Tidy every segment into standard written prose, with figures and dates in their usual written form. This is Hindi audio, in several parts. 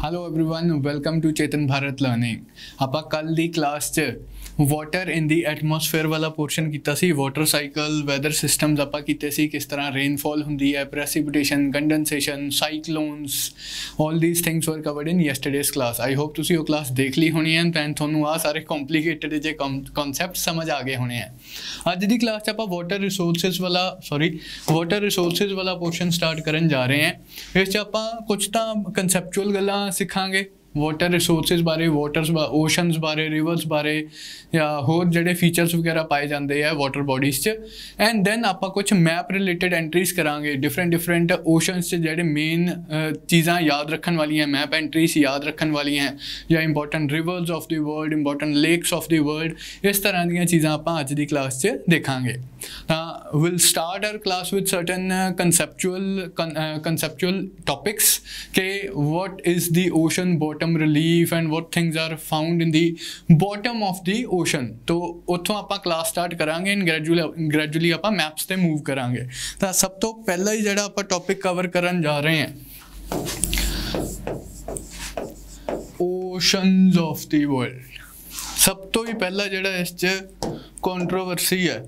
Hello everyone, welcome to Chetan Bharat learning. ਆਪਾਂ ਕੱਲ ਦੀ ਕਲਾਸ 'ਚ ਵਾਟਰ ਇਨ ਦੀ ਐਟਮੋਸਫੇਅਰ ਵਾਲਾ ਪੋਰਸ਼ਨ ਕੀਤਾ ਸੀ। ਵਾਟਰ ਸਾਈਕਲ, ਵੈਦਰ ਸਿਸਟਮਸ ਆਪਾਂ ਕੀਤੇ ਸੀ, ਕਿਸ ਤਰ੍ਹਾਂ ਰੇਨਫॉल ਹੁੰਦੀ ਹੈ, precipitation, condensation, cyclones, all these things were covered in yesterday's class. I hope ਤੁਸੀਂ ਉਹ ਕਲਾਸ ਦੇਖ ਲਈ ਹੋਣੀ ਹੈ ਤੇ ਤੁਹਾਨੂੰ ਆ ਸਾਰੇ ਕੰਪਲੀਕੇਟਡ ਜੇ ਕਨਸੈਪਟ ਸਮਝ ਆ ਗਏ ਹੋਣੇ ਆ। ਅੱਜ ਦੀ ਕਲਾਸ 'ਚ ਆਪਾਂ ਵਾਟਰ ਰਿਸੋਰਸਿਸ ਵਾਲਾ ਪੋਰਸ਼ਨ ਸਟਾਰਟ ਕਰਨ ਜਾ ਰਹੇ ਹਾਂ। ਇਸ 'ਚ ਆਪਾਂ ਕੁਝ ਤਾਂ ਕਨਸੈਪਚੁਅਲ ਗੱਲਾਂ ਸਿੱਖਾਂਗੇ वाटर रिसोर्सिस बारे, ओशनस बारे, रिवर्स बारे या होर जिहड़े फीचर्स वगैरह पाए जाते हैं वाटर बॉडीज़ च। एंड दैन आपां कुछ मैप रिलेटेड एंट्रीज करांगे डिफरेंट ओशनस च जिहड़े मेन चीज़ां याद रखन वाली हैं, मैप एंट्रीज याद रखन वाली हैं, या important rivers of the world, important lakes of the world, इस तरह दी चीज़ां आपां अज दी क्लास च देखांगे। Will start our class with certain conceptual topics के what is the ocean bottom relief and what things are found in the bottom of the ocean। तो उत्थों आपां क्लास स्टार्ट करांगे एंड ग्रैजुअली आपां मैप्स ते मूव करांगे। तो सब तो पहला ही जिहड़ा आपां टॉपिक कवर करन जा रहे हैं ओशंस ऑफ द वर्ल्ड। सब तो ही पहला जिहड़ा इस च कंट्रोवर्सी है,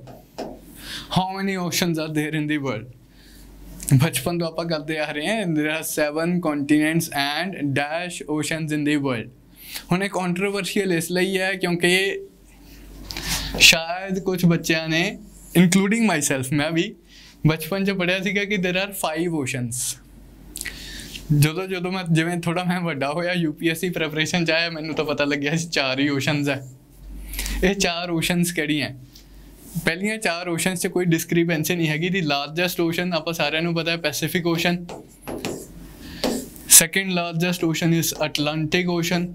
how many oceans are there in the world. बचपन तो आप करते आ रहे हैं, there are 7 continents and dash oceans in the world. हुण कॉन्ट्रोवर्शियल इसलिए है क्योंकि शायद कुछ बच्चों ने, इंक्लूडिंग माई सैल्फ, मैं भी बचपन च पढ़िया सीगा कि देयर आर 5 ओशंस। जो मैं जिवें थोड़ा मैं वड्डा होया UPSC प्रैपरेशन च आया, मैनूं तो पता लग्या 4 ही ओशंस है। ये 4 ओशंस किहड़ी हैं? पहलियां 4 ओशनस से कोई डिस्क्रिपेंसी नहीं हैगी। दी लार्जेस्ट ओशन आप सारिਆਂ ਨੂੰ पता है Pacific Ocean. Second largest ocean is Atlantic Ocean.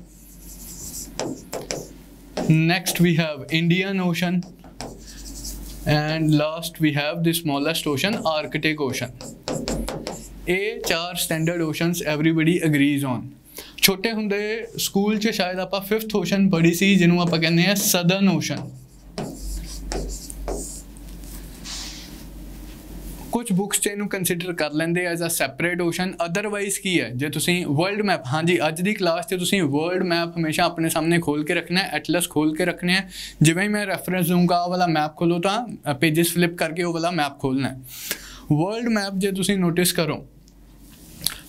Next we have Indian Ocean and last we have the smallest ocean Arctic Ocean. ये 4 standard oceans everybody agrees on. छोटे हुंदे स्कूल च शायद आप 5th ओशन पढ़ी सी जिन्हों आप कहते हैं सदर्न ओशन। कुछ बुक्स च इनू कंसीडर कर लेंदे as a separate ocean. Otherwise की है जो तुसीं वर्ल्ड मैप, हाँ जी अज दी क्लास च तुसीं वर्ल्ड मैप हमेशा अपने सामने खोल के रखना है, एटलस खोल के रखने हैं। जिवें ही मैं रेफरेंस दूंगा वो वाला मैप खोलो तो पेजेस फ्लिप करके वो वाला मैप खोलना है। वर्ल्ड मैप जो तुसीं नोटिस करो,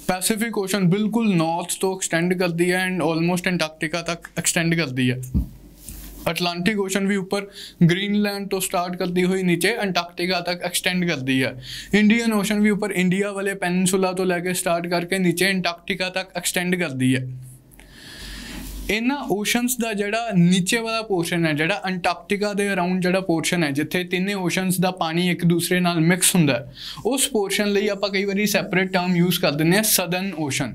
पैसिफिक ओशन बिल्कुल नॉर्थ तो एक्सटेंड करती है एंड ऑलमोस्ट एंटार्क्टिका तक एक्सटेंड करती है। अटलांटिक ओशन भी ऊपर ग्रीनलैंड तो स्टार्ट करती हुई नीचे अंटार्कटिका तक एक्सटेंड करती है। इंडियन ओशन भी ऊपर इंडिया वाले पेनिनसुला तो लेके स्टार्ट करके नीचे अंटार्कटिका तक एक्सटेंड करती है। इन्हां ओशनस का जिहड़ा नीचे वाला पोर्शन है, जिहड़ा अंटार्कटिका के अराउंड जिहड़ा पोर्शन है जिथे तीनों ओशनस का पानी एक दूसरे नाल मिक्स हुंदा है, उस पोर्शन लई आपां कई बारी सैपरेट टर्म यूज़ कर दिंदे हैं सदर्न ओशन।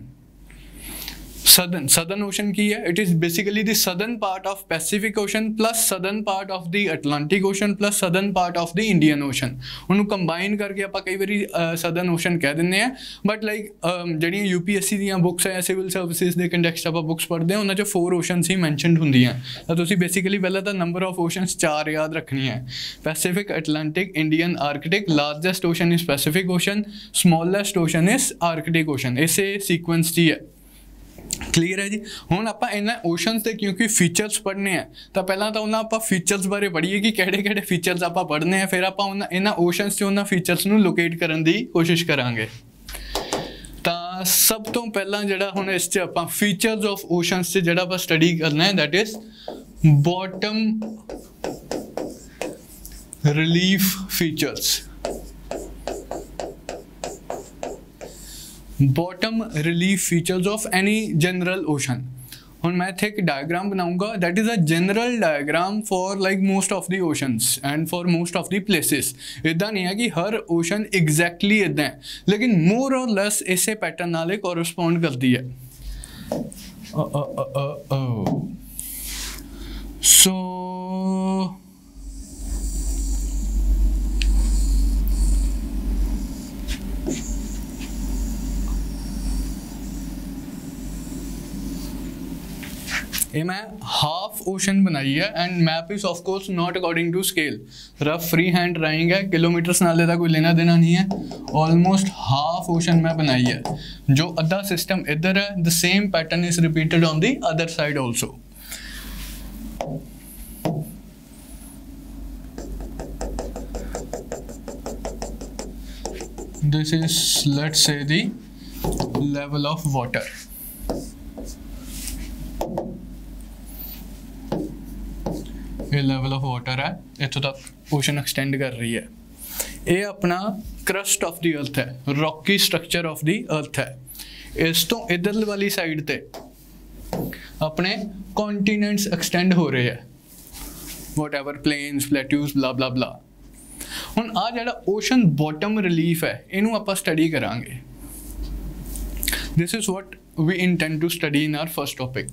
सदर्न ओशन की है? It is basically the southern part of Pacific ocean plus southern part of the Atlantic ocean plus southern part of the Indian ocean. उन्होंने कंबाइन करके आप कई बारी सदर्न ओशन कह देंगे हैं। बट लाइक जिहड़ियां UPSC दी बुक्स है, सिविल सर्विसिज के कंटैक्सट आप बुक्स पढ़ते हैं, उन्होंने 4 ओशनस ही मैंशनड होंदियां। तो तुसीं बेसिकली पहला तो नंबर ऑफ ओशनस 4 याद रखनी है, Pacific, Atlantic, Indian, Arctic. Largest ocean is Pacific ocean, smallest ocean is Arctic ocean. इसे सीक्वेंस जी है। क्लीयर है जी। हुण आपां इन्हां ओशनस के क्योंकि फीचर्स पढ़ने हैं तो पहला तो उन्हां आपां फीचर्स बारे पढ़िए कि किहड़े फीचर्स आपां पढ़ने हैं, फिर आपां इन्हां ओशनस च उन्हां फीचर्स नूं लोकेट करन दी कोशिश करांगे। तो सब तो पहला जिहड़ा हुण इस च आपां फीचर्स ऑफ ओशनस च जिहड़ा आपां स्टडी करना है, that is bottom relief features. Bottom relief features of any general ocean. और मैं एक डायग्राम बनाऊंगा, that is a general diagram for like most of the oceans and for most of the places. इदा नहीं है कि हर ओशन एग्जैक्टली इदा है, लेकिन मोर और लेस इसे पैटर्न नाल कोरस्पोंड करती है। सो ये मैं हाफ ओशन बनाई है and map is of course not according to scale, rough free hand drawing है, किलोमीटर्स नाल दा कोई लेना देना नहीं है। ऑलमोस्ट हाफ ओशन मैं बनाई है, जो अद्धा सिस्टम इधर है, the same pattern is repeated on the other side also. This is, let's say, the level of water. ये लेवल ऑफ वाटर है, इतों तक ओशन एक्सटेंड कर रही है। ये अपना क्रस्ट ऑफ द अर्थ है, रॉकी स्ट्रक्चर ऑफ द अर्थ है। इस तो इधर वाली साइड ते अपने कॉन्टिनेंट्स एक्सटेंड हो रहे हैं, वॉट एवर प्लेन्स, प्लेट्यूज, ब्ला ब्ला ब्ला। हुण आ जिहड़ा ओशन बॉटम रिलीफ है, इनू आपां स्टडी करांगे। This is what we intend to study in our first topic.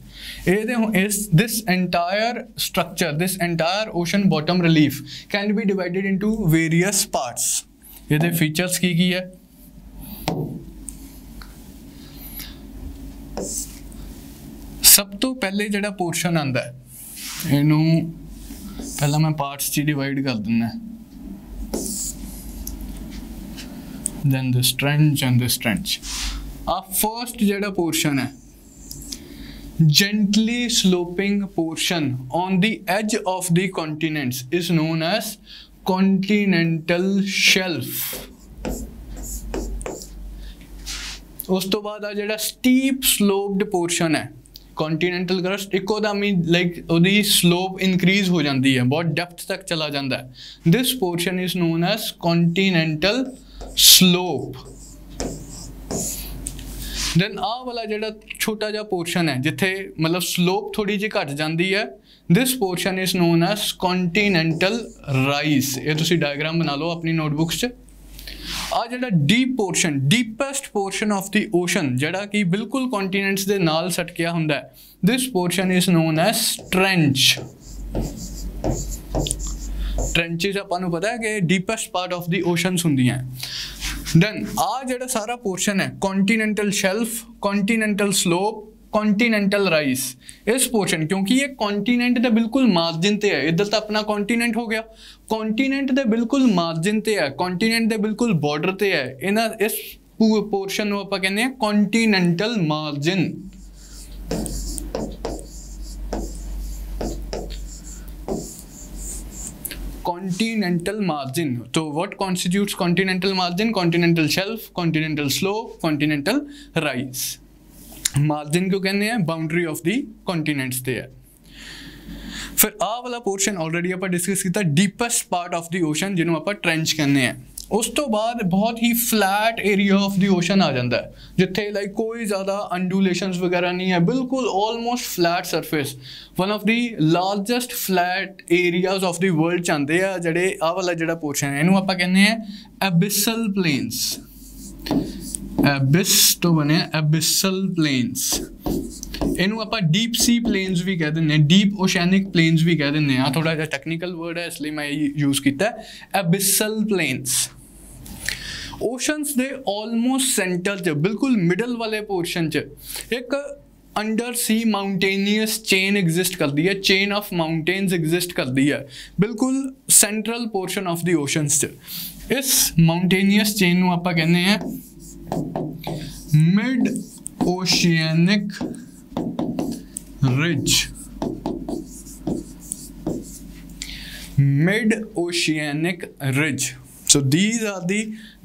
This entire structure, this entire ocean bottom relief can be divided into various parts. ये features की है? सब तो पहले जिहड़ा पोर्शन आंदा है, इनू पहला मैं पार्ट्स च डिवाइड कर दिना, then this trench and this trench. First जिहड़ा पोर्शन है, gently sloping portion on the edge of the continents is known as continental shelf. उस तो बाद आ जिहड़ा steep sloped portion है, continental crust, इकोदमी लाइक उहदी स्लोप इंक्रीज हो जाती है, बहुत डेप्थ तक चला जाता है। This portion is known as continental slope. Then आ वाला जिहड़ा छोटा जिहा पोर्शन है, जिथे मतलब स्लोप थोड़ी जी घट जाती है, this portion is known as continental rise. ये तुसी डायग्राम बना लो अपनी नोटबुक्स च। आ जिहड़ा deep portion, deepest portion of the ocean, जिहड़ा कि बिल्कुल कॉन्टीनेंट्स दे नाल सटकिया हुंदा है, this portion is known as trench. Trenches आपां नूं पता है कि deepest part of the oceans हुंदियां हैं। देन आ जिहड़ा सारा पोर्शन है, continental shelf, continental slope, continental rise, इस पोर्शन क्योंकि ये कॉन्टीनेंट दे बिल्कुल मार्जिन ते है, इधर तो अपना कॉन्टीनेंट हो गया, कॉन्टीनेंट दे बिल्कुल मार्जिन ते है, कॉन्टीनेंट दे बिल्कुल बॉर्डर ते है, इस पोर्शन नूं आपां कहंदे हैं continental margin. Continental margin. So what constitutes continental margin? Continental shelf, continental slope, continental rise. Margin क्यों कहते हैं? Boundary of the continents ते है। फिर आ वाला पोर्शन ऑलरेडी आप डिस्कस किया, deepest part of the ocean, जिन्होंने आप ट्रेंच कहते हैं। उस तो बाद बहुत ही flat area of the ocean आ जाता है, जिथे लाइक कोई ज़्यादा अंडुलेशंस वगैरह नहीं है, बिल्कुल almost flat surface. One of the largest flat areas of the world चाहते हैं जड़े आ वाला जड़ा पोर्शन है, इनू आप कहने हैं एबिसल प्लेन्स। एबिस तो बने एबिसल प्लेन्स, इनू आप डीप सी प्लेन्स भी कह दें, डीप ओशैनिक प्लेन्स भी कह दें। हाँ, थोड़ा जिहा टैक्नीकल वर्ड है इसलिए मैं यूज़ किया एबिसल प्लेन्स। ओशंस दे ऑलमोस्ट सेंटर च, बिल्कुल मिडल वाले पोर्शन च एक under sea mountainous chain exist करती है, चेन ऑफ माउंटेन्स एग्जिस्ट करती है, बिल्कुल central portion of the oceans च। इस माउंटेनियस चेन नूं आपां कहने हैं mid oceanic ridge. Mid oceanic ridge. So these are the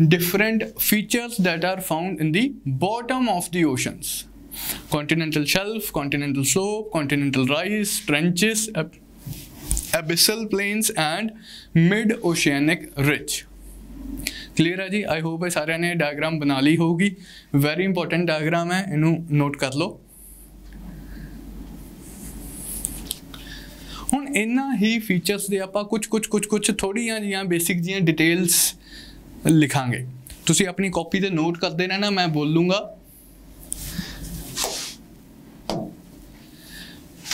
different features that are found in the bottom of the oceans: continental shelf, continental slope, continental rise, trenches, abyssal plains and mid oceanic ridge. Clear है जी? आई होप सारे ने डायग्राम बना ली होगी, वेरी इंपॉर्टेंट डायग्राम है, इनू नोट कर लो। ਹੁਣ इन्ना ही फीचर्स ਦੇ ਆਪਾਂ कुछ थोड़ियां जियां बेसिक जियां डिटेल्स लिखांगे, तुसी अपनी कॉपी ते नोट करते रहना, मैं बोलूँगा।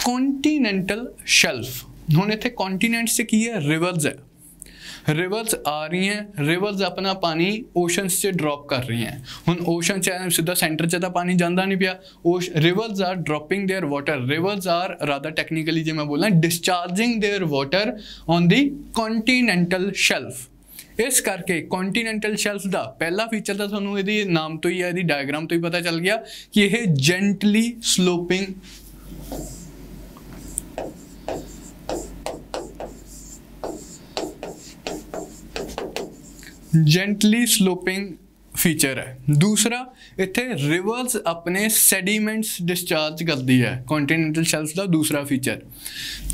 कॉन्टीनेंटल शेल्फ, हुण इत्थे कॉन्टीनेंट्स च की है, रिवर्स है। रिवर्स आ रही हैं, रिवर्स अपना पानी ओशनस से ड्रॉप कर रही हैं। हुण ओशन च सीधा सेंटर च तो पानी जाता नहीं पिया, rivers are dropping their water, rivers are rather technically जो मैं बोलना discharging their water on the continental shelf. इस करके कॉन्टीनेंटल शेल्फ का पहला फीचर तो तुहानूं इहदी नाम तो ही है, इहदी डायग्राम तो ही पता चल गया कि यह gently sloping gently sloping feature है। दूसरा इत्थे रिवर्स अपने सैडीमेंट्स डिस्चार्ज करती है, कॉन्टीनेंटल शेल्फ का दूसरा फीचर।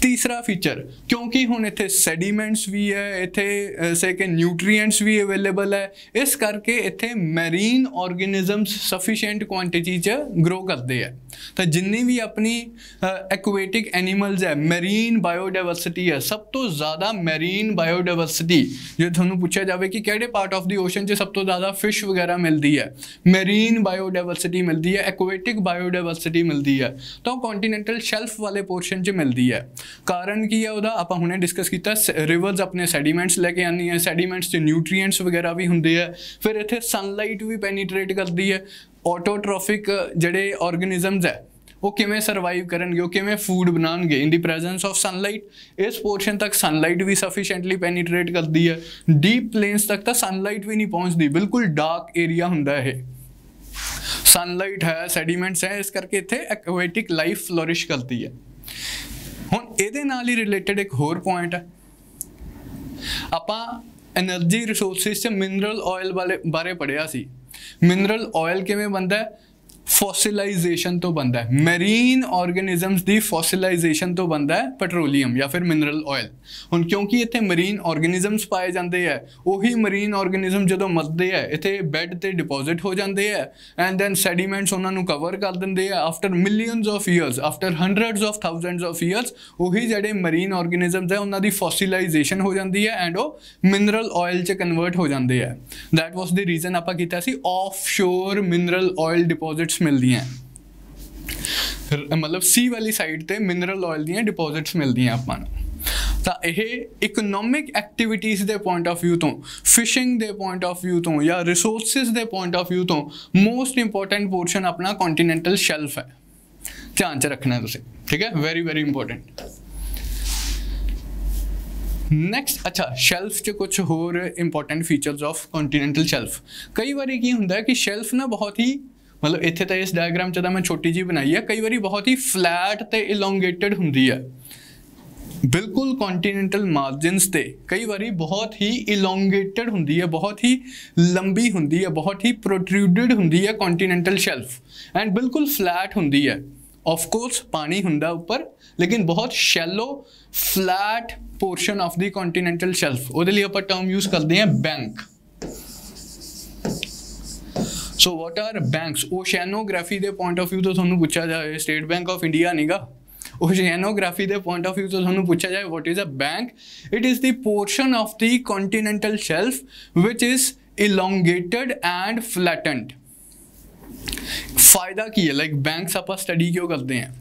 तीसरा फीचर क्योंकि हुण इत्थे सैडीमेंट्स भी है, इत्थे से के न्यूट्रीएंट्स भी अवेलेबल है, इस करके इत्थे मैरीन ऑर्गेनिजम्स सफिशिएंट क्वांटिटी च ग्रो करते हैं। तो जिन्नी भी अपनी एक्वेटिक एनिमल्स है, मैरीन बायोडाइवर्सिटी है, सब तो ज़्यादा मैरीन बायोडाइवर्सिटी जो तुहानूं पूछा जाए कि किहड़े पार्ट ऑफ द ओशन च सब तो ज़्यादा फिश वगैरह मिलती है, मैरीन बायोडाइवर्सिटी मिलती है, एक्वेटिक बायोडाइवर्सिटी मिलती है, तो कॉन्टीनेंटल शेल्फ वाले पोर्शन च मिलती है। कारण की है उहदा आपां हुणे डिस्कस कीता, रिवर्स अपने सैडीमेंट्स लैके आनी है, सैडीमेंट्स च न्यूट्रीएंट्स वगैरह भी हुंदे है, फिर इत्थे सनलाइट भी पेनीट्रेट करती है। ऑटोट्रॉफिक जिहड़े ऑर्गेनिजम्स है वो किवें सर्वाइव करनगे, वो किवें फूड बनाएंगे in the presence of sunlight. इस पोर्शन तक सनलाइट भी सफिशिएंटली पेनीट्रेट करती है, डीप प्लेन्स तक तो सनलाइट भी नहीं पहुँचती, बिल्कुल डार्क एरिया हुंदा है, सनलाइट है, सैडीमेंट्स है, इस करके इत्थे एक्वेटिक लाइफ फ्लोरिश करती है। हुण इहदे नाल ही रिलेटेड एक होर पॉइंट है, आपां एनर्जी रिसोर्सिस च मिनरल ऑयल वाले बारे पढ़िया सी। मिनरल ऑयल किवें बनदा है? फॉसिलाइजेशन तो बनता है, मैरीन ऑर्गेनिजम्स की फॉसिलाइजेशन तो बनता है पेट्रोलीयम या फिर मिनरल ऑयल। हुण क्योंकि इत्थे मरीन ऑर्गेनिजम्स पाए जाते हैं, वही मरीन ऑर्गेनिजम जो मरते हैं इत्थे बैड ते डिपॉजिट हो जाते हैं एंड दैन सैडीमेंट्स उन्होंने कवर कर देंगे है। After millions of years, after hundreds of thousands of years वही जिहड़े मरीन ऑर्गेनिजम्स है उन्होंने फॉसिलाइजेशन हो जाती है एंड वो मिनरल ऑयल च कन्वर्ट हो जाते हैं। दैट वॉज द रीजन आपां कीता सी ऑफ शोर मिनरल ऑयल डिपॉजिट्स मिलती हैं, मतलब सी वाली साइड ते मिनरल ऑयल दी डिपॉजिट्स मिलती हैं आपां नूं। तो यह इकोनॉमिक एक्टिविटीज़ के पॉइंट ऑफ व्यू तो, फिशिंग के पॉइंट ऑफ व्यू तो या रिसोर्सिस के पॉइंट ऑफ व्यू तो मोस्ट इंपॉर्टेंट पोर्शन अपना कॉन्टीनेंटल शेल्फ है, ध्यान च रखना तुसीं, ठीक है, वेरी वेरी इंपॉर्टेंट। नैक्सट अच्छा शेल्फ च कुछ होर important features of continental shelf. कई बार की होंदा है कि शेल्फ ना बहुत ही मतलब इत्थे तो इस डायग्राम च मैं छोटी जी बनाई है, कई बार बहुत ही फ्लैट ते इलोंगेटेड हुंदी है, बिल्कुल कॉन्टीनेंटल मार्जिनस ते कई बार बहुत ही इलोंगेटेड हुंदी है, बहुत ही लंबी हुंदी है, बहुत ही प्रोट्रूडेड हुंदी है कॉन्टीनेंटल शेल्फ एंड बिल्कुल फ्लैट हुंदी है। ऑफ कोर्स पानी हुंदा ऊपर लेकिन बहुत shallow flat portion of the continental shelf, उहदे लिए आपां टर्म यूज करते हैं bank. So what are banks? Oceanography के पॉइंट ऑफ व्यू तो तुहानूं पूछा जाए, स्टेट बैंक ऑफ इंडिया नहींगा, ओशियानोग्राफी के पॉइंट ऑफ व्यू तो तुहानूं पूछा जाए what is a bank? It is the portion of the continental shelf which is elongated and flattened. फायदा की है, लाइक बैंक्स आप स्टडी क्यों करते हैं?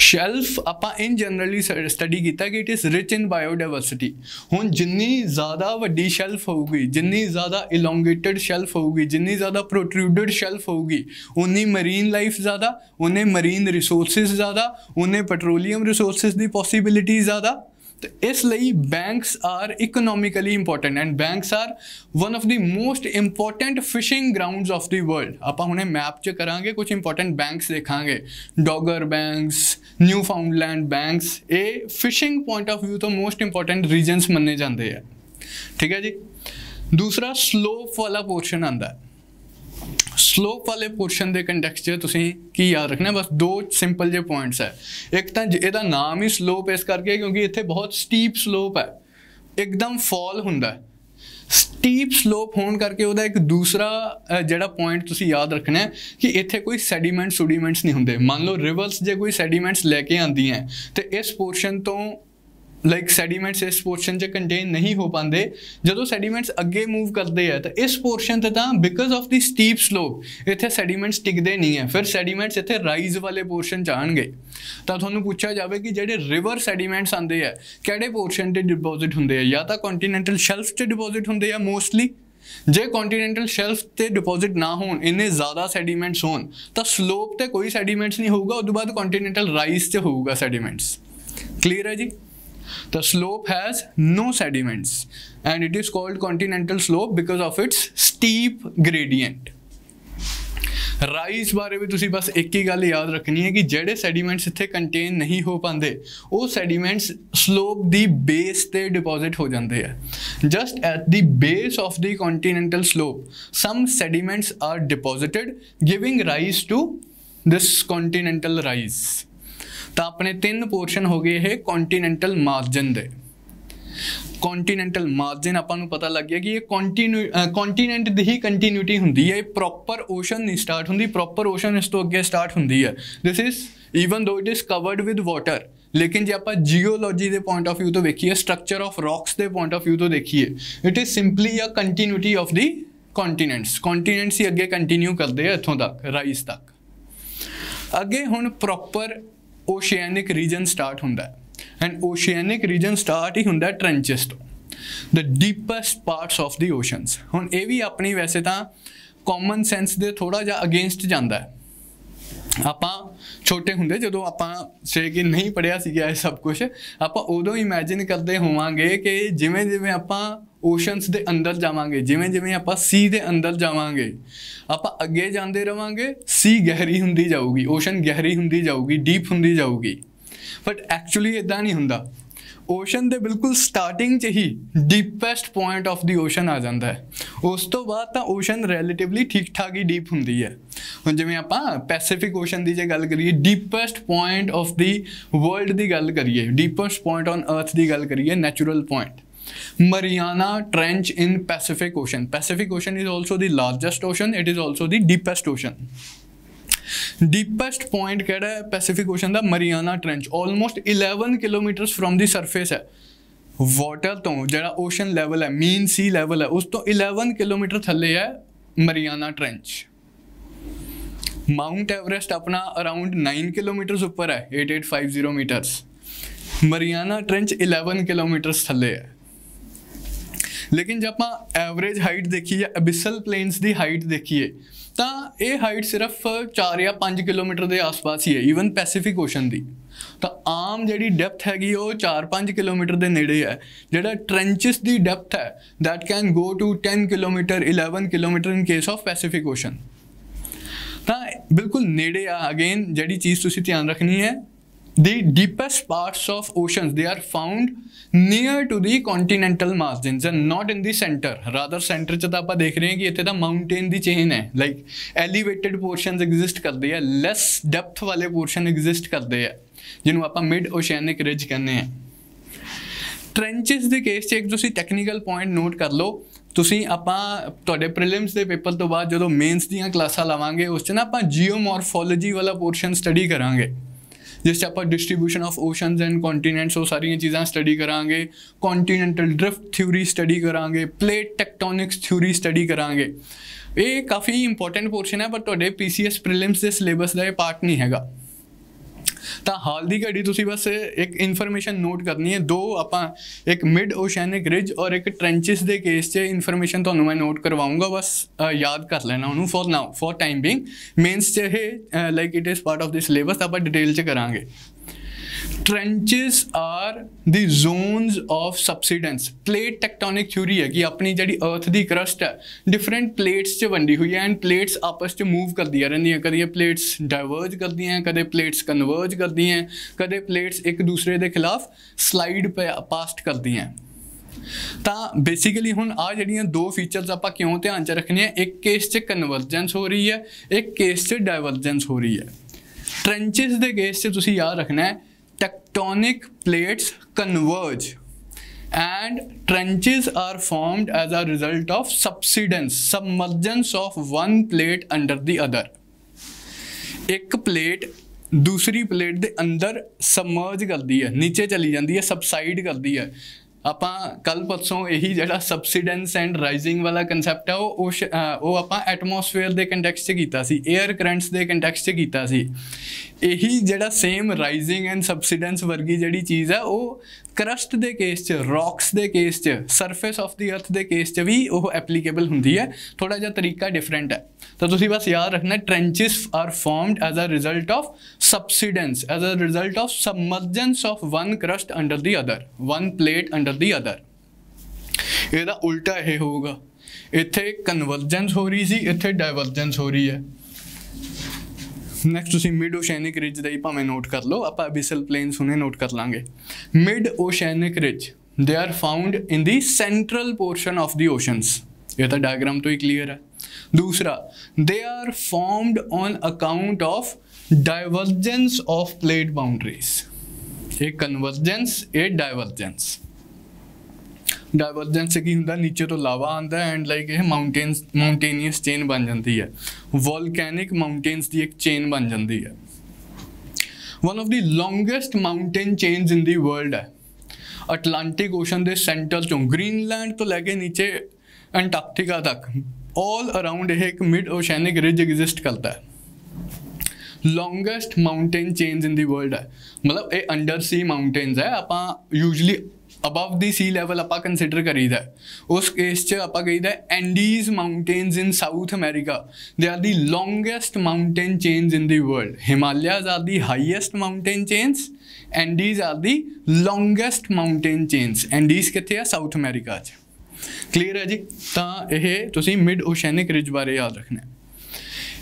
शेल्फ आपां इन जनरली स्टडी किया कि it is rich in biodiversity. हुण जिन्नी ज़्यादा वड्डी शेल्फ होगी, जिन्नी ज़्यादा इलोंगेटेड शेल्फ होगी, जिन्नी ज़्यादा प्रोट्रूडेड शेल्फ होगी, उन्नी मरीन लाइफ ज़्यादा, उन्हें मरीन रिसोर्सिस ज़्यादा, उन्हें पेट्रोलीयम रिसोर्सिस की पॉसिबिलिटी ज़्यादा। तो इसलिए banks are economically important and banks are one of the most important fishing grounds of the world. आप हुणे मैप च करांगे, कुछ इंपॉर्टेंट बैंक्स देखांगे, Dogger banks, Newfoundland banks, ये फिशिंग पॉइंट ऑफ व्यू तो मोस्ट इंपॉर्टेंट रीजनस मन्ने जाते हैं, ठीक है जी। दूसरा स्लोप वाला पोर्शन आता है। स्लोप वाले पोर्शन के कंटैक्स्ट तुसीं की याद रखना, बस दो सिंपल जे पॉइंट्स है। एक तो इसका नाम ही स्लोप इस करके क्योंकि इत्थे बहुत स्टीप स्लोप है, एकदम फॉल हुंदा है। स्टीप स्लोप होने करके उहदा एक दूसरा जिहड़ा पॉइंट तुसीं याद रखना है कि इत्थे कोई सैडीमेंट्स नहीं होंदे। मान लो रिवर्स जे कोई सैडीमेंट्स लैके आंदी हैं तो इस पोर्शन तो ਲਾਈਕ ਸੈਡੀਮੈਂਟਸ ਇਸ ਪੋਰਸ਼ਨ 'ਚ ਕੰਟੇਨ ਨਹੀਂ ਹੋ ਪਾਉਂਦੇ। ਜਦੋਂ ਸੈਡੀਮੈਂਟਸ ਅੱਗੇ ਮੂਵ ਕਰਦੇ ਆ ਤਾਂ ਇਸ ਪੋਰਸ਼ਨ 'ਤੇ ਤਾਂ because of the steep slope ਇੱਥੇ ਸੈਡੀਮੈਂਟਸ ਟਿਕਦੇ ਨਹੀਂ ਹੈ, ਫਿਰ ਸੈਡੀਮੈਂਟਸ ਇੱਥੇ ਰਾਈਜ਼ ਵਾਲੇ ਪੋਰਸ਼ਨ 'ਚ ਆਉਣਗੇ। ਤਾਂ ਤੁਹਾਨੂੰ ਪੁੱਛਿਆ ਜਾਵੇ ਕਿ ਜਿਹੜੇ ਰਿਵਰ ਸੈਡੀਮੈਂਟਸ ਆਉਂਦੇ ਆ ਕਿਹੜੇ ਪੋਰਸ਼ਨ 'ਤੇ ਡਿਪੋਜ਼ਿਟ ਹੁੰਦੇ ਆ, ਜਾਂ ਤਾਂ ਕੰਟੀਨੈਂਟਲ ਸ਼ੈਲਫ 'ਚ ਡਿਪੋਜ਼ਿਟ ਹੁੰਦੇ ਆ ਮੋਸਟਲੀ। ਜੇ ਕੰਟੀਨੈਂਟਲ ਸ਼ੈਲਫ ਤੇ ਡਿਪੋਜ਼ਿਟ ਨਾ ਹੋਣ, ਇੰਨੇ ਜ਼ਿਆਦਾ ਸੈਡੀਮੈਂਟਸ ਹੋਣ, ਤਾਂ ਸਲੋਪ ਤੇ ਕੋਈ ਸੈਡੀਮੈਂਟਸ ਨਹੀਂ ਹੋਊਗਾ, ਉਸ ਤੋਂ ਬਾਅਦ ਕੰਟੀਨੈਂਟਲ ਰਾਈਜ਼ 'ਚ ਹੋਊਗਾ ਸੈਡੀਮੈਂਟਸ। ਕਲੀਅਰ ਹੈ ਜੀ? The slope has no sediments and it is called continental slope because of its steep gradient. Rise ਬਾਰੇ ਵੀ ਤੁਸੀਂ ਬਸ ਇੱਕ ਹੀ ਗੱਲ ਯਾਦ ਰੱਖਣੀ ਹੈ ਕਿ ਜਿਹੜੇ ਸੈਡੀਮੈਂਟਸ ਇੱਥੇ ਕੰਟੇਨ ਨਹੀਂ ਹੋ ਪਾਉਂਦੇ ਉਹ ਸੈਡੀਮੈਂਟਸ ਸਲੋਪ ਦੀ ਬੇਸ ਤੇ ਡਿਪੋਜ਼ਿਟ ਹੋ ਜਾਂਦੇ ਆ। Just at the base of the continental slope some sediments are deposited giving rise to this continental rise. ਤਾਂ ਆਪਣੇ ਤਿੰਨ ਪੋਰਸ਼ਨ ਹੋ ਗਏ ਇਹ ਕੰਟੀਨੈਂਟਲ ਮਾਰਜਨ ਦੇ। ਕੰਟੀਨੈਂਟਲ ਮਾਰਜਨ ਆਪਾਂ ਨੂੰ ਪਤਾ ਲੱਗ ਗਿਆ ਕਿ ਇਹ ਕੰਟੀਨੈਂਟ ਦੀ ਹੀ ਕੰਟੀਨਿਊਟੀ ਹੁੰਦੀ ਹੈ, ਇਹ ਪ੍ਰੋਪਰ ਓਸ਼ਨ ਨਹੀਂ ਸਟਾਰਟ ਹੁੰਦੀ, ਪ੍ਰੋਪਰ ਓਸ਼ਨ ਇਸ ਤੋਂ ਅੱਗੇ ਸਟਾਰਟ ਹੁੰਦੀ ਹੈ। ਦਿਸ ਇਜ਼ ਈਵਨ ਦੋ it is covered with water, ਲੇਕਿਨ ਜੇ ਆਪਾਂ ਜੀਓਲੋਜੀ ਦੇ ਪੁਆਇੰਟ ਆਫ ਵਿਊ ਤੋਂ ਵੇਖੀਏ, ਸਟਰਕਚਰ ਆਫ ਰੌਕਸ ਦੇ ਪੁਆਇੰਟ ਆਫ ਵਿਊ ਤੋਂ ਦੇਖੀਏ, it is simply a continuity of the continents. Continents ਹੀ ਅੱਗੇ ਕੰਟੀਨਿਊ ਕਰਦੇ ਆ ਇੱਥੋਂ ਤੱਕ, ਰਾਈਜ਼ ਤੱਕ। ਅੱਗੇ ਹੁਣ ਪ੍ਰੋਪਰ ਓਸ਼ੀਐਨਿਕ ਰੀਜਨ ਸਟਾਰਟ ਹੁੰਦਾ ਹੈ ਐਂਡ ਓਸ਼ੀਐਨਿਕ ਰੀਜਨ ਸਟਾਰਟ ਹੀ ਹੁੰਦਾ ਟ੍ਰੈਂਚਸ ਤੋਂ, ਦ ਡੀਪੈਸਟ ਪਾਰਟਸ ਆਫ ਦੀ ਓਸ਼ਨਸ। ਹੁਣ ਇਹ ਵੀ ਆਪਣੀ ਵੈਸੇ ਤਾਂ ਕਾਮਨ ਸੈਂਸ ਦੇ ਥੋੜ੍ਹਾ ਜਿਹਾ ਅਗੇਂਸਟ ਜਾਂਦਾ ਹੈ। ਆਪਾਂ ਛੋਟੇ ਹੁੰਦੇ ਜਦੋਂ ਆਪਾਂ ਸੇ ਕਿ ਨਹੀਂ ਪੜ੍ਹਿਆ ਸੀਗਾ ਇਹ ਸਭ ਕੁਛ, ਆਪਾਂ ਉਦੋਂ ਇਮੈਜਿਨ ਕਰਦੇ ਹੋਵਾਂਗੇ ਕਿ ਜਿਵੇਂ ਜਿਵੇਂ ਆਪਾਂ ਓਸ਼ਨਸ ਦੇ ਅੰਦਰ ਜਾਵਾਂਗੇ, ਜਿਵੇਂ ਜਿਵੇਂ ਆਪਾਂ ਸੀ ਦੇ ਅੰਦਰ ਜਾਵਾਂਗੇ, ਆਪਾਂ ਅੱਗੇ ਜਾਂਦੇ ਰਵਾਂਗੇ, ਸੀ ਗਹਿਰੀ ਹੁੰਦੀ ਜਾਊਗੀ, ਓਸ਼ਨ ਗਹਿਰੀ ਹੁੰਦੀ ਜਾਊਗੀ, ਡੀਪ ਹੁੰਦੀ ਜਾਊਗੀ। ਬਟ ਐਕਚੁਅਲੀ ਇੱਦਾਂ ਨਹੀਂ ਹੁੰਦਾ। ਓਸ਼ਨ ਦੇ ਬਿਲਕੁਲ ਸਟਾਰਟਿੰਗ 'ਚ ਹੀ ਡੀਪੈਸਟ ਪੁਆਇੰਟ ਆਫ ਦੀ ਓਸ਼ਨ ਆ ਜਾਂਦਾ ਹੈ, ਉਸ ਤੋਂ ਬਾਅਦ ਤਾਂ ਓਸ਼ਨ ਰਿਲੇਟਿਵਲੀ ਠੀਕ ਠਾਕ ਹੀ ਡੀਪ ਹੁੰਦੀ ਹੈ। ਹੁਣ ਜਿਵੇਂ ਆਪਾਂ ਪੈਸੀਫਿਕ ਓਸ਼ਨ ਦੀ ਜੇ ਗੱਲ ਕਰੀਏ, ਡੀਪੈਸਟ ਪੁਆਇੰਟ ਆਫ ਦੀ ਵਰਲਡ ਦੀ ਗੱਲ ਕਰੀਏ, ਡੀਪੈਸਟ ਪੁਆਇੰਟ ਔਨ ਅਰਥ ਦੀ ਗੱਲ ਕਰੀਏ, natural point Mariana Trench in Pacific Ocean. Pacific Ocean is also the largest ocean. It is also the deepest ocean. Deepest point ਕਿਹੜਾ ਹੈ Pacific Ocean the? Mariana Trench. Almost 11 kilometers from the surface ਹੈ। ਵਾਟਰ ਤੋਂ ਜਿਹੜਾ ਓਸ਼ਨ ਲੈਵਲ ਹੈ, ਮੀਨ ਸੀ ਲੈਵਲ ਹੈ, ਉਸ ਤੋਂ 11 ਕਿਲੋਮੀਟਰ ਥੱਲੇ ਹੈ ਮਰੀਆਨਾ ਟ੍ਰੈਂਚ। ਮਾਊਂਟ ਐਵਰੈਸਟ ਆਪਣਾ ਅਰਾਊਂਡ 9 ਕਿਲੋਮੀਟਰਸ ਉੱਪਰ ਹੈ, 8850 ਮੀਟਰਸ। ਮਰੀਆਨਾ ਟ੍ਰੈਂਚ 11 ਕਿਲੋਮੀਟਰਸ ਥੱਲੇ ਹੈ। ਲੇਕਿਨ ਜੇ ਆਪਾਂ ਐਵਰੇਜ ਹਾਈਟ ਦੇਖੀਏ, ਅਬਿਸਲ ਪਲੇਨਸ ਦੀ ਹਾਈਟ ਦੇਖੀਏ, ਤਾਂ ਇਹ ਹਾਈਟ ਸਿਰਫ 4 ਜਾਂ 5 ਕਿਲੋਮੀਟਰ ਦੇ ਆਸ-ਪਾਸ ਹੀ ਹੈ, ਈਵਨ ਪੈਸੀਫਿਕ ਓਸ਼ਨ ਦੀ। ਤਾਂ ਆਮ ਜਿਹੜੀ ਡੈਪਥ ਹੈਗੀ ਉਹ 4-5 ਕਿਲੋਮੀਟਰ ਦੇ ਨੇੜੇ ਹੈ। ਜਿਹੜਾ ਟ੍ਰੈਂਚਸ ਦੀ ਡੈਪਥ ਹੈ that can go to 10 kilometre, 11 kilometre in case of Pacific Ocean. ਤਾਂ ਬਿਲਕੁਲ ਨੇੜੇ ਆ। ਅਗੇਨ ਜਿਹੜੀ ਚੀਜ਼ ਤੁਸੀਂ ਧਿਆਨ ਰੱਖਣੀ ਹੈ, the deepest parts of oceans, they are found near to the continental margins and not in the center. Rather center ਚ ਤਾਂ ਆਪਾਂ ਦੇਖ ਰਹੇ ਹਾਂ ਕਿ ਇੱਥੇ ਤਾਂ ਮਾਊਂਟੇਨ ਦੀ ਚੇਨ ਹੈ, ਲਾਈਕ ਐਲੀਵੇਟਡ ਪੋਰਸ਼ਨਸ ਐਗਜ਼ਿਸਟ ਕਰਦੇ ਆ, ਲੈਸ ਡੈਪਥ ਵਾਲੇ ਪੋਰਸ਼ਨ ਐਗਜ਼ਿਸਟ ਕਰਦੇ ਆ, ਜਿਹਨੂੰ ਆਪਾਂ ਮਿਡ ਓਸ਼ੈਨਿਕ ਰਿਜ ਕਹਿੰਦੇ ਆ। ਟ੍ਰੈਂਚਸ ਦੇ ਕੇਸ 'ਚ ਇੱਕ ਤੁਸੀਂ ਟੈਕਨੀਕਲ ਪੁਆਇੰਟ ਨੋਟ ਕਰ ਲਓ। ਤੁਸੀਂ ਆਪਾਂ ਤੁਹਾਡੇ ਪ੍ਰੀਲਿਮਸ ਦੇ ਪੇਪਰ ਤੋਂ ਬਾਅਦ ਜਦੋਂ ਮੇਨਸ ਦੀਆਂ ਕਲਾਸਾਂ ਲਾਵਾਂਗੇ, ਉਸ 'ਚ ਨਾ ਆਪਾਂ ਜੀਓਮੋਰਫੋਲੋਜੀ ਵਾਲਾ ਪੋਰਸ਼ਨ ਸਟੱਡੀ ਕਰਾਂਗੇ, ਜਿਸ 'ਚ ਆਪਾਂ ਡਿਸਟਰੀਬਿਊਸ਼ਨ ਆਫ ਓਸ਼ਨਸ ਐਂਡ ਕੰਟੀਨੈਂਟਸ ਉਹ ਸਾਰੀਆਂ ਚੀਜ਼ਾਂ ਸਟੱਡੀ ਕਰਾਂਗੇ, ਕੰਟੀਨੈਂਟਲ ਡ੍ਰਿਫਟ ਥਿਊਰੀ ਸਟੱਡੀ ਕਰਾਂਗੇ, ਪਲੇਟ ਟੈਕਟੋਨਿਕਸ ਥਿਊਰੀ ਸਟੱਡੀ ਕਰਾਂਗੇ। ਇਹ ਕਾਫੀ ਇੰਪੋਰਟੈਂਟ ਪੋਰਸ਼ਨ ਹੈ, ਪਰ ਤੁਹਾਡੇ PCS ਪ੍ਰੀਲਿਮਸ ਦੇ ਸਿਲੇਬਸ ਦਾ ਇਹ ਪਾਰਟ ਨਹੀਂ ਹੈਗਾ। ਤਾਂ ਹਾਲ ਦੀ ਘੜੀ ਤੁਸੀਂ ਬਸ ਇੱਕ ਇਨਫੋਰਮੇਸ਼ਨ ਨੋਟ ਕਰਨੀ ਹੈ। ਦੋ ਆਪਾਂ ਇੱਕ ਮਿਡ ਓਸ਼ੈਨਿਕ ਰਿਜ ਔਰ ਇੱਕ ਟ੍ਰੈਂਚਸ ਦੇ ਕੇਸ 'ਚ ਇਨਫੋਰਮੇਸ਼ਨ ਤੁਹਾਨੂੰ ਮੈਂ ਨੋਟ ਕਰਵਾਉਂਗਾ, ਬਸ ਯਾਦ ਕਰ ਲੈਣਾ ਉਹਨੂੰ for now, for time being. Mains 'ਚ ਇਹ like it is part of the syllabus, ਤਾਂ ਆਪਾਂ ਡਿਟੇਲ 'ਚ ਕਰਾਂਗੇ। Trenches are the zones of subsidence. Plate tectonic theory ਹੈ ਕਿ ਆਪਣੀ ਜਿਹੜੀ ਅਰਥ ਦੀ ਕਰਸਟ ਹੈ ਡਿਫਰੈਂਟ ਪਲੇਟਸ 'ਚ ਵੰਡੀ ਹੋਈ ਹੈ ਐਂਡ ਪਲੇਟਸ ਆਪਸ 'ਚ ਮੂਵ ਕਰਦੀਆਂ ਰਹਿੰਦੀਆਂ। ਕਦੇ ਪਲੇਟਸ ਡਾਇਵਰਜ ਕਰਦੀਆਂ, ਕਦੇ ਪਲੇਟਸ ਕਨਵਰਜ ਕਰਦੀਆਂ, ਕਦੇ ਪਲੇਟਸ ਇੱਕ ਦੂਸਰੇ ਦੇ ਖਿਲਾਫ ਸਲਾਈਡ ਪਾਸਟ ਕਰਦੀਆਂ। ਤਾਂ ਬੇਸਿਕਲੀ ਹੁਣ ਆ ਜਿਹੜੀਆਂ ਦੋ ਫੀਚਰਸ ਆਪਾਂ ਕਿਉਂ ਧਿਆਨ 'ਚ ਰੱਖਣੀਆਂ, ਇੱਕ ਕੇਸ 'ਚ ਕਨਵਰਜੈਂਸ ਹੋ ਰਹੀ ਹੈ, ਇੱਕ ਕੇਸ 'ਚ ਡਾਇਵਰਜੈਂਸ ਹੋ ਰਹੀ ਹੈ। ਟ੍ਰੈਂਚਸ ਦੇ ਕੇਸ 'ਚ ਤੁਸੀਂ ਯਾਦ ਰੱਖਣਾ ਹੈ tectonic plates converge and trenches are formed as a result of submergence of one plate under the other. एक plate दूसरी प्लेट के अंदर सबमर्ज करती है, नीचे चली जाती है, सबसाइड करती है। ਆਪਾਂ ਕੱਲ ਪਰਸੋਂ ਇਹੀ ਜਿਹੜਾ ਸਬਸਿਡੈਂਸ ਐਂਡ ਰਾਈਜ਼ਿੰਗ ਵਾਲਾ ਕਨਸੈਪਟ ਹੈ ਉਹ ਆਪਾਂ ਐਟਮੋਸਫੇਅਰ ਦੇ ਕੰਟੈਕਸਟ 'ਚ ਕੀਤਾ ਸੀ, ਏਅਰ ਕਰੰਟਸ ਦੇ ਕੰਟੈਕਸਟ 'ਚ ਕੀਤਾ ਸੀ। ਇਹੀ ਜਿਹੜਾ ਸੇਮ ਰਾਈਜ਼ਿੰਗ ਐਂਡ ਸਬਸਿਡੈਂਸ ਵਰਗੀ ਜਿਹੜੀ ਚੀਜ਼ ਹੈ ਉਹ ਕਰਸਟ ਦੇ ਕੇਸ 'ਚ, ਰੌਕਸ ਦੇ ਕੇਸ 'ਚ, ਸਰਫੇਸ ਆਫ ਦੀ ਅਰਥ ਦੇ ਕੇਸ 'ਚ ਵੀ ਉਹ ਐਪਲੀਕੇਬਲ ਹੁੰਦੀ ਹੈ। ਥੋੜ੍ਹਾ ਜਿਹਾ ਤਰੀਕਾ ਡਿਫਰੈਂਟ ਹੈ। ਤਾਂ ਤੁਸੀਂ ਬਸ ਯਾਦ ਰੱਖਣਾ trenches are formed as a result of subsidence, as a result of submergence of one crust under the other, one plate under the other। ਇਹਦਾ ਉਲਟਾ ਇਹ ਹੋਊਗਾ, ਇੱਥੇ ਕਨਵਰਜੈਂਸ ਹੋ ਰਹੀ ਸੀ, ਇੱਥੇ ਡਾਇਵਰਜੈਂਸ ਹੋ ਰਹੀ ਹੈ। ਨੈਕਸਟ ਤੁਸੀਂ ਮਿਡ ਓਸ਼ੈਨਿਕ ਰਿਜ ਦਾ ਹੀ ਭਾਵੇਂ ਨੋਟ ਕਰ ਲਓ, ਆਪਾਂ ਐਬਿਸਲ ਪਲੇਨਸ ਹੁਣੇ ਨੋਟ ਕਰ ਲਾਂਗੇ। Mid oceanic ridge they are found in the central portion of the oceans. ਇਹ ਤਾਂ ਡਾਇਗਰਾਮ ਤੋਂ ਹੀ ਕਲੀਅਰ ਹੈ। दूसरा, they are formed on account of divergence of plate boundaries। एक convergence, एक divergence। डाइवर्जेंस से की होंदा, नीचे तो लावा आंदा एंड लाइक ये माउंटेनियस चेन बन जाती है, वोल्केनिक माउंटेन्स की एक चेन बन जाती है। One of the longest mountain chains in the world है। अटलांटिक ओशन के सेंटर चों ग्रीनलैंड तो लैके नीचे अंटार्कटिका तक ऑल अराउंड एक मिड ओशैनिक रिज एग्जिस्ट करता है। Longest mountain chains in the world है, मतलब ये अंडर सी माउंटेन्स है। आप usually above the sea level आप कंसिडर करीदा है। उस केस च आप कहीदा Andes mountains in South America, they are the longest mountain chains in the world. Himalayas are the highest mountain chains, Andes are the longest mountain chains. Andes कित्थे है? साउथ अमेरिका च। क्लीयर है जी। तो यह तुसी मिड ओशैनिक रिज बारे याद रखना है।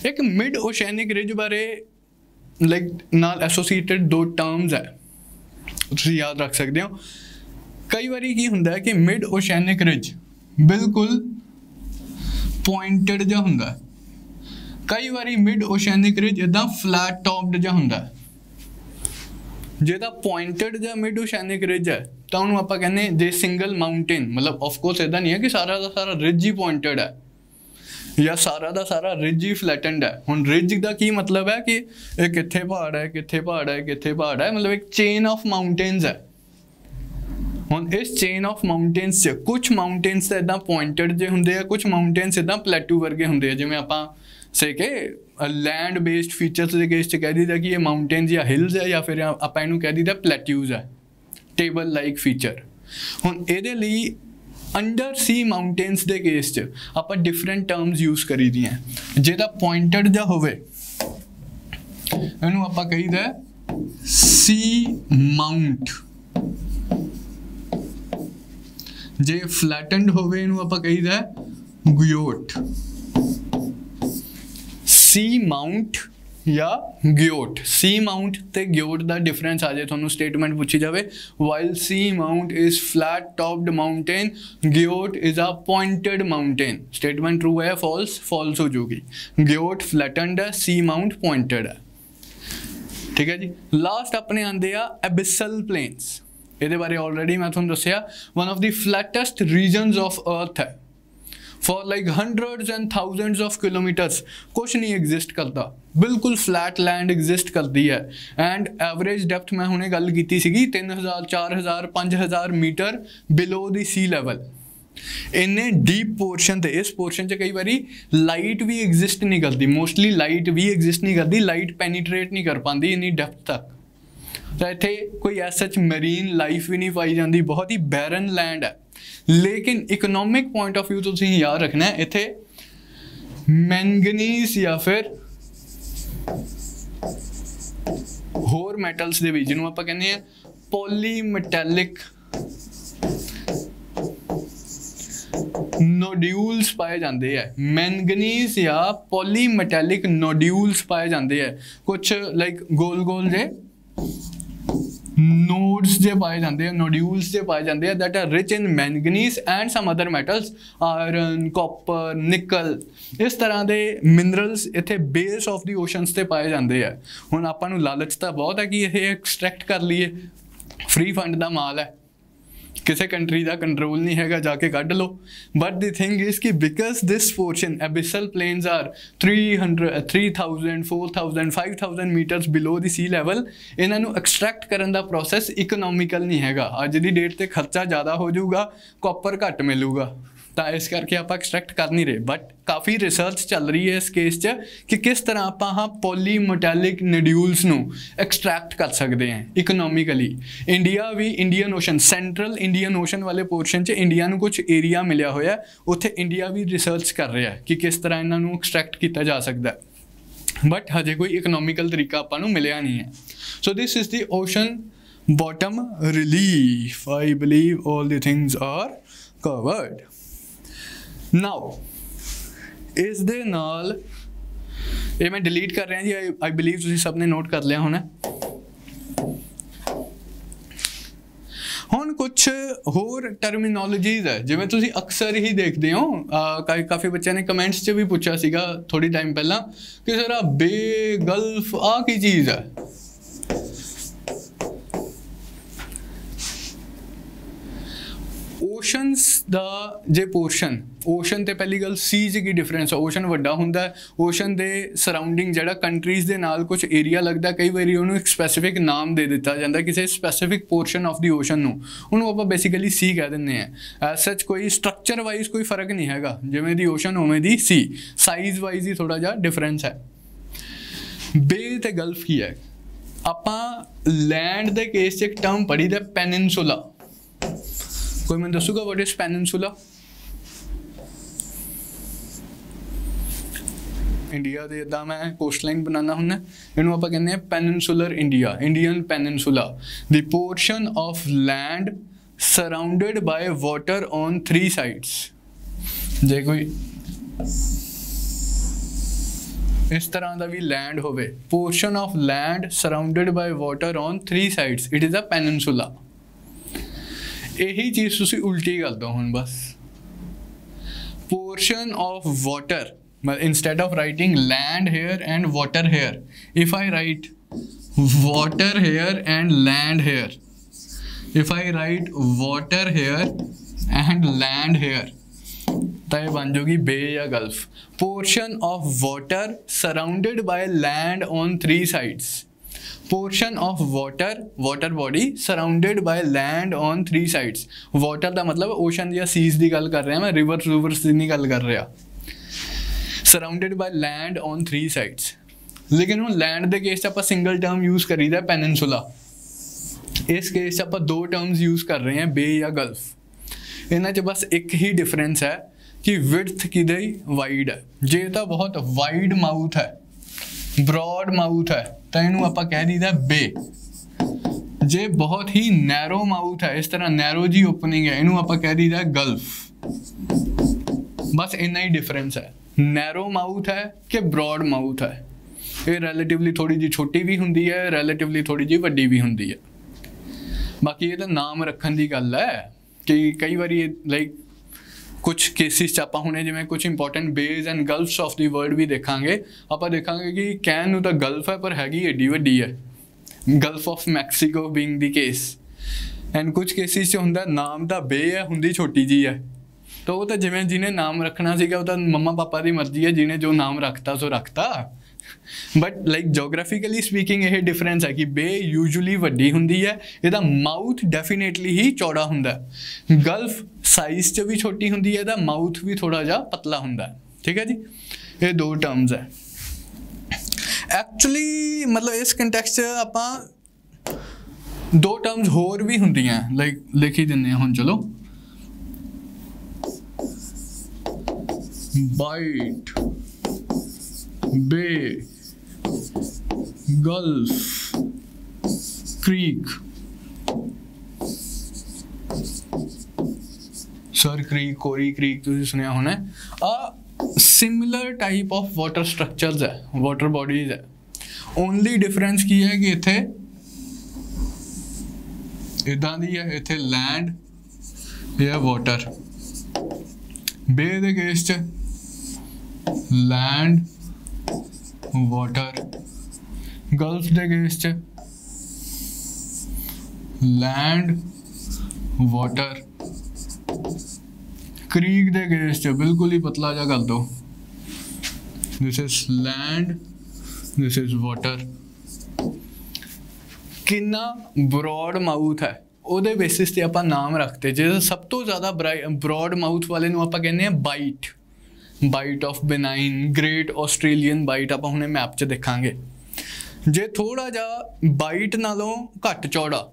एक मिड ओशैनिक रिज बारे लाइक नाल एसोसीएटेड दो टर्म्स है, तुसी याद रख सकते हो। कई बारी की हुंदा है कि मिड ओशैनिक रिज बिल्कुल पॉइंटेड जा हुंदा है, कई बारी मिड ओशैनिक रिज इदां फ्लैट टॉप्ड जा हुंदा है। जेदा पॉइंटेड जा मिड ओशैनिक रिज है तो उन्होंने आप कहने जे सिंगल माउंटेन, मतलब ऑफकोर्स इदा नहीं है कि सारा का सारा रिज ही पॉइंटेड है या सारा का सारा रिज ही फ्लैटेंड है। हुण रिज का की मतलब है कि एक कित्थे पहाड़ है, कित्थे पहाड़ है, कित्थे पहाड़ है, मतलब एक चेन ऑफ माउंटेन्स है। हुण इस चेन ऑफ माउंटेन्स च कुछ माउंटेन्स तो इदा पॉइंटेड जे हुंदे, कुछ माउंटेन्स इदा प्लेटू वर्गे हुंदे, जिवें आपां से के लैंड बेस्ड फीचर्स के केस च कह दीदा कि ये माउंटेन्स या हिल्स है, या फिर आपां इहनूं कह दीदा प्लेट्यूज है, टेबल लाइक फीचर। हुण इहदे लई अंडर सी माउंटेन्स के केस च आपां डिफरेंट टर्म्स यूज करी दी हैं। जेदा पॉइंटेड जा होवे इहनूं आपां कहीदा सी माउंट, जे फ्लैटेंड होवे इहनूं आपां कहीदा ग्योट। सी माउंट या ग्योट, सी माउंट ते ग्योट दा डिफरेंस आ जाए थोनू स्टेटमेंट पूछी जाए, while sea mount is flat topped mountain, guyot is a pointed mountain. Statement true है फॉल्स? फॉल्स हो जाएगी। ग्योट फ्लैटेंड है, सी माउंट पॉइंटेड है। ठीक है जी। लास्ट अपने आंदे आ एबिसल प्लेन्स। ये बारे ऑलरेडी मैं थोनू दस्सिया, one of the flattest regions of earth है। For like hundreds and thousands of kilometres कुछ नहीं एग्जिस्ट करता, बिल्कुल फ्लैट लैंड एग्जिस्ट करती है। एंड एवरेज डेप्थ मैं हुणे गल कीती सीगी 3000, 4000, 5000 metre below the sea level. इन्ने डीप पोर्शन ते इस पोर्शन च कई बारी लाइट भी एग्जिस्ट नहीं करती, मोस्टली लाइट भी एग्जिस्ट नहीं करती, लाइट पेनीट्रेट नहीं कर पाती इन्नी डेप्थ तक। तो इत्थे कोई ऐसा मरीन लाइफ भी नहीं पाई जाती, बहुत ही बैरन लैंड है। लेकिन इकोनॉमिक पॉइंट ऑफ व्यू तो तुसीं याद रखना है, इत्थे मैंगनीज या फिर होर मैटल्स दे विच जिन्हों आपां कहने हैं पॉलीमेटैलिक नोड्यूल्स पाए जाते हैं। मैंगनीज या पॉलीमेटैलिक नोड्यूल्स पाए जाते हैं, कुछ लाइक गोल गोल जे नोड्स जे पाए जाते हैं, नोड्यूल्स जे पाए जाते हैं that are rich in manganese and some other metals, iron, copper, nickel, इस तरह के मिनरल्स इत्थे बेस ऑफ दी ओशनस ते पाए जाते हैं। हुण आपां नूं लालच तो बहुत है कि ये एक्सट्रैक्ट कर लीए, फ्री फंड का माल है, किसी कंट्री का कंट्रोल नहीं हैगा, जाके कढ़ लो। बट द थिंग इज कि because this portion abyssal plains are 300 3000 4000 5000 metres below the sea level, इन्हों एक्सट्रैक्ट करने का प्रोसैस इकोनॉमिकल नहीं हैगा। अज की डेट से खर्चा ज़्यादा हो जाऊगा, कॉपर घट मिलूगा, तो इस करके आप एक्सट्रैक्ट कर नहीं रहे। बट काफ़ी रिसर्च चल रही है इस केस च कि किस तरह आप हाँ पॉलीमेटैलिक नड्यूल्स नू एक्सट्रैक्ट कर सकते हैं इकोनॉमिकली। इंडिया भी Indian ocean, central Indian ocean वाले पोर्शन च इंडिया नू कुछ एरिया मिलिया होया, उत्थे इंडिया भी रिसर्च कर रहा है कि किस तरह इन्हों एक्सट्रैक्ट किया जा सकता है। बट हजे कोई इकोनॉमिकल तरीका आपां नू मिलिया नहीं है। So this is the ocean bottom relief. I believe all the things are covered. Now इस दे नाल ये मैं डिलीट कर रहा जी, आई बिलीव तुसीं सब ने नोट कर लिया होना। हुण कुछ होर टर्मिनोलॉजीज है जिवें तुसीं अक्सर ही देखते हो, काफ़ी बच्चों ने कमेंट्स च भी पूछा सीगा थोड़ी टाइम पहला कि सर आ बे गल्फ आ की चीज़ है। ओशनस दा जे पोर्शन, ओशन ते पहली गल सी च की डिफरेंस है। ओशन वड्डा हुंदा है, ओशन दे सराउंडिंग जिहड़ा कंट्रीज़ दे नाल कुछ एरिया लगता, कई बार उन्होंने एक स्पैसीफिक नाम दे दिता जाता किसी specific portion of the ocean नूं, उन्होंने आप बेसिकली सी कह देंगे हैं। एज सच कोई स्ट्रक्चर वाइज कोई फर्क नहीं हैगा, जिवें दी ओशन उवें दी सी, साइज़ वाइज ही थोड़ा जिहा डिफरेंस है। बे ते गल्फ की है, आपां लैंड दे केस च एक टर्म पढ़ी दा पेनिनसुला। कोई मैं दसूगा व्हाट इज पेनिनसुला? इंडिया दे इदा मैं कोस्ट लाइन बनाना हुन्ना, इन्हू आप कहते हैं peninsular India, Indian peninsula, the portion of land surrounded by water on 3 sides. जे कोई इस तरह का भी लैंड होवे, portion of land surrounded by water on 3 sides, it is a peninsula. यही चीज़ तुसी उल्टी कर दो हुण बस। Portion of water, instead of writing land here and water here, if I write water here and land here, if I write water here and land here, तो ये बन जाएगी बे या gulf. Portion of water surrounded by land on 3 sides, portion of water, water body surrounded by land on 3 sides. Water का मतलब ओशन या सीज की गल कर रहा, मैं रिवर्स रूवर्स की नहीं गल कर रहा। Surrounded by land on 3 sides, लेकिन हम लैंड के केस आप सिंगल टर्म यूज करी दा पेनिनसुला, इस केस आप 2 टर्म्स यूज कर रहे हैं बे या गल्फ। इन्हां च बस एक ही डिफरेंस है कि विड्थ किदे वाइड है। जे तो बहुत वाइड माउथ है, ब्रॉड माउथ है, तो इनू आप कह दीदा बे। जे बहुत ही नैरो माउथ है, इस तरह नैरो जी ओपनिंग है, इनू आप कह दीदा गल्फ। बस इन्ना ही डिफरेंस है, नैरो माउथ है कि ब्रॉड माउथ है। ये रिलेटिवली थोड़ी जी छोटी भी होंगी है, रिलेटिवली थोड़ी जी वड्डी भी होंगी है। बाकी ये तो नाम रखने की गल है कि कई बार लाइक कुछ केसिस आप हुणे जिवें कुछ important bays and gulfs of the world भी देखांगे, आप देखांगे कि कहण नूं तां गल्फ है पर हैगी एडी वड्डी है, gulf of Mexico being the case. And कुछ केसिस च हुंदा नाम तां बे है, हुंदी छोटी जी है, तो वो तो जिवें जिन्हें नाम रखना सीगा वो तो मम्मा पापा की मर्जी है, जिन्हें जो नाम रखता सो रखता। बट लाइक जोग्राफिकली स्पीकिंग ये डिफरेंस है कि बे यूजुअली वड्डी हुंदी है, इहदा माउथ डेफिनेटली ही चौड़ा हुंदा है। गल्फ साइज च भी छोटी हुंदी है, इहदा माउथ भी थोड़ा जा पतला हुंदा है। ठीक है जी, ये 2 टर्म्स है। एक्चुअली मतलब इस कंटेक्स्ट आपां 2 टर्म्स होर भी हुंदियां, लाइक लिख ही दिंदे हुण, चलो बाइट, बे, गल्फ, क्रीक। सर क्रीक, कोरी क्रीक तुसीं सुनिया होना है। Similar type of water structures है, वाटर बॉडीज है। ओनली डिफरेंस की है कि इत्थे इदां दी है, इत्थे लैंड या वाटर। बे दे केस च लैंड वाटर, गल्फ दे केस च लैंड वाटर, क्रीक दे केस च बिल्कुल ही पतला जा कर दो, this is land, this is water. कितना ब्रॉड माउथ है ਉਹਦੇ बेसिस ਤੇ ਆਪਾਂ नाम रखते, जो सब तो ज़्यादा ब्रॉड माउथ वाले ਨੂੰ ਆਪਾਂ ਕਹਿੰਦੇ ਆ bight, bight of Benin, great Australian bight ਆਪਾਂ ਹੁਣੇ ਮੈਪ 'ਚ ਦੇਖਾਂਗੇ। ਜੇ ਥੋੜਾ ਜਿਹਾ ਬਾਈਟ ਨਾਲੋਂ ਘੱਟ ਚੌੜਾ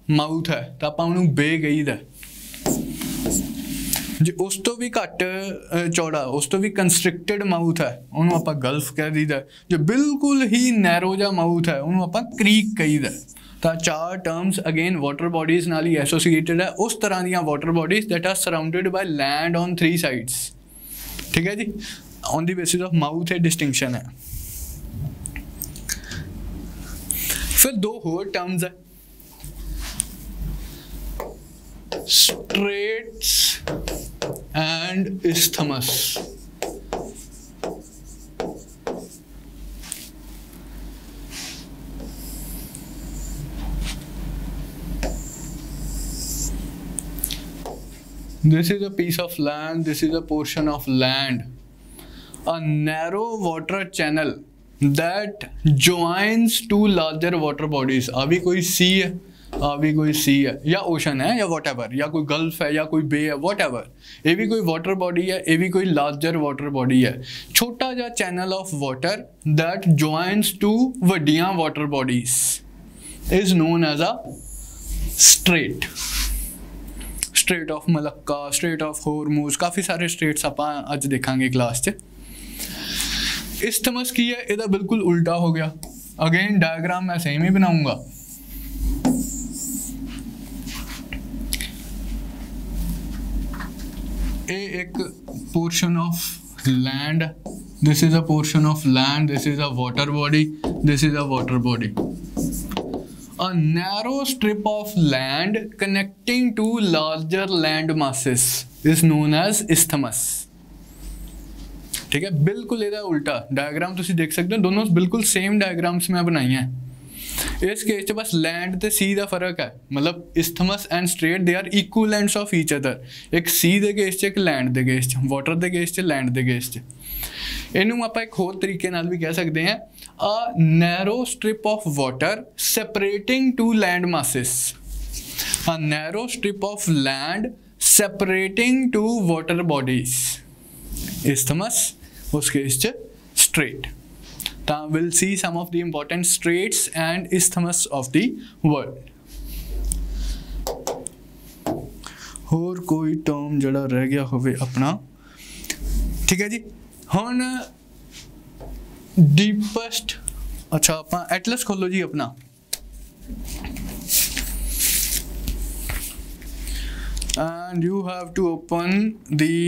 ਮਾਊਥ ਹੈ ਤਾਂ ਆਪਾਂ ਉਹਨੂੰ ਬੇ ਕਹੀਦਾ। ਜੇ ਉਸ ਤੋਂ ਵੀ ਘੱਟ ਚੌੜਾ, ਉਸ ਤੋਂ ਵੀ ਕੰਸਟ੍ਰਿਕਟਡ ਮਾਊਥ ਹੈ ਉਹਨੂੰ ਆਪਾਂ ਗਲਫ ਕਹਿ ਦਈਦਾ। ਜੋ ਬਿਲਕੁਲ ਹੀ ਨੈਰੋ ਜਿਹਾ ਮਾਊਥ ਹੈ ਉਹਨੂੰ ਆਪਾਂ ਕ੍ਰੀਕ ਕਹੀਦਾ। ਤਾਂ ਚਾਰ ਟਰਮਸ ਅਗੇਨ ਵਾਟਰ ਬੋਡੀਜ਼ ਨਾਲ ਹੀ ਐਸੋਸੀਏਟਡ ਹੈ, ਉਸ ਤਰ੍ਹਾਂ ਦੀਆਂ water bodies that are surrounded by land on 3 sides. ठीक है जी, on the basis of mouth है डिस्टिंक्शन है। फिर दो और टर्म्स है, straits and isthmus. This is a piece of land, this is a portion of land, a narrow water channel that joins two larger water bodies। अभी कोई सी है, अभी कोई सी है या ओशन है या whatever, या कोई गल्फ है या कोई बे है, whatever, ये भी कोई वाटर बॉडी है, ये भी कोई लार्जर वाटर बॉडी है। छोटा जा channel of water that joins two वड्डियां water bodies is known as a strait। Strait of Malacca, strait of Hormuz, काफ़ी सारे स्ट्रेट्स आप अज देखांगे क्लास च। इस्थमस की है, ਇਹਦਾ बिल्कुल उल्टा हो गया। अगेन डायग्राम मैं सेम ही बनाऊंगा। ये एक portion of land, this is a portion of land, this is a water body, this is a water body. A narrow strip of land connecting two larger land masses is known as isthmus। ठीक है, बिल्कुल ਇਹਦਾ उल्टा डायग्राम ਤੁਸੀਂ देख सकते हो, दोनों बिल्कुल सेम डायग्राम्स मैं बनाई हैं। इस केस च बस लैंड ते सी का फर्क है, मतलब isthmus and strait they are equivalents of each other. एक सी के केस च, एक लैंड के केस च, वाटर के केस च, लैंड के केस च। इनू आप एक होर तरीके नाल भी कह सकते हैं, a narrow strip of water separating two land masses, a narrow strip of land separating two water bodies, isthmus, उस केस च straight। ਤਾਂ we'll see some of the important straits and isthmus of the world। ਹੋਰ ਕੋਈ ਟਰਮ ਜਿਹੜਾ ਰਹਿ ਗਿਆ ਹੋਵੇ ਆਪਣਾ, ठीक है जी। ਹੁਣ डीपेस्ट, अच्छा अपना एटलस खोलो जी अपना। and you have to open the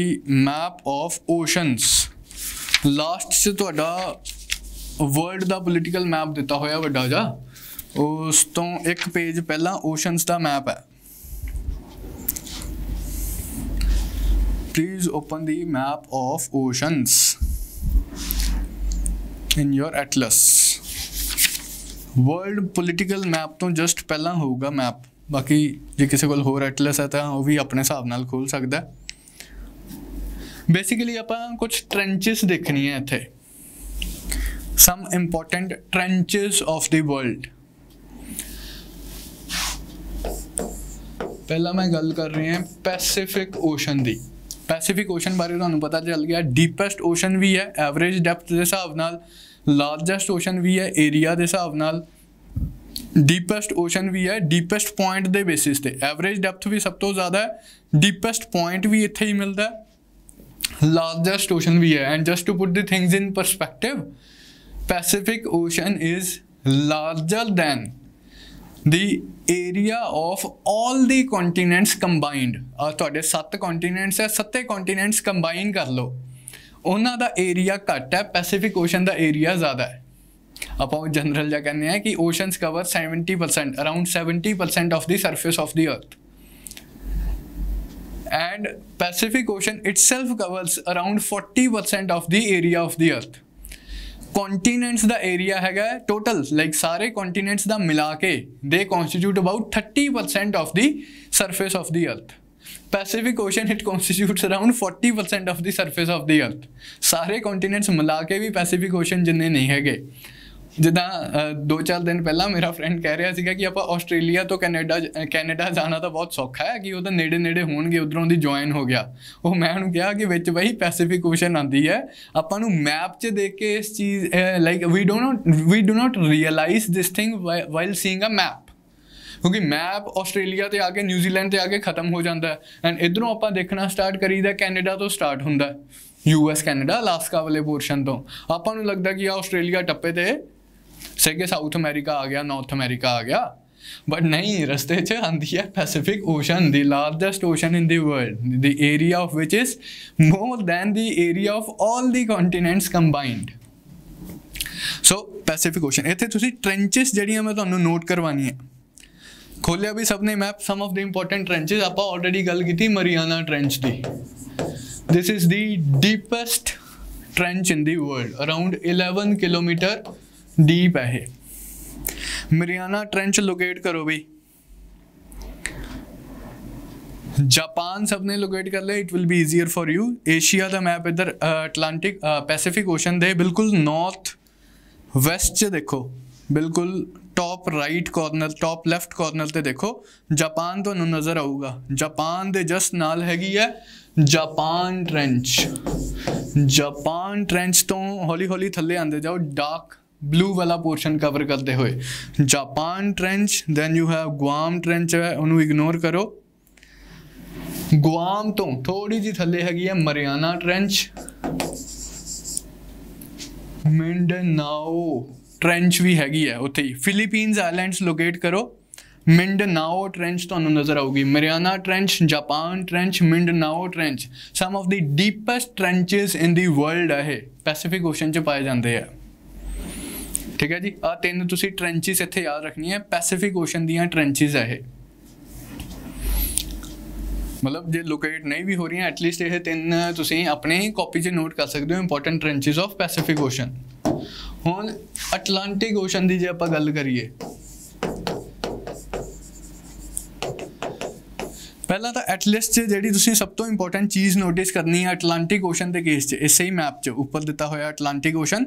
map of oceans। Last से ਤੁਹਾਡਾ वर्ल्ड ਦਾ ਪੋਲੀਟੀਕਲ ਮੈਪ ਦਿੱਤਾ ਹੋਇਆ ਵੱਡਾ ਜਾ, ਉਸ ਤੋਂ ਇੱਕ ਪੇਜ ਪਹਿਲਾਂ ओशंस ਦਾ ਮੈਪ ਹੈ। Please open the map of oceans in your atlas। World political map तो जस्ट पहला होगा मैप, बाकी जे किसी को होर एटलस है तो वो भी अपने हिसाब नाल खोल सकता है। बेसिकली आप कुछ ट्रेंचेस देखनी है इत्थे, some important trenches of the world. पहला मैं गल कर रही हैं पैसिफिक ओशन दी। पैसिफिक ओशन बारे तुहानू पता चल गया, डीपेस्ट ओशन भी है एवरेज डेप्थ के हिसाब नाल, लार्जेस्ट ओशन भी है एरिया के हिसाब नाल, डीपेस्ट ओशन भी है डीपेस्ट पॉइंट के बेसिस पे। एवरेज डेप्थ भी सब तो ज़्यादा है, डीपेस्ट पॉइंट भी इत्थे ही मिलता है, लार्जेस्ट ओशन भी है। And just to put the things in perspective, Pacific ocean is larger than the area of all the continents combined। ਤੁਹਾਡੇ 7 continents है, 7 continents combine कर लो, उन्हों का एरिया घट है, पैसिफिक ओशन का एरिया ज़्यादा है। आप जनरल जा कहने हैं कि oceans cover 70%, around 70% of the surface of the earth. And Pacific ocean itself covers around 40% of the area of the earth. Continents दा एरिया हैगा टोटल लाइक सारे कॉन्टीनेंट्स दा मिला के they constitute about 30% of the surface of the earth. Pacific ocean it constitutes around 40% of the surface of the earth. सारे कॉन्टीनेंट्स मिला के भी पैसिफिक ओशन जिन्ने नहीं हैगे। जिदा 2-4 दिन पहला मेरा फ्रेंड कह रहा सीगा कि आप आस्ट्रेलिया तो कैनेडा जाना तो बहुत सौखा है कि वो तो नेड़े नेड़े होणगे, उधरों दी ज्वाइन हो गया। वो मैं उन्होंने कहा कि विच बई पैसिफिक ओशन आती है, आपां नूं मैप च देख के इस चीज़ like we do not realise this thing while seeing a map, क्योंकि मैप आस्ट्रेलिया ते आके न्यूजीलैंड ते आके खत्म हो जाता है एंड इधरों आपां देखना स्टार्ट करीदा कैनेडा तो स्टार्ट होंदा US कैनेडा अलास्का वाले पोर्शन तो आपां नूं लगदा कि आस्ट्रेलिया टप्पे ते से कि साउथ अमेरिका आ गया, नॉर्थ अमेरिका आ गया, बट नहीं, रस्ते च आंदी है Pacific ocean, the largest ocean in the world, the area of which is more than the area of all the continents combined. So Pacific ocean इत्थे तुसी ट्रेंचेस जड़ियां मैं तुहानू नोट करवानी है। खोलिया भी सबने map, some of the important trenches आपां ऑलरेडी गल की मरियाना ट्रेंच दी। This is the deepest trench in the world, around 11 kilometre deep है। मरियाना ट्रेंच लोकेट करो भी, जापान सबने लोकेट कर ले, it will be easier for you. Asia का मैप इधर अटलांटिक पैसिफिक ओशन दे बिल्कुल नॉर्थ वेस्ट च देखो, बिल्कुल top right corner, top left corner ते देखो जापान तो नज़र आऊगा। जापान दे जस्ट नाल हैगी है जापान ट्रेंच। जापान ट्रेंच तो हौली हौली थले आंदे जाओ, डार्क ब्लू वाला पोर्शन कवर करते हुए Japan trench. Then you have Guam trench है, उन्होंने इग्नोर करो। गुआम तो थोड़ी जी थले हैगी है मरियाना ट्रेंच। मिंडनाओ ट्रेंच भी हैगी है उत्थे ही। फिलीपींस आइलैंड्स लोकेट करो, मिंडनाओ ट्रेंच तो नज़र आऊगी। Mariana trench, Japan trench, Mindanao trench, some of the deepest trenches in the world है, पैसिफिक ओशन च पाए जाते हैं। ठीक है जी, आ तीन तुसी ट्रेंचेस इत्थे याद रखनी है, पैसिफिक ओशन दियां ट्रेंचेस है। मतलब जे लोकेट नहीं भी हो रही एटलीस्ट ये तीन तुसी अपने ही कॉपी च नोट कर सकते हो, important trenches of Pacific ocean. हुण अटलांटिक ओशन की जे आपां गल करिए, पहला तो एटलीस्ट जी तुसी सब तो इंपॉर्टेंट चीज़ नोटिस करनी है अटलांटिक ओशन के केस च, इसे ही मैप च ऊपर दिता होया अटलांटिक ओशन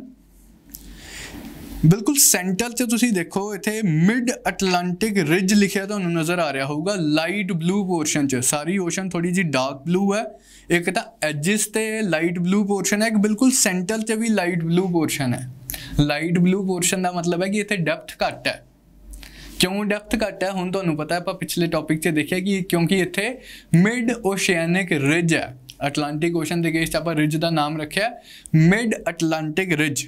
बिल्कुल सेंटर च तुसी देखो इत्थे मिड अटलांटिक रिज लिखिया तो नज़र आ रहा होगा लाइट ब्लू पोर्शन च। सारी ओशन थोड़ी जी डार्क ब्लू है, एक तो एजिस ते लाइट ब्लू पोर्शन है, एक बिल्कुल सेंटर च भी लाइट ब्लू पोर्शन है। लाइट ब्लू पोर्शन का मतलब है कि इत्थे डेप्थ घट है। क्यों डेप्थ घट है हुण तुहानूं पता है, आप पिछले टॉपिक च देखिया कि क्योंकि इत्थे मिड ओशियानिक रिज है। अटलांटिक ओशन के केस आप रिज का नाम रखा मिड अटलांटिक रिज।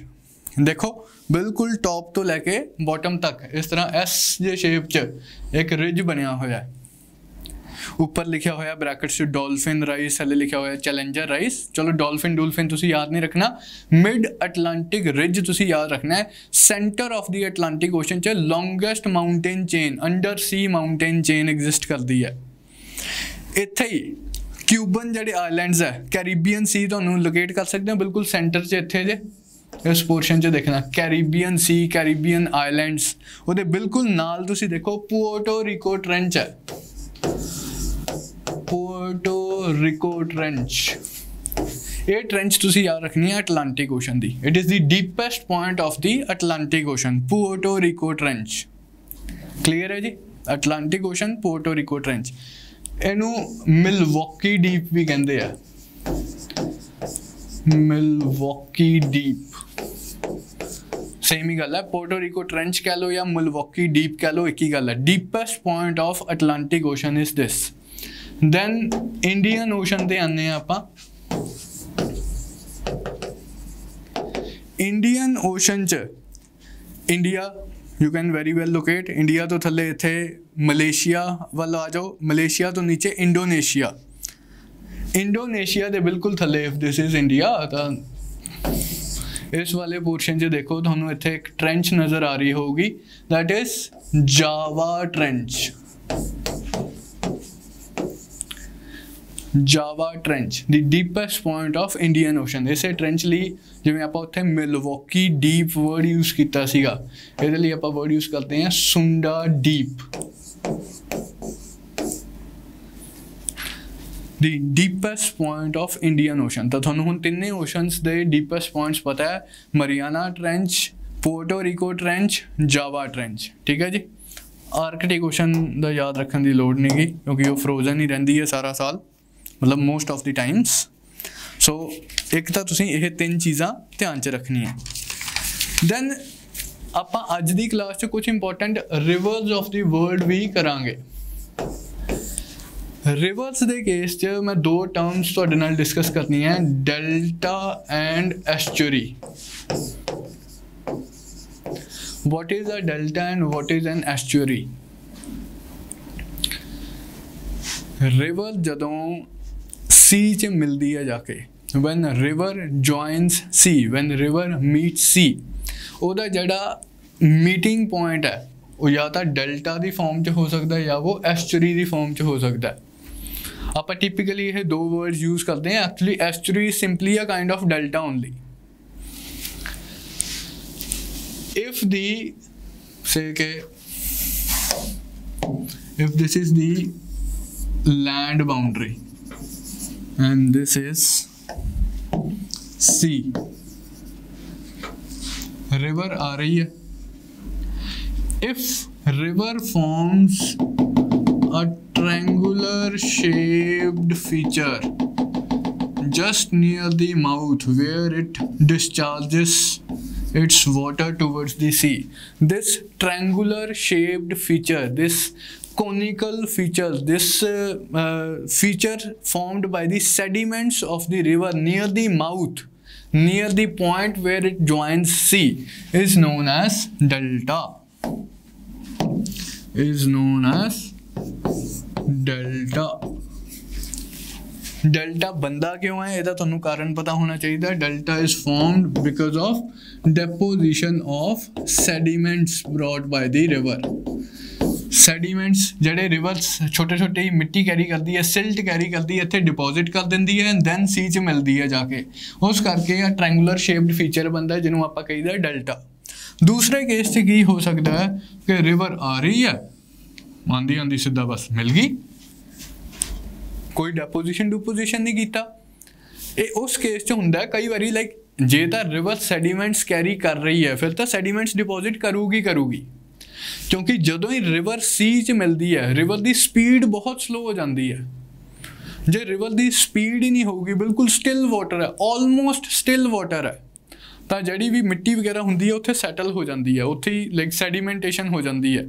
देखो बिल्कुल टॉप तो लैके बॉटम तक इस तरह एस जे शेप च एक रिज बनया होया है। ऊपर लिखा होया ब्रैकेट से डॉल्फिन राइस, थले लिखा होया चैलेंजर राइस। चलो डॉल्फिन डॉल्फिन तुसी याद नहीं रखना, मिड अटलांटिक रिज तुसी याद रखना है। Centre of the Atlantic ocean च लॉन्गेस्ट माउंटेन चेन, अंडर सी माउंटेन चेन एग्जिस्ट करती है। इत्थे ही क्यूबन जड़े आइलैंड्स है, कैरीबियन सी तुहानूं लोकेट कर सकते हो बिल्कुल सेंटर च इत्थे जे इस पोर्शन च देखना कैरीबियन सी, कैरीबियन आइलैंड्स, उहदे बिल्कुल नाल तुसी देखो पुएर्टो रिको ट्रेंच है। पुएर्टो रिको ट्रेंच, ये ट्रेंच तुसी याद रखनी है अटलांटिक ओशन दी। It is the deepest point of the Atlantic ocean, Puerto Rico trench. Clear है जी, Atlantic ocean Puerto Rico trench. इनू मिलवॉकी डीप भी कहते हैं, मिलवॉकी डीप सेम ही गल है। पोर्टो रिको ट्रेंच कह लो या मिलवॉकी डीप कह लो, एक ही गल है। Deepest point of Atlantic ocean is this. Then Indian ocean ते आने आपां। इंडियन ओशन च India you can very well locate. India तो थले इत्थे मलेशिया वाल आ जाओ, मलेशिया तो नीचे इंडोनेशिया। इंडोनेशिया दे बिल्कुल थले इफ दिस इज इंडिया तो इस वाले पोर्शन च देखो तुहानूं इत्थे एक ट्रेंच नज़र आ रही होगी, that is Java trench. Java trench the ਡੀਪੈਸਟ point of Indian ocean. ਇਸੇ ਟ੍ਰੈਂਚ ਲਈ ਜਿਵੇਂ ਆਪਾਂ ਉੱਥੇ ਮਿਲਵੋਕੀ ਡੀਪ ਵਰਡ ਯੂਜ਼ ਕੀਤਾ ਸੀਗਾ, ਇਹਦੇ ਲਈ ਆਪਾਂ ਵਰਡ ਯੂਜ਼ ਕਰਦੇ ਹਾਂ ਸੁੰਡਾ deep. The ਡੀਪੈਸਟ point of Indian ocean. ਤਾਂ ਤੁਹਾਨੂੰ ਹੁਣ ਤਿੰਨੇ ਓਸ਼ਨਸ ਦੇ ਡੀਪੈਸਟ ਪੁਆਇੰਟਸ ਪਤਾ ਹੈ, ਮਰੀਆਨਾ ਟ੍ਰੈਂਚ, ਪੋਰਟੋ ਰੀਕੋ ਟ੍ਰੈਂਚ, ਜਾਵਾ ਟ੍ਰੈਂਚ। ਠੀਕ ਹੈ ਜੀ। ਆਰਕਟਿਕ ਓਸ਼ਨ ਦਾ ਯਾਦ ਰੱਖਣ ਦੀ ਲੋੜ ਨਹੀਂ ਗੀ ਕਿਉਂਕਿ ਉਹ ਫਰੋਜ਼ਨ ਹੀ ਰਹਿੰਦੀ ਹੈ ਸਾਰਾ ਸਾਲ, मतलब मोस्ट ऑफ द टाइम्स। सो एक तो तुसीं ये तीन चीज़ां ध्यान च रखनियां। दैन आपां अज दी क्लास च कुछ important rivers of the world भी करांगे। रिवर्स दे केस च मैं दो टर्म्स तुहाडे नाल डिस्कस करनी है, delta and estuary. What is a delta and what is an estuary? River जदों सी च मिलती है जाके, when river joins sea, when river meets sea, ਉਹਦਾ ਜਿਹੜਾ मीटिंग पॉइंट है वो या तो डेल्टा की फॉर्म च हो सकता है या वो एस्चुरी की फॉर्म च हो सकता है। आप टिपिकली ये दो वर्ड्स यूज करते हैं। Actually estuary is simply a kind of delta only. If the से के if this is the land boundary and this is sea, river आ रही है। if river forms a triangular shaped feature just near the mouth where it discharges its water towards the sea, this triangular shaped feature, this conical feature, this feature formed by the sediments of the river near the mouth, near the point where it joins sea, is known as delta, is known as delta। Delta बनता क्यों है ਇਹਦਾ ਤੁਹਾਨੂੰ ਕਾਰਨ ਪਤਾ ਹੋਣਾ ਚਾਹੀਦਾ। Delta is formed because of deposition of sediments brought by the river. Sediments ਜਿਹੜੇ रिवर्स छोटे छोटे ही मिट्टी कैरी करती है, सिल्ट कैरी करती है, इतने डिपोजिट कर देंदी है एंड दैन सी च मिलती है जाके, उस करके आ ट्रायंगुलर शेप्ड फीचर बनता है जिन्होंने आप कहीदा डेल्टा। दूसरे केस से की हो सकता है कि रिवर आ रही है, आंदी आंदी सीधा बस मिल गई, कोई डेपोजिशन डुपोजिशन नहीं किया। ये उस केस च हुंदा है कई बारी लाइक जे तो रिवर सैडीमेंट्स कैरी कर रही है फिर तो सैडीमेंट्स डिपोजिट करूगी क्योंकि जदों ही रिवर सी च मिलती है रिवर की स्पीड बहुत स्लो हो जाती है। जे रिवर की स्पीड ही नहीं होगी, बिल्कुल स्टिल वाटर है, ऑलमोस्ट स्टिल वाटर है, तो जी भी मिट्टी वगैरह होंगी है उत्थे सैटल हो जाती है, उत्थे ही लाइक सैडीमेंटेशन हो जाती है।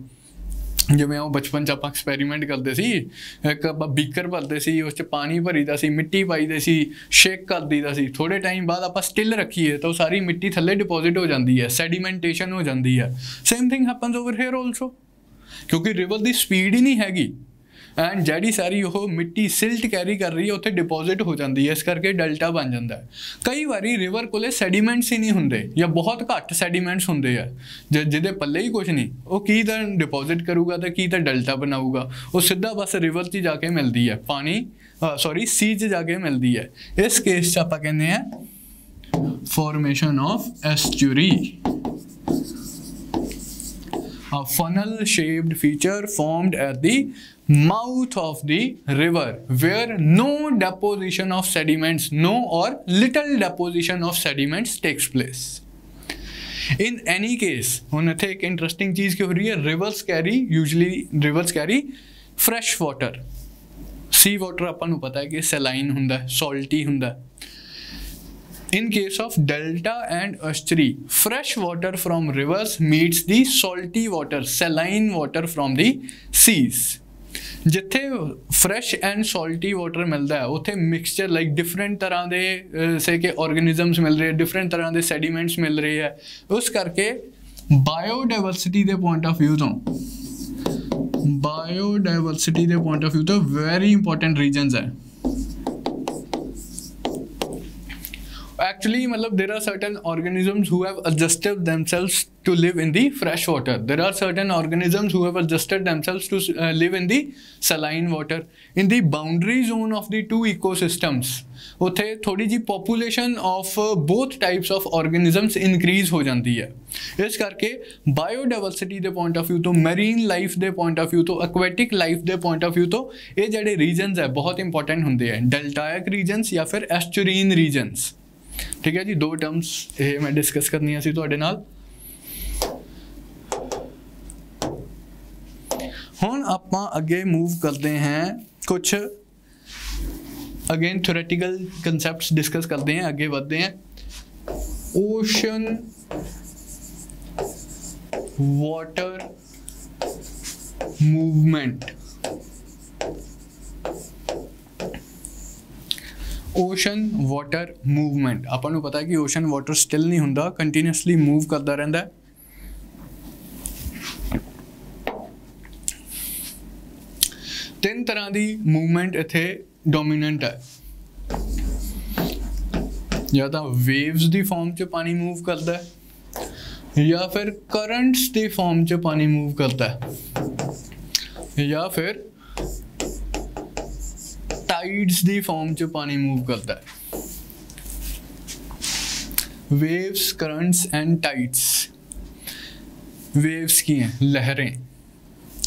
जिवें वो बचपन च आपां एक्सपैरीमेंट करते सी, एक बीकर भरते सी, उस च पानी भरीदा सी, मिट्टी पाईदे सी, शेक कर दीदा सी, थोड़े टाइम बाद आपां स्टिल रखीए तो सारी मिट्टी थल्ले डिपोजिट हो जाती है, सैडीमेंटेशन हो जाती है। Same thing happens over here also, क्योंकि रिवर की स्पीड ही नहीं हैगी एंड जैडी सारी वो मिट्टी सिल्ट कैरी कर रही है उत्थे डिपोजिट हो जाती है, इस करके डेल्टा बन जाता है। कई बारी रिवर कोले सैडीमेंट्स ही नहीं होंदे या बहुत घट सैडीमेंट्स होंदे है जिहदे पल्ले ही कुछ नहीं, वो की तो डिपोजिट करूगा तो की तो डेल्टा बनाऊगा, वो सीधा बस रिवर च जाके मिलती है, पानी सॉरी सी च जाके मिलती है। इस केस च आपां कहने हैं formation of estuary, a funnel shaped feature formed at the mouth of the river where no deposition of sediments, no or little deposition of sediments takes place. In any case, हुन इत्थे एक इंटरेस्टिंग चीज़ क्या हो रही है, rivers carry fresh water, सी वाटर आपां नूं पता है कि सैलाइन हुंदा है, सॉल्टी हुंदा है। In case of delta and estuary, fresh water from rivers meets the salty water, saline water from the seas. जिथे फ्रैश एंड सॉल्टी वाटर मिलता है उत्थे मिक्सचर लाइक डिफरेंट तरह के से के ऑर्गेनिजम्स मिल रहे हैं, डिफरेंट तरह के सैडीमेंट्स मिल रहे हैं, उस करके बायोडाइवर्सिटी के पॉइंट ऑफ व्यू तो वेरी इंपॉर्टेंट रीजनस है। Actually, matlab, there are certain organisms who have adjusted themselves to live in the fresh water. There are certain organisms who have adjusted themselves to live in the saline water. In the boundary zone of the two ecosystems, उत्थे थोड़ी जी population of both types of organisms increase हो जाती है. इस करके biodiversity they point of view तो marine life they point of view तो aquatic life they point of view तो ये जड़े regions है बहुत important होंगे हैं. Deltaic regions या फिर estuarine regions. ठीक है जी, दो टर्म्स ये मैं डिस्कस करनी सी तुहाडे नाल. हुण आपां अगे मूव करते हैं, कुछ अगेन थ्योरेटिकल कंसेप्ट्स डिस्कस करते हैं, आगे बढ़ते हैं. Ocean water movement. Ocean water movement आपां नूं पता है कि ओशन वाटर स्टिल नहीं हुंदा, कंटीन्यूअसली मूव करता रहिंदा है. तीन तरह की मूवमेंट इत्थे डोमीनेंट है. या तो वेव्स की फॉर्म च पानी मूव करता है, या फिर करंट्स की फॉर्म च पानी मूव करता है, या फिर टाइड्स दी फॉर्म च पानी मूव करता है. Waves, currents and tides. Waves की हैं लहरें.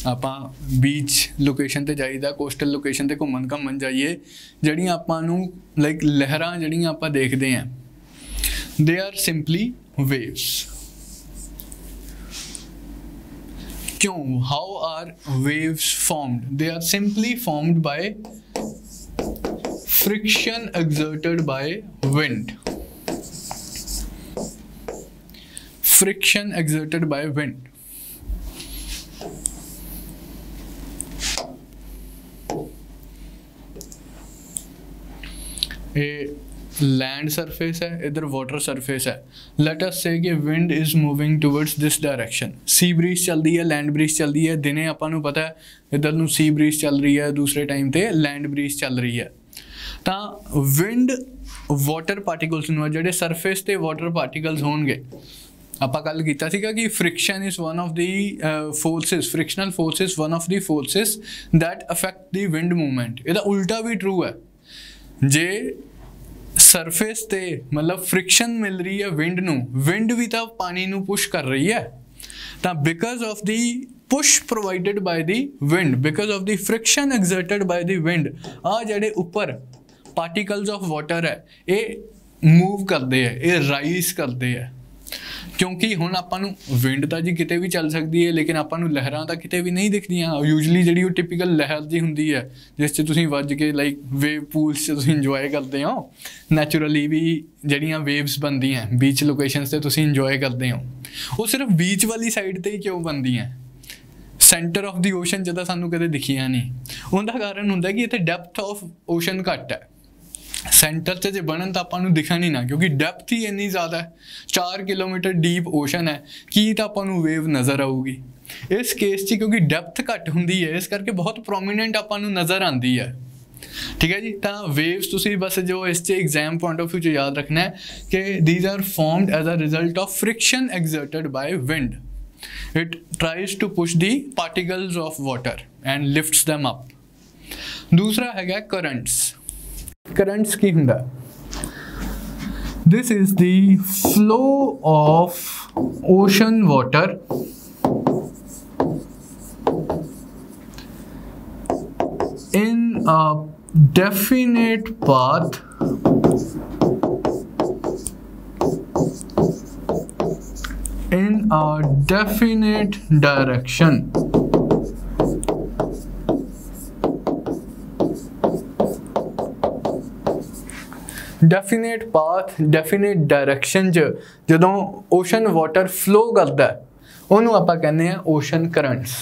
आपां बीच लोकेशन ते जाईदा, कोस्टल लोकेशन ते घूमन जाइए, जड़ियां आपां नूं लाइक लहरां जड़ियां आपां देखदे हैं, दे आर सिंपली वेव्स. क्यों? How are waves formed? They are simply formed by friction exerted by wind. Friction exerted by wind. ये लैंड सरफेस है, इधर वाटर सरफेस है. लेट अस से कि wind is moving towards this direction. Sea breeze चल रही है, लैंड ब्रीज चल रही है. दिने आपां नूं पता है इधर नूं सी ब्रीज चल रही है, दूसरे टाइम ते लैंड ब्रीज चल रही है. तो विंड वाटर पार्टिकल्स नूं जिहड़े सरफेस ते वाटर पार्टिकल्स होणगे, आपां गल कीता सीगा कि friction is one of the forces, frictional force is one of the forces that affect the wind movement. इहदा उल्टा भी ट्रू है. जे सरफेस ते मतलब फ्रिक्शन मिल रही है विंड नूं, विंड भी तो पानी नूं पुश कर रही है. तो because of the push provided by the wind, because of the friction exerted by the wind, आ जिहड़े उपर पार्टिकल्स ऑफ वाटर है ये मूव करते हैं, ये राइज करते हैं. क्योंकि हुण आपां नूं विंड तां जी किते भी चल सकती है, लेकिन आपां नूं लहरां तां किते भी नहीं दिखदियां. यूजली जिहड़ी टिपिकल लहर जी हुंदी है जिस च तुसीं वज के लाइक वेव पूल्स च तुसीं इंजॉय करते हो, नैचुरली भी जिहड़ियां वेव्स बनदियां बीच लोकेशनस ते तुसीं इंजॉय करते हो, वो सिर्फ बीच वाली साइड ते ही क्यों बनदियां? सेंटर ऑफ द ओशन च तां सानूं कदे दिखियां नहीं. उनका कारण हुंदा कि इत्थे डेप्थ ऑफ ओशन घट है. सेंटर च जे बनन तो आपां नूं दिखण ही ना, क्योंकि डेप्थ ही इन्नी ज़्यादा है. 4 किलोमीटर डीप ओशन है, की तो आपां नूं वेव नज़र आऊगी. इस केस च क्योंकि डेप्थ घट हुंदी है, इस करके बहुत प्रोमीनेंट आपां नूं नज़र आती है. ठीक है जी. तो वेव्स तुसीं बस जो इस एग्जाम पॉइंट ऑफ व्यू च याद रखना है कि these are formed as a result of friction exerted by wind. It tries to push the particles of water and lifts them up. दूसरा है currents. Currents की हुंदा. This is the flow of ocean water in a definite path in a definite direction. Definite path, definite direction च जदों ओशन वाटर फ्लो करता है उन्होंने आपां कहने हैं ओशन करंट्स.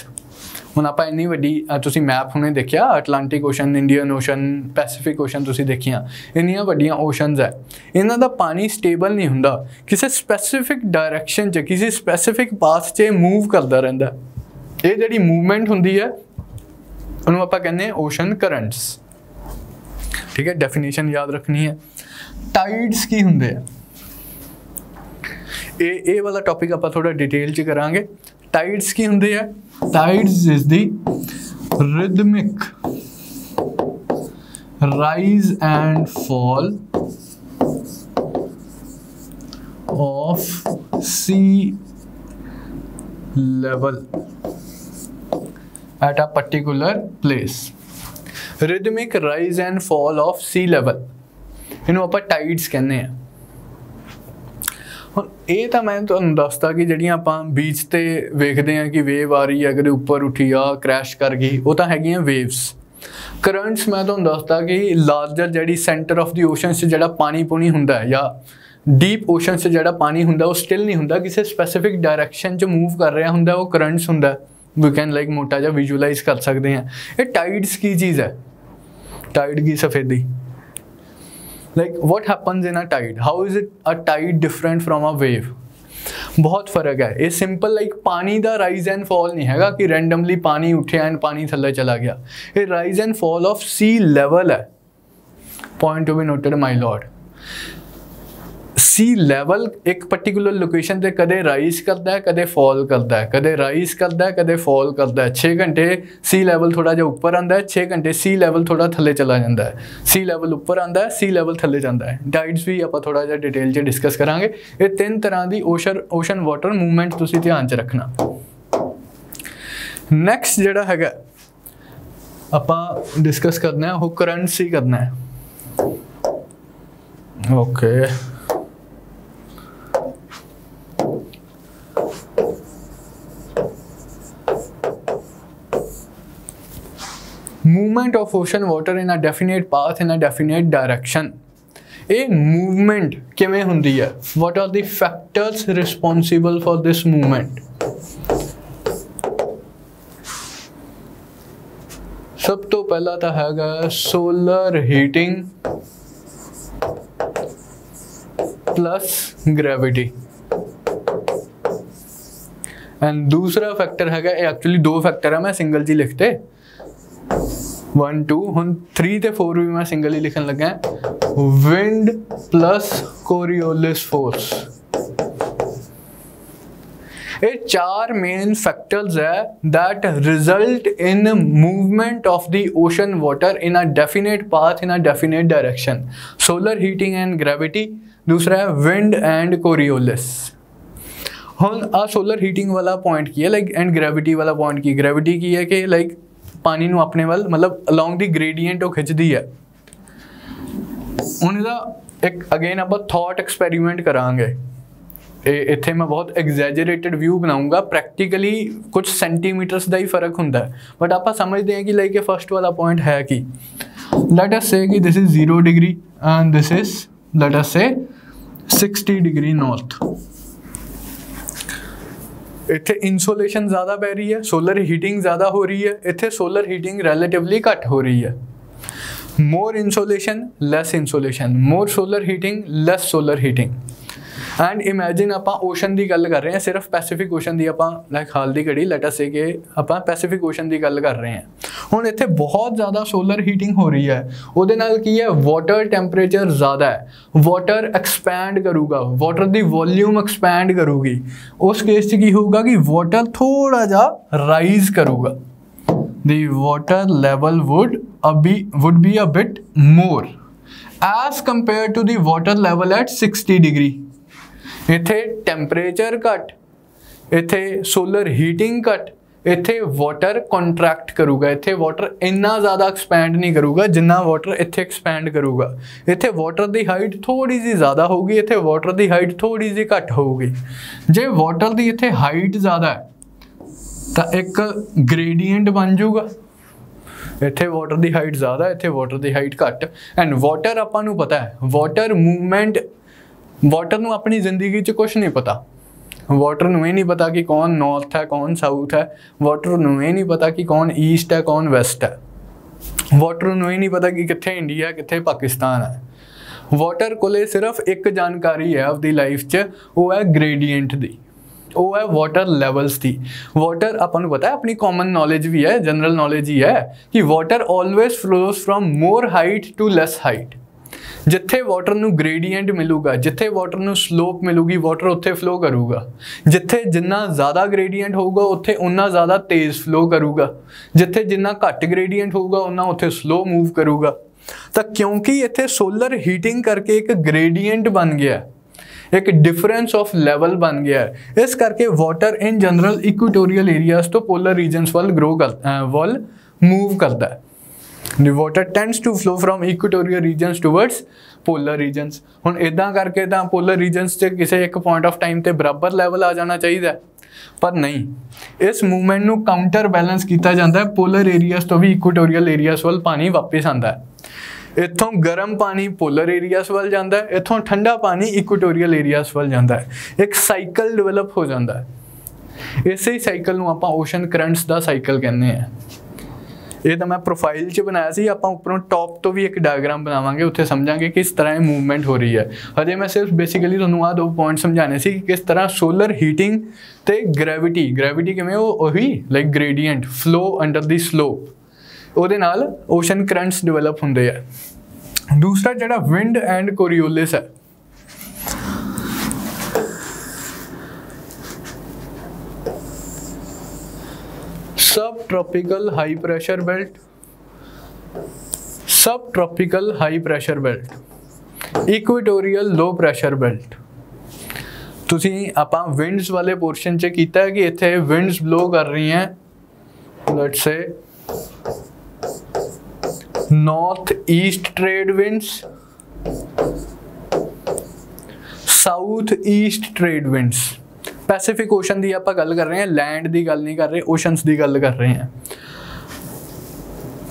हुण आपां इन्नी वड्डी तुसीं मैप हुणे देखिया, Atlantic ocean, Indian ocean, Pacific ocean तुसीं देखियां, इन्नियां वड्डियां ओशनस है. इन्हां दा पानी स्टेबल नहीं हुंदा, किसी स्पैसिफिक डायरैक्शन च, किसी स्पैसिफिक पाथ च मूव करदा रहिंदा. ये जिहड़ी मूवमेंट हुंदी है उन्होंने आपां कहने ओशन करंट्स. ठीक है, डेफिनेशन याद रखनी है। टाइड्स की हुंदे आ, ये वाला टॉपिक आप थोड़ा डिटेल च करांगे। टाइड्स की हुंदे आ, tides is the rhythmic rise and fall of sea level at a particular place. Rhythmic rise and fall of sea level, इन्हों ਆਪਾਂ टाइड्स कहने हैं। ਹੁਣ ਇਹ ਤਾਂ ਮੈਂ ਤੁਹਾਨੂੰ ਦੱਸਦਾ ਕਿ ਜਿਹੜੀਆਂ ਆਪਾਂ ਬੀਚ ਤੇ ਵੇਖਦੇ ਹਾਂ ਕਿ ਵੇਵ ਆ ਰਹੀ ਹੈ, ਕਦੇ ਉੱਪਰ ਉੱਠੀ ਆ ਕ੍ਰੈਸ਼ ਕਰ ਗਈ, ਉਹ ਤਾਂ ਹੈਗੀਆਂ ਵੇਵਸ। ਕਰੰਟਸ ਮੈਂ ਤੁਹਾਨੂੰ ਦੱਸਦਾ ਕਿ ਲਾਰਜਰ ਜਿਹੜੀ ਸੈਂਟਰ ਆਫ ਦੀ ਓਸ਼ਨ 'ਚ ਜਿਹੜਾ ਪਾਣੀ ਪੂਣੀ ਹੁੰਦਾ ਹੈ ਜਾਂ डीप ओशन से जो पानी होंगे वो स्टिल नहीं होंगे, किसी स्पैसीफिक डायरैक्शन च मूव कर रहा होंगे, वो करंट्स होंगे। वी कैन लाइक मोटा जा विजुलाइज कर सकते हैं। ये टाइड्स की चीज़ है, टाइड की सफ़ेदी। Like what happens in a tide, how is it a tide different from a wave? बहुत फर्क है। ये सिंपल लाइक पानी का राइज एंड फॉल नहीं है कि रैंडमली पानी उठे एंड पानी थले चला गया। ये rise and fall of sea level है। Point to be noted my lord. Sea level एक पर्टिकुलर लोकेशन से कदे राइज करता है, कदे फॉल करता है, कदे राइज करता है, कदे फॉल करता है। 6 घंटे सी लैवल थोड़ा जिहा ऊपर आता है, 6 घंटे सी लैवल थोड़ा थले चला जाता है। सी लैवल ऊपर आता है, सी लैवल थले जाता है। टाइड्स भी आप थोड़ा जिहा डिटेल च डिस्कस करांगे। ये 3 तरह की ओशन वाटर मूवमेंट तुसीं ध्यान च रखना। नैक्सट जिहड़ा हैगा आपां डिस्कस करना है, वो करंट्स ही करना है। Okay movement of ocean water in a definite path in a definite direction. ये मूवमेंट किवें हुंदी है? What are the factors responsible for this movement? सब तो पहला तो हैगा solar heating plus gravity, and दूसरा फैक्टर हैगा, एक्चुअली 2 फैक्टर है, मैं सिंगल जी लिखते 1 2 हुण 3 ते 4 भी मैं सिंगल ही लिखन लगा। Wind plus Coriolis force. ये 4 मेन फैक्टर्स है that result in movement of the ocean water in a definite path in a definite direction. Solar heating and gravity, दूसरा है विंड एंड कोरियोलिस। हुण आ सोलर हीटिंग वाला पॉइंट की है लाइक, एंड ग्रेविटी वाला पॉइंट की, ग्रेविटी की है कि लाइक पानी नूं अपने वाल मतलब अलॉन्ग दी ग्रेडियंट वो खिंचदी है। हुण इहदा एक अगेन आप थॉट एक्सपेरीमेंट करांगे। इत्थे मैं बहुत एग्जैजरेटेड व्यू बनाऊंगा, प्रैक्टिकली कुछ सेंटीमीटर्स का ही फर्क होंदा है, बट आप समझते हैं कि लाइक ये फर्स्ट वाला पॉइंट है कि लेट अस से कि this is 0 degree and this is late us से 60 डिग्री नॉर्थ। इत्थे इंसोलेशन ज़्यादा पै रही है, सोलर हीटिंग ज़्यादा हो रही है। इत्थे सोलर हीटिंग रिलेटिवली घट हो रही है। More insolation less insolation, more solar heating less solar heating. And imagine आप ओशन की गल कर रहे हैं, सिर्फ पैसीफिक ओशन की आप लाइक हाल की घड़ी लेट अस से कि आप पैसीफिक ओशन की गल कर रहे हैं। हुण इत्थे बहुत ज़्यादा सोलर हीटिंग हो रही है, उहदे नाल की है वाटर टैंपरेचर ज़्यादा है, वाटर एक्सपैंड करूगा, वाटर की वॉल्यूम एक्सपैंड करूगी। उस केस की होगा कि वाटर थोड़ा जा rise करूगा, the water level would be a bit more as compared to the water level at 60 degree। इत्थे टेम्परेचर घट, इत्थे सोलर हीटिंग घट, इत्थे वाटर कॉन्ट्रैक्ट करूगा। इत्थे वाटर इन्ना ज़्यादा एक्सपैंड नहीं करूगा जिन्ना वाटर इत्थे एक्सपैंड करूगा। इत्थे वाटर की हाइट थोड़ी जी ज़्यादा होगी, इत्थे वाटर की हाइट थोड़ी जी घट होगी। जे वाटर की इत्थे हाइट ज़्यादा है तो एक ग्रेडियंट बन जाऊगा। इत्थे वाटर की हाइट ज़्यादा, इत्थे वाटर की हाइट घट। एंड वाटर आपां नूं पता है, वाटर मूवमेंट, वाटर नूं अपनी जिंदगी च कुछ नहीं पता। वाटर नूं ये नहीं पता कि कौन नॉर्थ है कौन साउथ है, वाटर नूं ये नहीं पता कि कौन ईस्ट है कौन वेस्ट है, वाटर नूं ये नहीं पता कि कित्थे इंडिया है कित्थे पाकिस्तान है। वाटर कोले सिर्फ एक जानकारी है आपकी लाइफ च, वो है ग्रेडियंट दी। ਉਹ ਹੈ ਵਾਟਰ ਲੈਵਲਸ ਦੀ। ਵਾਟਰ ਆਪਾਂ ਨੂੰ ਪਤਾ ਹੈ, ਆਪਣੀ ਕਾਮਨ ਨੌਲੇਜ ਵੀ ਹੈ, ਜਨਰਲ ਨੌਲੇਜ ਹੀ ਹੈ ਕਿ water always flows from more height to less height. ਜਿੱਥੇ ਵਾਟਰ ਨੂੰ ਗ੍ਰੇਡੀਐਂਟ ਮਿਲੂਗਾ, ਜਿੱਥੇ ਵਾਟਰ ਨੂੰ ਸਲੋਪ ਮਿਲੂਗੀ, ਵਾਟਰ ਉੱਥੇ ਫਲੋ ਕਰੂਗਾ। ਜਿੱਥੇ ਜਿੰਨਾ ਜ਼ਿਆਦਾ ਗ੍ਰੇਡੀਐਂਟ ਹੋਊਗਾ ਉੱਥੇ ਉਨਾ ਜ਼ਿਆਦਾ ਤੇਜ਼ ਫਲੋ ਕਰੂਗਾ। ਜਿੱਥੇ ਜਿੰਨਾ ਘੱਟ ਗ੍ਰੇਡੀਐਂਟ ਹੋਊਗਾ ਉਹਨਾਂ ਉੱਥੇ ਸਲੋ ਮੂਵ ਕਰੂਗਾ। ਤਾਂ ਕਿਉਂਕਿ ਇੱਥੇ ਸੋਲਰ ਹੀਟਿੰਗ ਕਰਕੇ ਇੱਕ ਗ੍ਰੇਡੀਐਂਟ ਬਣ ਗਿਆ, एक डिफरेंस ऑफ लेवल बन गया है। इस करके water in general equatorial areas तो पोलर रीजन्स वाल वाल मूव करता है। The water tends to flow from equatorial regions towards polar regions। हुण इदां करके तां polar regions च किसी एक पॉइंट ऑफ टाइम ते बराबर लेवल आ जाना चाहिए, पर नहीं। इस मूवमेंट नूं काउंटर बैलेंस किया जाता है। पोलर एरियाज तो भी इक्वेटोरियल एरियाज वाल पानी वापस आंदा है। इत्थों गर्म पानी पोलर एरियाज वाल जाता है, इत्थों ठंडा पानी इक्वेटोरियल एरियाज वाल जाता है। एक साइकिल डिवेलप हो जाता है। इस साइकिल नूं आपां ओशन करंट्स दा साइकिल कहने हैं। ये तो मैं प्रोफाइल च बनाया सी, आपां उपरों टॉप तो भी एक डायग्राम बनावांगे, उत्थे समझांगे किस तरह मूवमेंट हो रही है। हजे मैं सिर्फ बेसिकली तुहानूं आ 2 पॉइंट समझाने सी कि किस तरह सोलर हीटिंग ते ग्रेविटी किवें ओही like gradient flow under the slope ਉਹਦੇ ਨਾਲ ओशन करंट्स डिवेलप ਹੁੰਦੇ ਆ। दूसरा ਜਿਹੜਾ विंड एंड कोरियोलिस है, सब tropical high pressure belt, subtropical high pressure belt, equatorial low pressure belt. ਤੁਸੀਂ ਆਪਾਂ विंड्स वाले पोर्शन च कीता है कि ਇੱਥੇ विंड्स ब्लो कर रही हैं, let's say north east trade winds, south east trade winds. Pacific ocean की आप गल कर रहे हैं, लैंड की गल नहीं कर रहे, ओशनस की गल कर रहे हैं।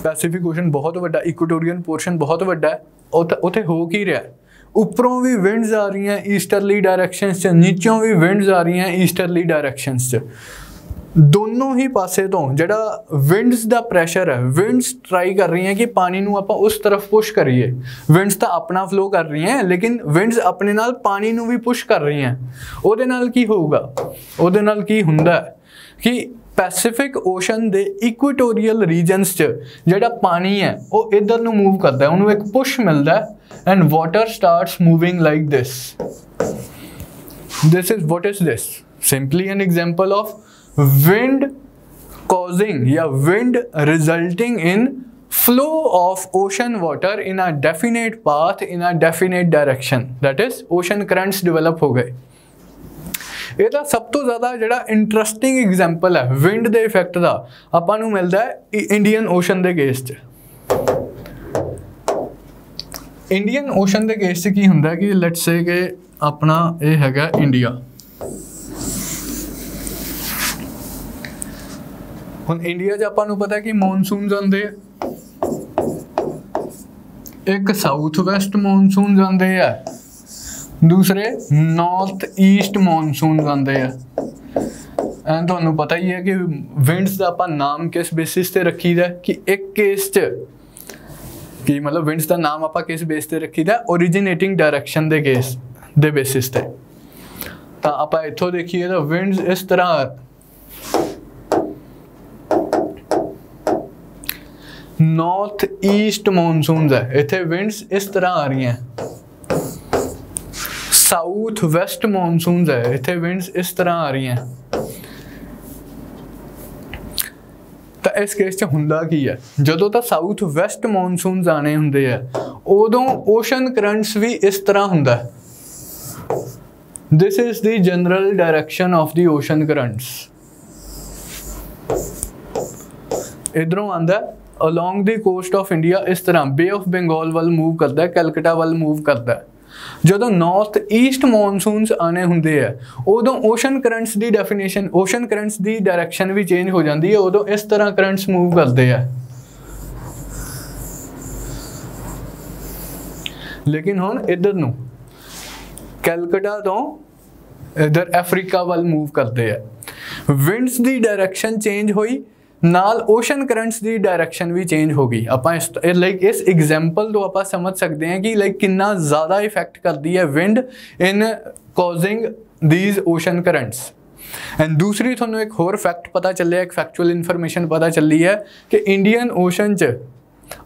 पैसिफिक ओशन बहुत वड्डा, इक्वेटोरियन पोर्शन बहुत वड्डा है, उत्थे हो की रहा है। उपरों भी विंड्स आ रही हैं ईस्टरली डायरैक्शनस च, नीचों भी विंड्स आ रही हैं ईस्टरली डायरैक्शनस च। दोनों ही पासे तो जिहड़ा विंड्स का प्रैशर है, विंड्स ट्राई कर रही हैं कि पानी नूं आपां उस तरफ पुश करिए। विंड्स तो अपना फ्लो कर रही हैं, लेकिन विंड्स अपने नाल पानी नूं भी पुश कर रही हैं। उहदे नाल की होऊगा, उहदे नाल की हुंदा है कि पैसिफिक ओशन दे इक्वेटोरियल रीजनस च जिहड़ा पानी है वो इधर नूं मूव करता है, उन्होंने एक पुश मिलता है and water starts moving like this. This is what is this? Simply an example of wind causing या wind resulting in flow of ocean water in a definite path in a definite direction, that is ocean currents develop हो गए। ये तो सब तो ज़्यादा जिहड़ा इंटरस्टिंग एग्जाम्पल है विंड दे इफेक्ट का आपां नूं मिलता है इंडियन ओशन के केस च। इंडियन ओशन के केस च की हुंदा कि लेट्स से कि अपना ये हैगा इंडिया। ਹੁਣ ਇੰਡੀਆ 'ਚ ਆਪਾਂ ਨੂੰ ਪਤਾ ਕਿ ਮੌਨਸੂਨਸ ਆਉਂਦੇ ਆ, ਇੱਕ ਸਾਊਥ ਵੈਸਟ ਮੌਨਸੂਨਸ ਆਉਂਦੇ ਆ, ਦੂਸਰੇ ਨਾਰਥ ਈਸਟ ਮੌਨਸੂਨਸ ਆਉਂਦੇ ਆ। ਐਂ ਤੁਹਾਨੂੰ ਪਤਾ ਹੀ ਹੈ ਕਿ ਵਿੰਡਸ ਦਾ ਆਪਾਂ ਨਾਮ ਕਿਸ ਬੇਸਿਸ ਤੇ ਰੱਖੀਦਾ ਕਿ ਇੱਕ ਕੇਸ 'ਚ ਕਿ ਮਤਲਬ ਵਿੰਡਸ ਦਾ ਨਾਮ ਆਪਾਂ ਕਿਸ ਬੇਸ ਤੇ ਰੱਖੀਦਾ, ਓਰੀਜੀਨੇਟਿੰਗ ਡਾਇਰੈਕਸ਼ਨ ਦੇ ਕੇਸ ਦੇ ਬੇਸਿਸ ਤੇ। ਤਾਂ ਆਪਾਂ ਇੱਥੋਂ ਦੇਖੀਏ ਤਾਂ ਵਿੰਡਸ ਇਸ ਤਰ੍ਹਾਂ नॉर्थ ईस्ट मॉनसून्स है, इतने विंड्स इस तरह आ रही हैं। साउथ वेस्ट मॉनसून्स है, इतने विंड्स इस तरह आ रही हैं। तो इस केस च हुंदा की है, जदों तो साउथ वेस्ट मॉनसून्स आने हुंदे है उदों ओशन करंट्स भी इस तरह हुंदा है। This is the general direction of the ocean currents. इधरों आंदा along the coast of India इस तरह बे ऑफ बंगाल वाल मूव करता है, कैलकटा वाल मूव करता है। जो नॉर्थ ईस्ट मॉनसूनस आने होंगे है उदों ओशन करंट्स की डेफिनेशन, ओशन करंट्स की डायरैक्शन भी चेंज हो जाती है, उदों इस तरह करंट्स मूव करते हैं। लेकिन हुण इधर नूं कैलकटा तो इधर अफ्रीका वाल मूव करते हैं। विंड्स की डायरैक्शन चेंज हुई, नाल ओशन करंट्स की डायरैक्शन भी चेंज हो गई। आप लाइक इस एग्जाम्पल तो आप समझ सकते हैं कि लाइक कितना ज़्यादा इफेक्ट करती है wind in causing these ocean currents. And दूसरी थोनों एक होर फैक्ट पता चलिया, एक फैक्चुअल इन्फॉर्मेशन पता चली है कि इंडियन ओशन च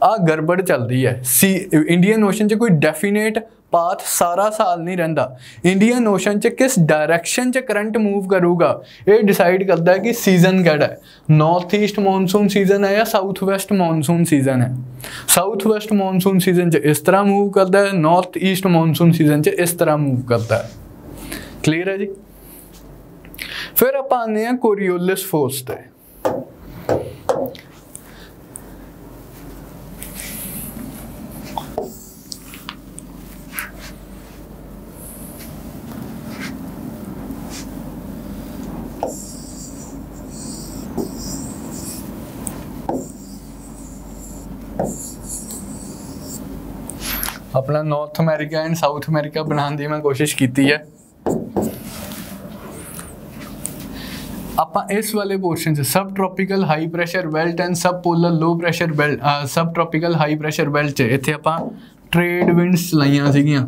आ गड़बड़ चल रही है। इंडियन ओशन च कोई डेफिनेट पाथ सारा साल नहीं रहिंदा। इंडियन ओशन च किस डायरैक्शन च करंट मूव करूगा ये डिसाइड करता है कि सीजन केड़ा है, नॉर्थ ईस्ट मॉनसून सीजन है या साउथ वेस्ट मॉनसून सीजन है। साउथ वेस्ट मॉनसून सीजन च इस तरह मूव करता है, नॉर्थ ईस्ट मॉनसून सीजन च इस तरह मूव करता है। क्लियर है जी। फिर आप आने हैं कोरियोलिस फोर्स ते। अपना north America and south America बनाने की मैं कोशिश की है। आप इस वाले पोर्शन से सब tropical high pressure belt and सब पोलर लो pressure belt, subtropical high pressure belt इत्थे आपां ट्रेड विंड्स चलाइयां सीगियां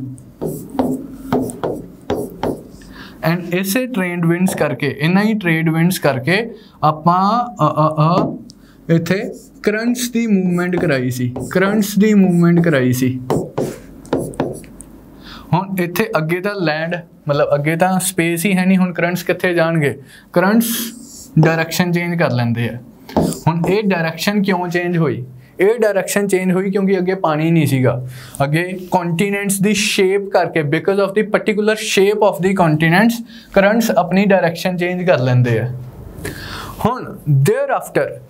एंड इसे ट्रेड विंड्स करके इन्हां ही ट्रेड विंड्स करके आपां इत्थे करंट्स दी मूवमेंट कराई सी, करंट्स दी मूवमेंट कराई सी। हुण इत्थे अगे तां लैंड मतलब अगे तां स्पेस ही है नहीं, हुण करंट्स कित्थे जाणगे, करंट्स डायरैक्शन चेंज कर लैंदे है। हुण ये डायरैक्शन क्यों चेंज हुई, ये डायरैक्शन चेंज हुई क्योंकि अगे पानी नहीं सीगा, अगे कॉन्टीनेंट्स दी शेप करके because of the particular shape of the continents currents अपनी डायरैक्शन चेंज कर लैंदे है। हुण देयर आफ्टर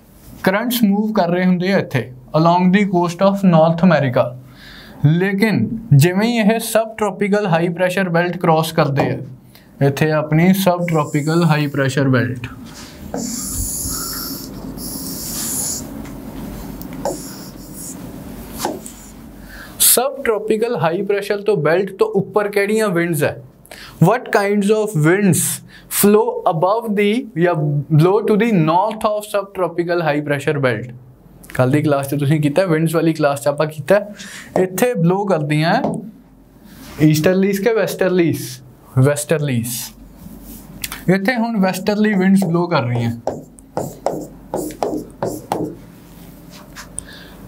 करंट्स मूव कर रहे होंगे इत्थे along the coast of North America, लेकिन जिवें यह subtropical high pressure belt cross करते हैं इत्थे अपनी subtropical high pressure belt, subtropical high pressure तो बेल्ट तो ऊपर केड़ियां विंड्स है, what kinds of winds flow above the या blow to the north of subtropical high pressure belt। कल दी क्लास च तुसीं कीता विंड्स वाली क्लास च आपां कीता इत्थे ब्लो करदियां ईस्टरलीज के वेस्टरलीज, वेस्टरलीज इत्थे हुण वेस्टरली विंड्स ब्लो कर रही हैं।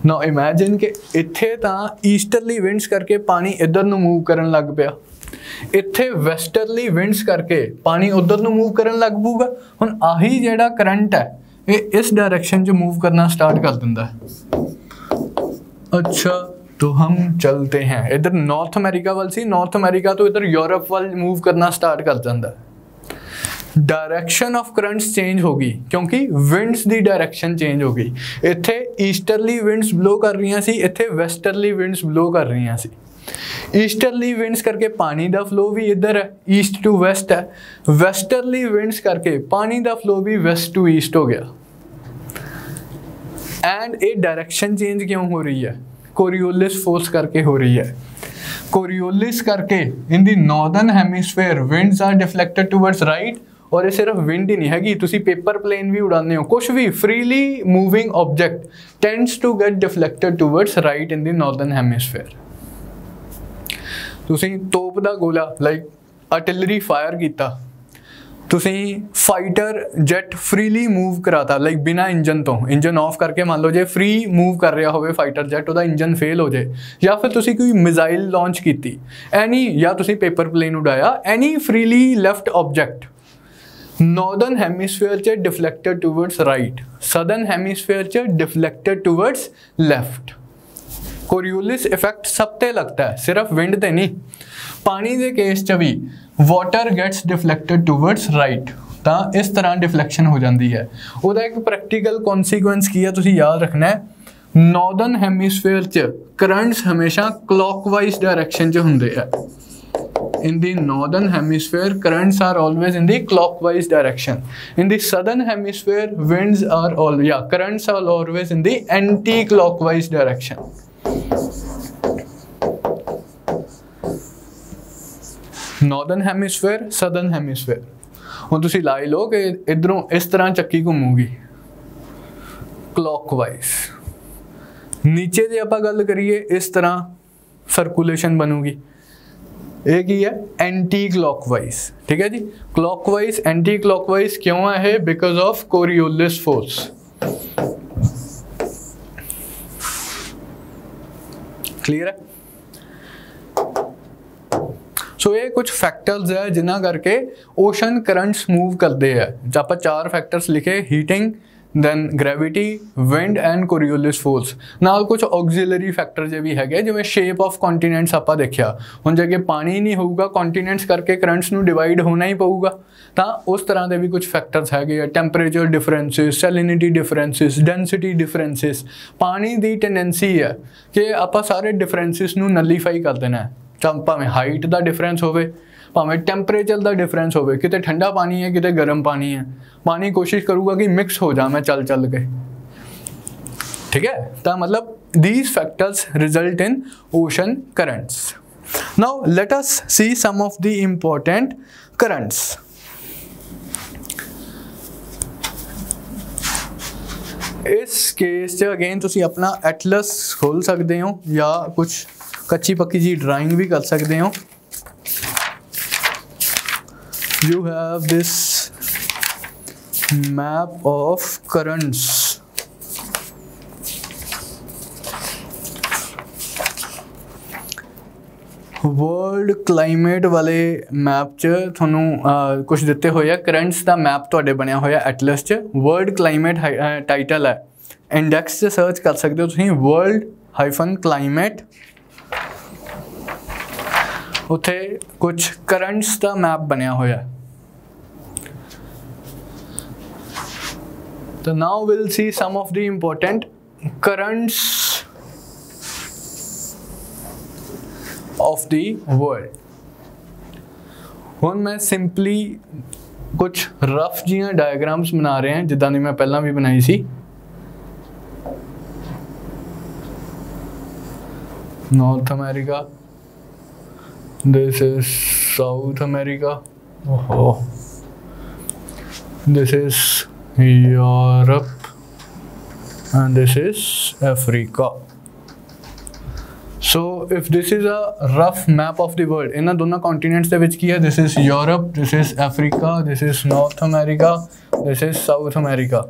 नाउ इमेजिन कि इत्थे तां ईस्टरली विंड्स करके पानी इधर नूं मूव करन लग पिया, इत्थे वेस्टरली विंड्स करके पानी उधर नूं मूव करन लग पऊगा। हुण आही जिहड़ा करंट है ये इस डायरेक्शन च मूव करना स्टार्ट कर दिंदा है। अच्छा तो हम चलते हैं इधर नॉर्थ अमेरिका वाल सी, नॉर्थ अमेरिका तो इधर यूरोप वाल मूव करना स्टार्ट कर जाता है। डायरेक्शन ऑफ करंट्स चेंज होगी क्योंकि विंड्स दी डायरेक्शन चेंज होगी। इत्थे ईस्टरली विंड्स ब्लो कर रही सी, इत्थे वेस्टरली विंड्स ब्लो कर रही सी। ईस्टरली विंड्स करके पानी का फ्लो भी इधर है, ईस्ट टू वेस्ट है, वेस्टरली विंड्स करके पानी का फ्लो भी वेस्ट टू ईस्ट हो गया। एंड ये डायरेक्शन चेंज क्यों हो रही है, कोरियोलिस फोर्स करके हो रही है। कोरियोलिस करके in the northern hemisphere winds are deflected towards right, और ये सिर्फ विंड ही नहीं हैगी, तुसी पेपर प्लेन भी उड़ाने हो, कुछ भी freely moving object tends to get deflected towards right in the northern hemisphere. तुसी तोप दा गोला लाइक आर्टिलरी फायर कीता, तुसी फाइटर जेट फ्रीली मूव कराता लाइक बिना इंजन तो, इंजन ऑफ करके मान लो जे फ्री मूव कर रहा होवे फाइटर जेट, उहदा इंजन फेल हो जाए, या फिर तुसी कोई मिसाइल लॉन्च कीती एनी, या तुसी पेपर प्लेन उड़ाया, any freely left object northern hemisphere च deflected towards right, southern hemisphere च deflected towards left. Coriolis effect सब ते लगता है, सिर्फ विंड ते नहीं। पानी के केस च भी water gets deflected towards right, तो इस तरह डिफ्लेक्शन हो जाती है। उसका एक प्रैक्टिकल कॉन्सीक्वेंस की है तुसी याद रखना है, नॉर्दर्न हेमिस्फेयर च करंट्स हमेशा क्लॉकवाइज डायरेक्शन च हुंदे है। In the northern hemisphere, currents are always in the clockwise direction. In the southern hemisphere, winds are currents are always in the anti-clockwise direction. Northern hemisphere, southern hemisphere. ਹੁਣ ਤੁਸੀਂ ਲਾ ਲਓ ਕਿ ਇਧਰੋਂ ਇਸ ਤਰ੍ਹਾਂ ਚੱਕੀ ਘੁੰਮੂਗੀ clockwise, नीचे ਜੇ ਆਪਾਂ ਗੱਲ ਕਰੀਏ ਇਸ ਤਰ੍ਹਾਂ ਸਰਕੂਲੇਸ਼ਨ ਬਣੂਗੀ, ਇਹ ਕੀ ਹੈ एंटी क्लॉकवाइज, ठीक है जी। क्लॉकवाइज एंटी क्लॉकवाइज क्यों है ये? Because of Coriolis force. Clear है? सो ये कुछ फैक्टर्स है जिन्हां करके ओशन करंट्स मूव करते हैं। जो आप 4 फैक्टर्स लिखे, heating, then gravity, wind and Coriolis force, नाल कुछ ऑक्सिलरी फैक्टर जे भी है, जिवें शेप ऑफ कॉन्टीनेंट्स आपां देखिया। हुण जे अगे पानी नहीं होऊगा कॉन्टीनेंट्स करके करंट्स नूं डिवाइड होना ही पऊगा, तो उस तरह के भी कुछ फैक्टर्स है। Temperature differences, salinity differences, density differences. पानी की टेंडेंसी है कि आपां सारे डिफरेंसिस नूं नलीफाई कर देना है, चाहे भावें हाइट का डिफरेंस होवे, भावें टैंपरेचर का डिफरेंस होवे, किते ठंडा पानी है किते गर्म पानी है, पानी कोशिश करूँगा कि मिक्स हो जाए चल चल के, ठीक है। तो मतलब these factors result in ocean currents. Now let us see some of the important currents. इस केस अगेन तुसी अपना एटलस खोल सकते हो या कुछ कच्ची पक्की जी ड्राइंग भी कर सकते हो। You have this map of currents. World climate वाले मैप च थोनू कुछ दिते हुए करंट्स का मैप तुहाडे बनया होया एटलस च। वर्ल्ड क्लाइमेट टाइटल है, इंडेक्स से सर्च कर सकते हो तुसीं world-climate, उत्थे कुछ करंट्स का मैप बनया होया। तो now will see some of the important currents of the world. हुण मैं सिंपली कुछ रफ जियां डायग्राम्स बना रहे हैं जिद्दां दी मैं पहला भी बनाई सी। North America, this is South America, this is Europe and this is Africa. So if this is a rough map of the world, इन्हां दोनों continents दे विच की है, this is Europe, this is Africa, this is North America, this is South America।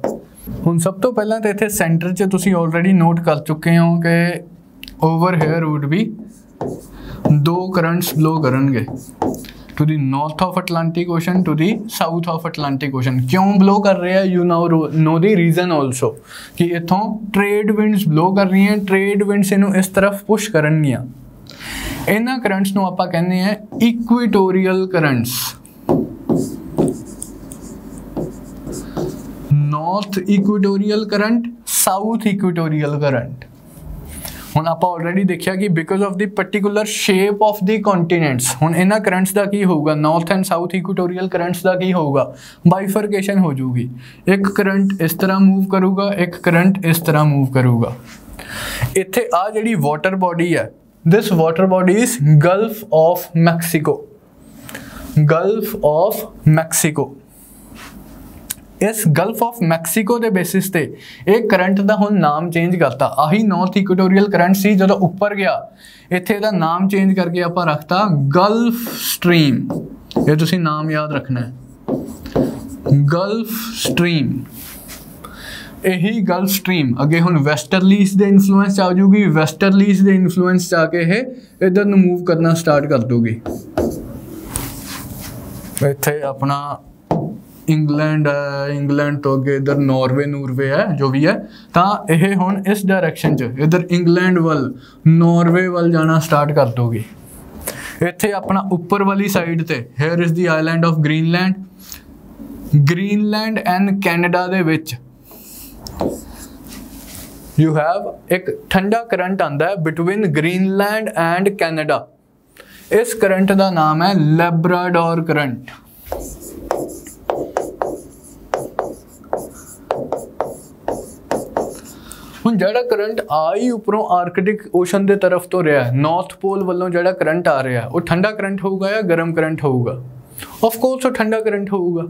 हुण सब तो पहला तो इत्थे सेंटर च तुसीं ऑलरेडी नोट कर चुके हो कि over here would be 2 currents blow करेंगे to the north of Atlantic ocean, to the south of Atlantic ocean. क्यों ब्लो कर रहे हैं? You know the reason also कि इतों ट्रेड विंड्स ब्लो कर रही हैं, ट्रेड विंड्स इनू इस तरफ पुश करनगियां। इन्हां करंट्स नू आपां कहने हैं equatorial currents. North equatorial current, south equatorial current. हुण आपां ऑलरेडी देखिया कि because of the particular shape of the continents, हुण इन्हां करंट्स का की होगा, north and south equatorial currents का की होगा, बाइफरकेशन हो जाऊगी। एक करंट इस तरह मूव करूगा, एक करंट इस तरह मूव करूगा। इत्थे आ जिहड़ी वाटर बॉडी है, this water body is gulf of Mexico, gulf of Mexico. इस गल्फ ऑफ मैक्सीको के बेसिस ते एक करंट का हुण नाम चेंज करता। आही नॉर्थ इक्वेटोरियल करंट सी, जो उपर गया इत्थे इहदा नाम चेंज करके आपां रखता गल्फ स्ट्रीम। ये तुसीं नाम याद रखना है, गल्फ स्ट्रीम। यही गल्फ स्ट्रीम अगे हुण वेस्टरलीज के इन्फ्लुएंस आ जाऊगी, वेस्टरलीज के इन्फ्लुएंस जाके ये इधर नूं मूव करना स्टार्ट कर दूगी। इत्थे अपना इंग्लैंड है, इंग्लैंड तो अगे इधर नॉर्वे नूरवे है, जो भी है, तो यह हुण इस डायरैक्शन च इधर इंग्लैंड वाल नॉर्वे वाल जाना स्टार्ट कर दोगी। इत्थे अपना उपर वाली साइड ते here is the island of Greenland, Greenland and Canada they which you have एक ठंडा करंट आंदा है बिटवीन ग्रीनलैंड एंड कैनेडा। इस करंट का नाम है लैब्राडोर करंट। हुण जिहड़ा करंट आ ही उपरों आर्कटिक ओशन के तरफ तो रहा है, नॉर्थ पोल वालों जिहड़ा करंट आ रहा है वो ठंडा करंट होगा या गर्म करंट होगा? ऑफ कोर्स वो ठंडा करंट होगा।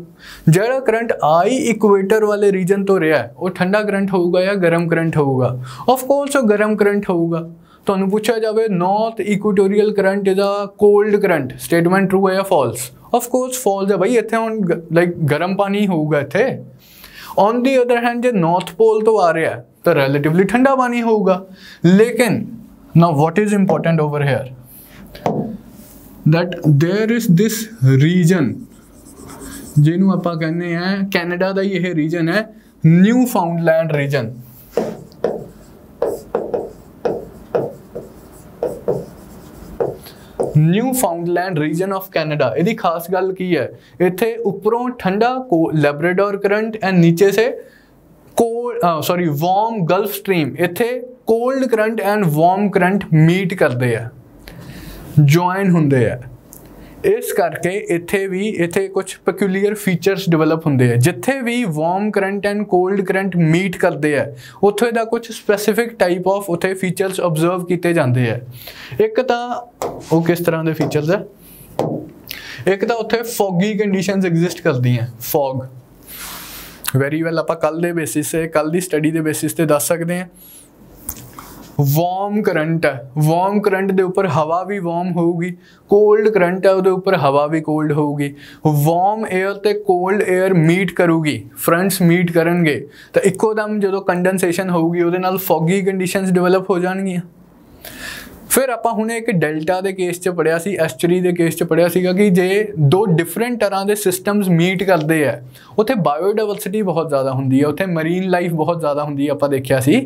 जिहड़ा करंट आ ही इक्वेटर वाले रीजन तो रहा है वो ठंडा करंट होगा या गर्म करंट होगा? ऑफ कोर्स वो गर्म करंट होगा। ਤੁਹਾਨੂੰ ਪੁੱਛਿਆ ਜਾਵੇ north equatorial current is a cold current, statement true ਹੈ ਜਾਂ ਫਾਲਸ? ਆਫ ਕੋਰਸ ਫਾਲਸ ਹੈ ਭਾਈ, ਇੱਥੇ ਹੁਣ ਲਾਈਕ ਗਰਮ ਪਾਣੀ ਹੋਊਗਾ ਇੱਥੇ। ਔਨ ਦੀ ਅਦਰ ਹੈਂਡ ਜੇ ਨਾਰਥ ਪੋਲ ਤੋਂ ਆ ਰਿਹਾ ਤਾਂ ਰਿਲੇਟਿਵਲੀ ਠੰਡਾ ਪਾਣੀ ਹੋਊਗਾ। ਲੇਕਿਨ now what is important over here, that there is this region ਜਿਹਨੂੰ ਆਪਾਂ ਕਹਿੰਦੇ ਆ ਕੈਨੇਡਾ ਦਾ ਹੀ ਇਹ ਰੀਜਨ ਹੈ, Newfoundland region. Newfoundland region of Canada, ਇਹਦੀ ਖਾਸ ਗੱਲ ਕੀ ਹੈ, ਇੱਥੇ ਉੱਪਰੋਂ ਠੰਡਾ ਲੈਬਰਾਡੋਰ ਕਰੰਟ ਐਂਡ ਨੀਚੇ ਸੇ ਵਾर्म ਗਲਫ ਸਟਰੀਮ, ਇੱਥੇ cold current and warm current meet ਕਰਦੇ ਆ, ਜੁਆਇਨ ਹੁੰਦੇ ਆ। ਇਸ ਕਰਕੇ ਇੱਥੇ ਕੁਝ ਪੈਕੂਲੀਅਰ ਫੀਚਰਸ ਡਿਵੈਲਪ ਹੁੰਦੇ ਆ। ਜਿੱਥੇ ਵੀ warm current and cold current meet ਕਰਦੇ ਆ ਉੱਥੇ ਦਾ ਕੁਝ ਸਪੈਸੀਫਿਕ ਟਾਈਪ ਆਫ ਉੱਥੇ ਫੀਚਰਸ ਆਬਜ਼ਰਵ ਕੀਤੇ ਜਾਂਦੇ ਆ। ਇੱਕ ਤਾਂ ਉਹ ਕਿਸ ਤਰ੍ਹਾਂ ਦੇ ਫੀਚਰਸ ਹੈ, ਇੱਕ ਤਾਂ ਉੱਥੇ ਫੌਗੀ ਕੰਡੀਸ਼ਨਸ ਐਗਜ਼ਿਸਟ ਕਰਦੀਆਂ। ਫੌਗ ਵੈਰੀ ਵੈਲ ਆਪਾਂ ਕੱਲ ਦੇ ਬੇਸਿਸ ਤੇ, ਕੱਲ ਦੀ ਸਟੱਡੀ ਦੇ ਬੇਸਿਸ ਤੇ ਦੱਸ ਸਕਦੇ ਹਾਂ। वार्म करंट है, वार्म करंट के उपर हवा भी वार्म होगी, कोल्ड करंट है उसके उपर हवा भी कोल्ड होगी। वार्म एयर ते कोल्ड एयर मीट करूगी, फ्रंट्स मीट करनगे तो इकोदम जो कंडेंसेशन होगी उहदे नाल फॉगी कंडीशनस डिवेलप हो जाएंगी। फिर आपां हुणे एक डेल्टा के केस च पढ़िया सी, एस्चुरी के केस च पढ़िया सीगा कि जे दो डिफरेंट तरह के सिस्टम्स मीट करते हैं उत्थे बायोडाइवर्सिटी बहुत ज़्यादा होंदी है, उत्थे मरीन लाइफ बहुत ज़्यादा होंदी है, आपां देखिया सी,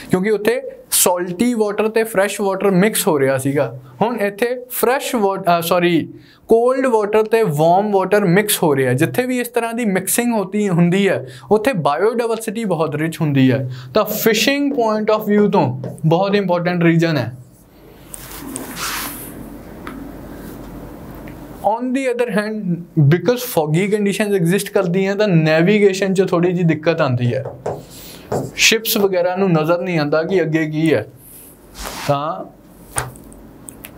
क्योंकि उत्थे सॉल्टी वाटर ते फ्रैश वाटर मिक्स हो रहा सीगा। हुण इत्थे फ्रैश वाटर कोल्ड वाटर ते वार्म वाटर मिक्स हो रहा है। जिथे भी इस तरह की मिक्सिंग होंदी है उत्थे बायोडाइवर्सिटी बहुत रिच होंदी है। तो फिशिंग पॉइंट ऑफ व्यू तो बहुत इंपॉर्टेंट रीजन है। On the other hand because foggy conditions exist करती हैं तो नैविगेशन च थोड़ी जी दिक्कत आती है। शिप्स वगैरह नूं नज़र नहीं आता कि अगे की है, तो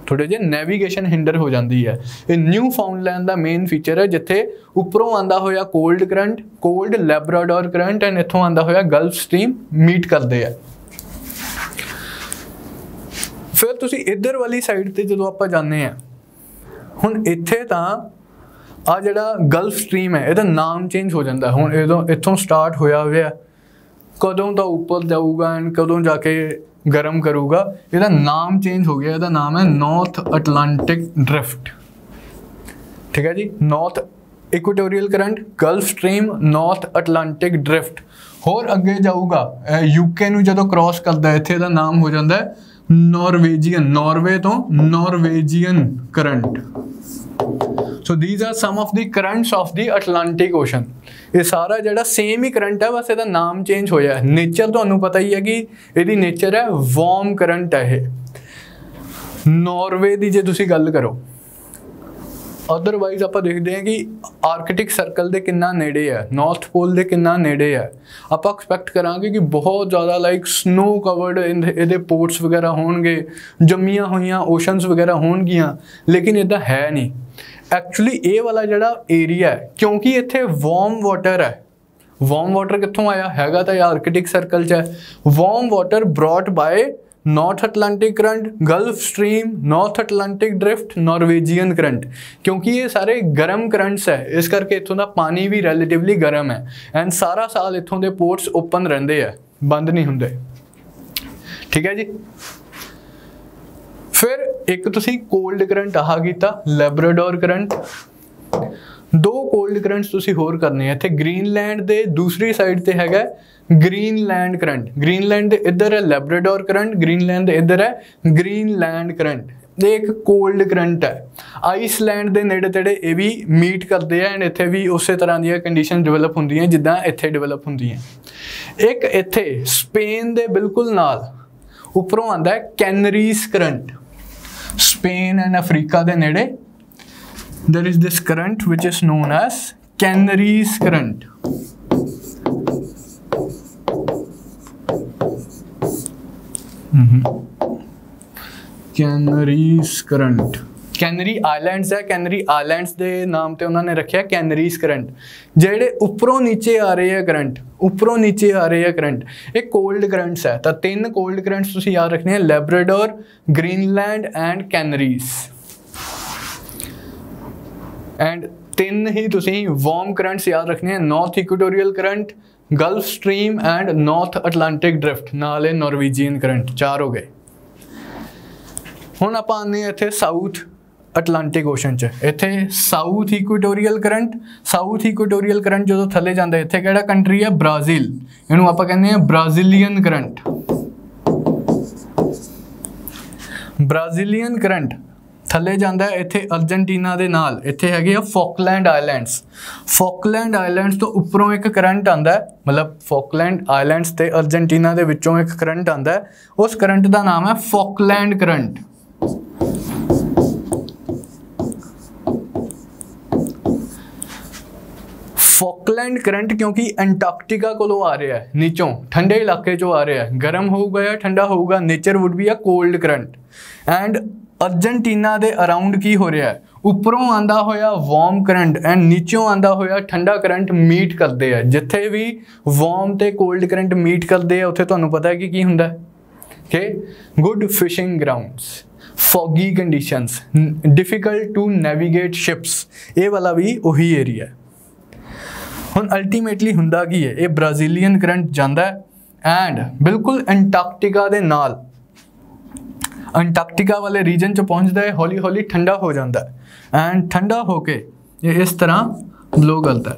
थोड़े जे नैविगेशन हिंडर हो जाती है। ये न्यू फाउंडलैंड का मेन फीचर है जिथे उपरों आंदा होया cold current, cold Labrador current and इत्थों आंदा होया गल्फ स्ट्रीम मीट करते हैं। फिर तुसी इधर वाली साइड ते जदों आपां जाने हैं, हुण इत्थे तां आ जिहड़ा गल्फ स्ट्रीम है इहदा नाम चेंज हो जाता है। हुण इत्थों स्टार्ट होया होया कदों तो ऊपर जाऊगा एंड कदों जाके गर्म करूगा, इसका नाम चेंज हो गया, इसका नाम है नॉर्थ अटलांटिक ड्रिफ्ट। ठीक है जी, north equatorial current, gulf stream, north Atlantic drift. होर अगे जाऊगा यूके नूं जदों क्रॉस करता है इत्थे दा नाम हो जाता है नॉर्वेजियन, नॉर्वे तो Norwegian current. So these are some of the currents of the Atlantic ocean. ये सारा जिहड़ा सेम ही करंट है, बस इसका नाम चेंज होया है। नेचर तुहानूं पता ही है कि इसकी नेचर है वार्म करंट है। ये नॉर्वे की जे तुसीं गल करो, अदरवाइज आप देखते हैं कि आर्कटिक सर्कल के कितना नेड़े है, नॉर्थ पोल के कितना नेड़े है। आप एक्सपैक्ट करांगे कि बहुत ज़्यादा लाइक स्नो कवर्ड ये पोर्ट्स वगैरह होंगे, जम्मिया हुई ओशनस वगैरह होनगियां, लेकिन इदा है नहीं। एक्चुअली ये वाला जड़ा एरिया है, क्योंकि इत्थे वार्म वाटर है। वार्म वाटर कित्थों आया हैगा तो आर्कटिक सर्कल च है। Warm water brought by north Atlantic current, gulf stream, north Atlantic drift, Norwegian current. क्योंकि ये सारे गर्म करंट्स है, इस करके इत्थों का पानी भी रिलेटिवली गर्म है एंड सारा साल इत्थों के पोर्ट्स ओपन रहंदे है, बंद नहीं हुंदे। ठीक है जी। फिर एक तुसी कोल्ड करंट आह कीता, लैब्राडोर करंट। दो कोल्ड करंट्स तुसी होर करने हैं। इत्थे ग्रीनलैंड दे दूसरी साइड ते हैगा ग्रीनलैंड करंट। ग्रीनलैंड दे इधर है लैब्राडोर करंट, ग्रीनलैंड दे इधर है ग्रीनलैंड करंट। एक कोल्ड करंट है। आइसलैंड दे नेड़े तेड़े ये भी मीट करते हैं एंड इत्थे भी उस तरह दी कंडीशन डिवेलप होंदियां जिद्दां इत्थे डिवेलप होंदियां। एक इत्थे स्पेन दे बिल्कुल नाल उपरों आंदा है Canaries current. Spain and Africa दे नेड़े there is this current which is known as Canaries current. Canaries current. Canary islands है, कैनरी आइलैंड्स के नाम से उन्होंने रखा कैनरीज करंट। जेडे उपरों नीचे आ रहे हैं करंट, उपरों नीचे आ रहे हैं करंट, ये कोल्ड करंट्स है। तो 3 कोल्ड करंट्स तुसीं याद रखने हैं, लैब्राडोर, ग्रीनलैंड एंड कैनरीज। एंड 3 ही तुसीं वार्म करंट्स याद रखने हैं, north equatorial current, gulf stream and north Atlantic drift, नाले नॉर्वेजियन करंट। 4 हो गए। हुण आपां आने इत्थे साउथ अटलांटिक ओशन च, इत्थे south equatorial current, south equatorial current जो थले जांदा, इत्थे किहड़ा कंट्री है, ब्राज़ील, इहनूं आपां कहंदे आ ब्राज़ीलियन करंट। ब्राज़ीलियन करंट थले जांदा है इत्थे अर्जेंटीना दे नाल, इत्थे हैगे आ फॉकलैंड आइलैंड्स। फॉकलैंड आइलैंड्स तो उपरों एक करंट आंदा है, मतलब फॉकलैंड आइलैंड्स ते अर्जेंटीना दे विचों एक करंट आंदा है, उस करंट दा नाम है फॉकलैंड करंट। फॉकलैंड करंट क्योंकि अंटार्कटिका को आ रहा है, नीचों ठंडे इलाके चो आ रहा है, गर्म होगा या ठंडा होगा, nature would be a cold current. And Argentina they around की हो रहा है, उपरों आंदा होया वार्म करंट एंड नीचों आंदा होया ठंडा करंट मीट करते हैं। जिथे भी वार्म ते कोल्ड करंट मीट करते हैं उत्थे तुहानूं पता है कि की हुंदा है कि good fishing grounds, foggy conditions, difficult to navigate ships, ये वाला भी वही एरिया है। हुण अल्टीमेटली हुंदा की है, ये ब्राज़ीलियन करंट जांदा है एंड बिल्कुल अंटार्कटिका दे नाल, अंटार्कटिका वाले रीजन च पहुंचता है, हौली हौली ठंडा हो जाता है एंड ठंडा होके ये इस तरह ब्लो करता है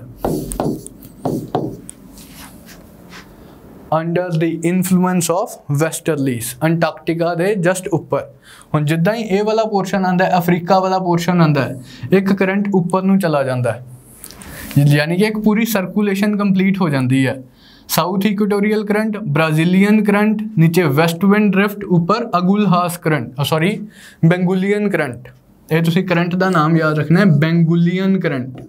under the influence of westerlies, Antarctica they just ऊपर। हुण जिद्दां ही ये वाला पोर्शन आंदा है, अफ्रीका वाला पोर्शन आंदा है, एक करंट ऊपर नूं चला जाता है, यानी कि एक पूरी सर्कुलेशन कंप्लीट हो जाती है। South equatorial current, Brazilian current, नीचे वेस्ट विंड ड्रिफ्ट, ऊपर अगुलहास करंट, सॉरी बेंगुलियन करंट। ये तुसीं करंट का नाम याद रखना है, बेंगुलियन करंट।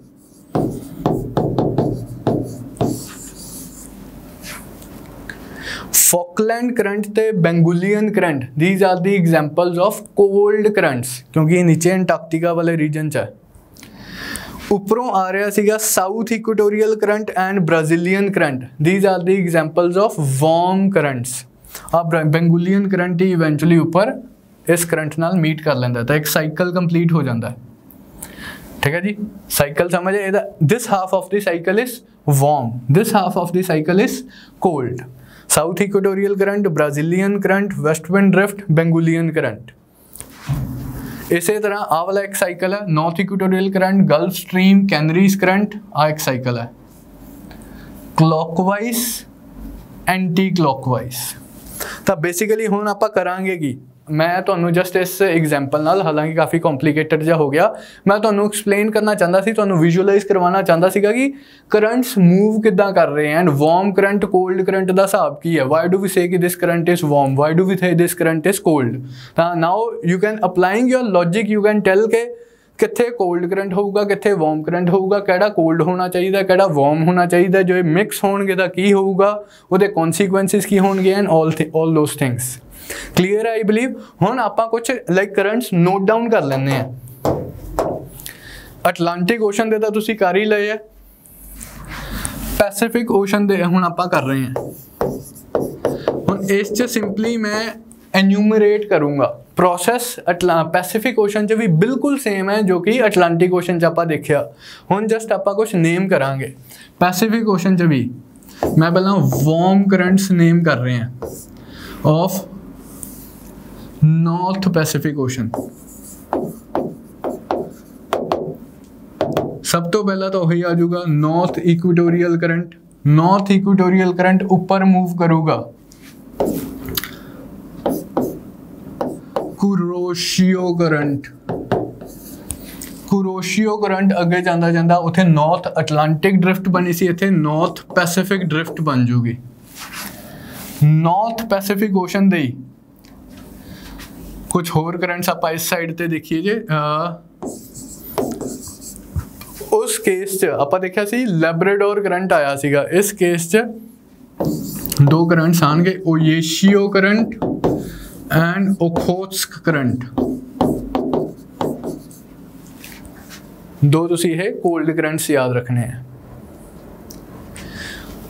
फॉकलैंड करंट ते Benguelian current, these are the examples of cold currents, क्योंकि ये नीचे अंटार्कटिका वाले रीजन च है। उपरों आ रहा सीगा south equatorial current and Brazilian current, these are the examples of warm currents. अब बेंगुलियन करंट ही इवेंचुअली ऊपर इस करंट नाल मीट कर लेंदा, तो एक साइकिल कंप्लीट हो जाता है। ठीक है जी, साइकिल समझ आए। This half of the cycle is warm, this half of the cycle is cold. South equatorial current, Brazilian current, west wind drift, Benguelian current. इसी तरह आ वाला एक साइकिल है, north equatorial current, gulf stream, Canaries current, आ एक साइकिल है। Clockwise, anti clockwise. तो बेसिकली हुण आपां करांगे की, मैं तुहानूं जस्ट इस एग्जाम्पल नाल, हालांकि काफ़ी कॉम्प्लीकेटेड जा हो गया, मैं तुहानूं एक्सप्लेन करना चाहता सी, तुहानूं विजुअलाइज करवाना चाहता सीगा कि करंट्स मूव किद्दां कर रहे हैं and warm current cold current दा हिसाब की है। वाई डू वी से कि this current is warm, why do we say this current is cold. Now you can applying your logic, you can tell के कित्थे कोल्ड करंट होगा, कित्थे वार्म करंट होगा, किहड़ा कोल्ड होना चाहिए, किहड़ा वार्म होना चाहिए, जो मिक्स होणगे तां की होगा, उहदे कॉन्सीक्वेंसिस की होणगे and all those things. Clear है आई बिलीव। हुण आपां कुछ लाइक करंट्स नोट डाउन कर लैंदे हैं। अटलांटिक ओशन दे तां तुसीं कर ही लए है, पैसिफिक ओशन दे हुण आपां कर रहे हैं। हुण इस च सिंपली मैं एन्यूमरेट करूँगा प्रोसैस। पैसिफिक ओशन च भी बिल्कुल सेम है जो कि अटलांटिक ओशन च आपां देखिया। हुण जस्ट आपां कुछ नेम करांगे। पैसिफिक ओशन च भी मैं पहला वार्म करंट्स नेम कर रहे हैं ऑफ नॉर्थ पैसिफिक ओशन। सब तो पहला तो वही आ जाऊगा north equatorial current. North equatorial current ऊपर मूव करूगा, कुरोशियो करंट। कुरोशियो करंट अगे जांदा जांदा उथे नॉर्थ अटलांटिक ड्रिफ्ट बनी सी, इथे नॉर्थ पैसिफिक ड्रिफ्ट बन जूगी। नॉर्थ पैसिफिक ओशन दे कुछ होर करंट्स आप इस साइड ते देखिए जे। उस केस च आप देखा सी लैब्राडोर करंट आया सीगा। इस केस च दो करंट्स आएंगे, ओयेशियो करंट एंड ओखोत्स्क करंट। दो तुसीं ये कोल्ड करंट्स याद रखने हैं।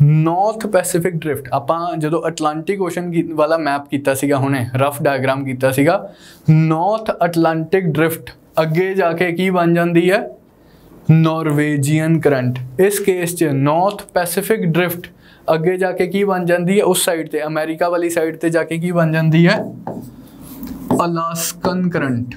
नॉर्थ पैसिफिक ड्रिफ्ट आपां जदों अटलांटिक ओशन वाला मैप कीता सीगा हुणे रफ डायग्राम कीता सीगा, नॉर्थ अटलांटिक ड्रिफ्ट अगे जाके की बन जाती है नॉर्वेजियन करंट। इस केस च नॉर्थ पैसिफिक ड्रिफ्ट अगे जाके की बन जाती है उस साइड ते अमेरिका वाली साइड ते जाके की बन जाती है अलास्कन करंट।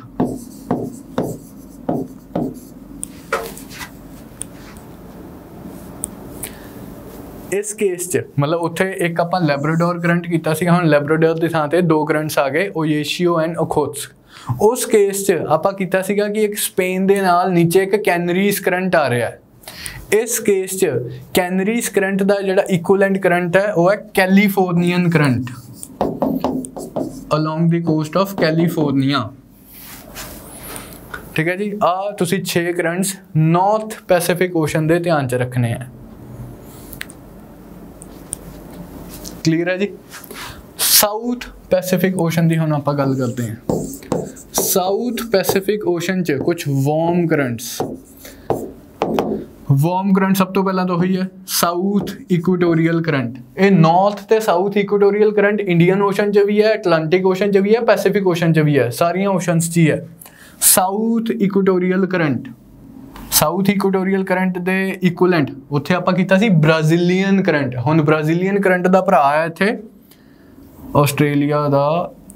इस केस च मतलब उत्थे एक आपां लैब्राडोर करंट कीता सीगा, हुण लैब्राडोर दी थां ते दो करंट्स आ गए ओयेशियो एंड ओखोत्स्क। उस केस च आपां कीता सीगा कि एक स्पेन दे नाल नीचे एक कैनरीज करंट आ रहा है। इस केस च कैनरीज करंट दा जिहड़ा इक्विवेलेंट करंट है वो है Californian current along the coast of California. ठीक है जी, आ तुसीं 6 करंट्स नॉर्थ पैसिफिक ओशन दे ध्यान च रखने हैं। क्लीयर है जी। साउथ पैसिफिक ओशन की हुण आपां गल करते हैं। साउथ पैसिफिक ओशन च कुछ वार्म करंट्स, वार्म करंट सब तो पहला तो वही है साउथ इक्वेटोरियल करंट। ये नॉर्थ ते south equatorial current Indian ocean च भी है, अटलांटिक ओशन च भी है, पैसिफिक ओशन च भी है, सारियां ओशनस च ही है। South equatorial current, south equatorial current दे इक्विवेलेंट उत्थे आपां कीता सी ब्राजीलियन करंट। हुण ब्राजीलियन करंट दा भरा है इत्थे आस्ट्रेलिया दा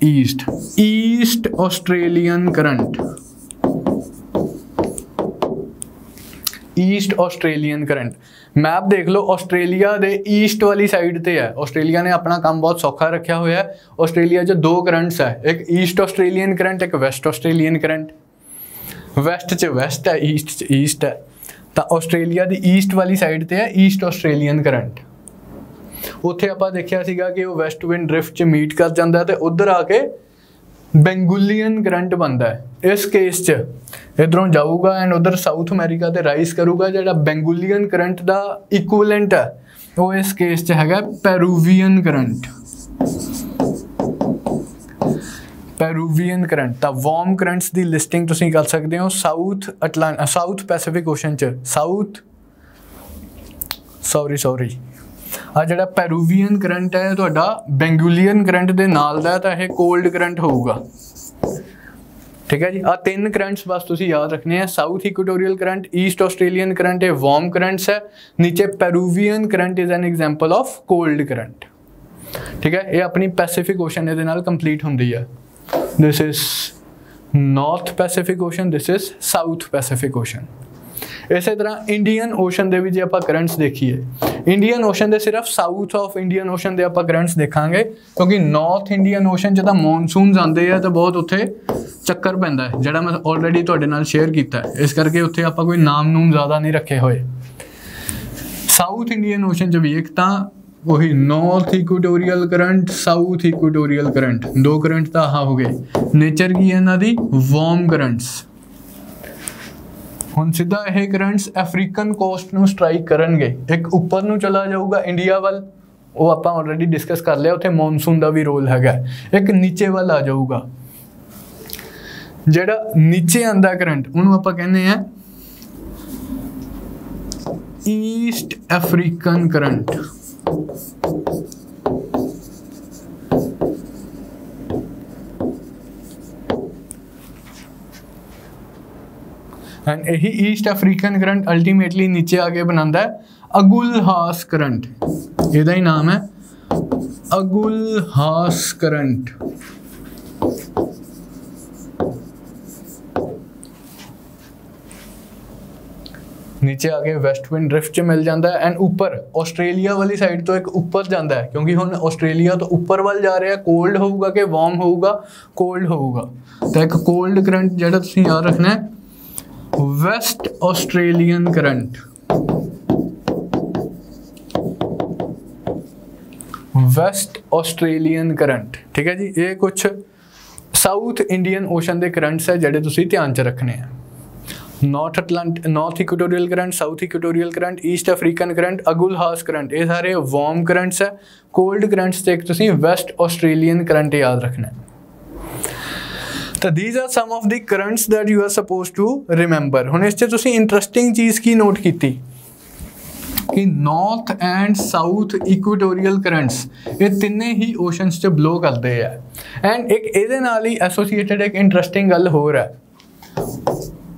east Australian current, east Australian current. Map देख लो, आस्ट्रेलिया दे ईस्ट वाली साइड ते है। आस्ट्रेलिया ने अपना काम बहुत सौखा रखा हुआ है। आस्ट्रेलिया च दो करंट्स है, एक ईस्ट आस्ट्रेलियन करंट, एक वैस्ट आस्ट्रेलियन करंट। वैस्ट च वैस्ट है, ईस्ट च ईस्ट है, तो आस्ट्रेलिया दी ईस्ट वाली साइड ते है ईस्ट आस्ट्रेलियन करंट। उत्थे आपां देखिया सीगा कि वो वैस्ट विंड ड्रिफ्ट च मीट कर जाता है तो उधर आके बेंगुलियन करंट बनता है। इस केस च इधरों जाऊगा एंड उधर साउथ अमेरिका ते राइज करूगा। जिहड़ा बेंगुलियन करंट दा इक्विवेलेंट है वो इस केस च हैगा पेरूवियन करंट। पेरूवियन करंट ता वार्म करंट्स दी लिस्टिंग तुसीं कर सकते हो साउथ पैसिफिक ओशन च। सॉरी आ जिहड़ा पेरूवियन करंट है तुहाडा बेंगुलियन करंट दे नाल दा तां इह कोल्ड करंट होऊगा। ठीक है जी, आ 3 करंट्स बस तुसीं याद रखने हैं। South equatorial current, east Australian current ये वार्म करंट्स है, नीचे Peruvian current is an example of cold current. ठीक है, ये अपनी पैसिफिक ओशन दे नाल कंप्लीट हुंदी है। This is north Pacific ocean, this is south Pacific ocean. इस तरह इंडियन ओशन दे भी जे आपां करंट्स देखिए, इंडियन ओशन दे सिर्फ साउथ ऑफ इंडियन ओशन दे आपां करंट्स देखांगे क्योंकि नॉर्थ इंडियन ओशन च तां मॉनसून्स आंदे आ तो बहुत उत्थे चक्कर पैंदा है जिहड़ा मैं ऑलरेडी तुहाडे नाल शेयर कीता है। इस करके उत्थे आपां कोई नाम नूम ज़्यादा नहीं रखे हुए। साउथ इंडियन ओशन च भी एक तां वही north equatorial current, south equatorial current, दो करंट तो आ हो गए। नेचर की है इन्हां दी वार्म करंट्स। हुण सीधा यह करंट्स अफ्रीकन कोस्ट नूं स्ट्राइक करनगे, एक ऊपर नूं चला जाऊगा इंडिया वाल, वो आपां ऑलरेडी डिस्कस कर लिया, उत्थे मॉनसून दा भी रोल हैगा। एक नीचे वाल आ जाऊगा, जिहड़ा नीचे आंदा करंट उहनूं आपां कहने हैं ईस्ट अफ्रीकन करंट। एंड यही ईस्ट अफ्रीकन करंट अल्टीमेटली नीचे आके बनाता है अगुल हास करंट। ਇਹਦਾ ही नाम है अगुल हास करंट। नीचे आके वेस्ट विंड ड्रिफ्ट च मिल जाता है एंड ऊपर ऑस्ट्रेलिया वाली साइड तो एक ऊपर जाता है क्योंकि हुण ऑस्ट्रेलिया तो ऊपर वाल जा रहा है। कोल्ड होगा कि वार्म होगा? कोल्ड होगा। तो एक कोल्ड करंट जिहड़ा तुसीं याद रखना है west Australian current. West Australian current, ठीक है जी। ये कुछ साउथ इंडियन ओशन के करंट्स है जिहड़े तुसीं ध्यान च रखने हैं। North equatorial current, south equatorial current, east African current, Agulhas current, ये सारे वार्म करंट्स है। कोल्ड करंट्स ते एक तुसीं वेस्ट ऑस्ट्रेलियन करंट याद रखना है। तो these are some of the currents that you are supposed to remember। हुण इस च तुसीं इंटरेस्टिंग चीज़ की नोट की कि north and south equatorial currents ये तिन्ने ही ओशनस च ब्लो करते हैं। एंड एक इहदे नाल ही एसोसीएटेड एक इंटरेस्टिंग गल हो रहा है,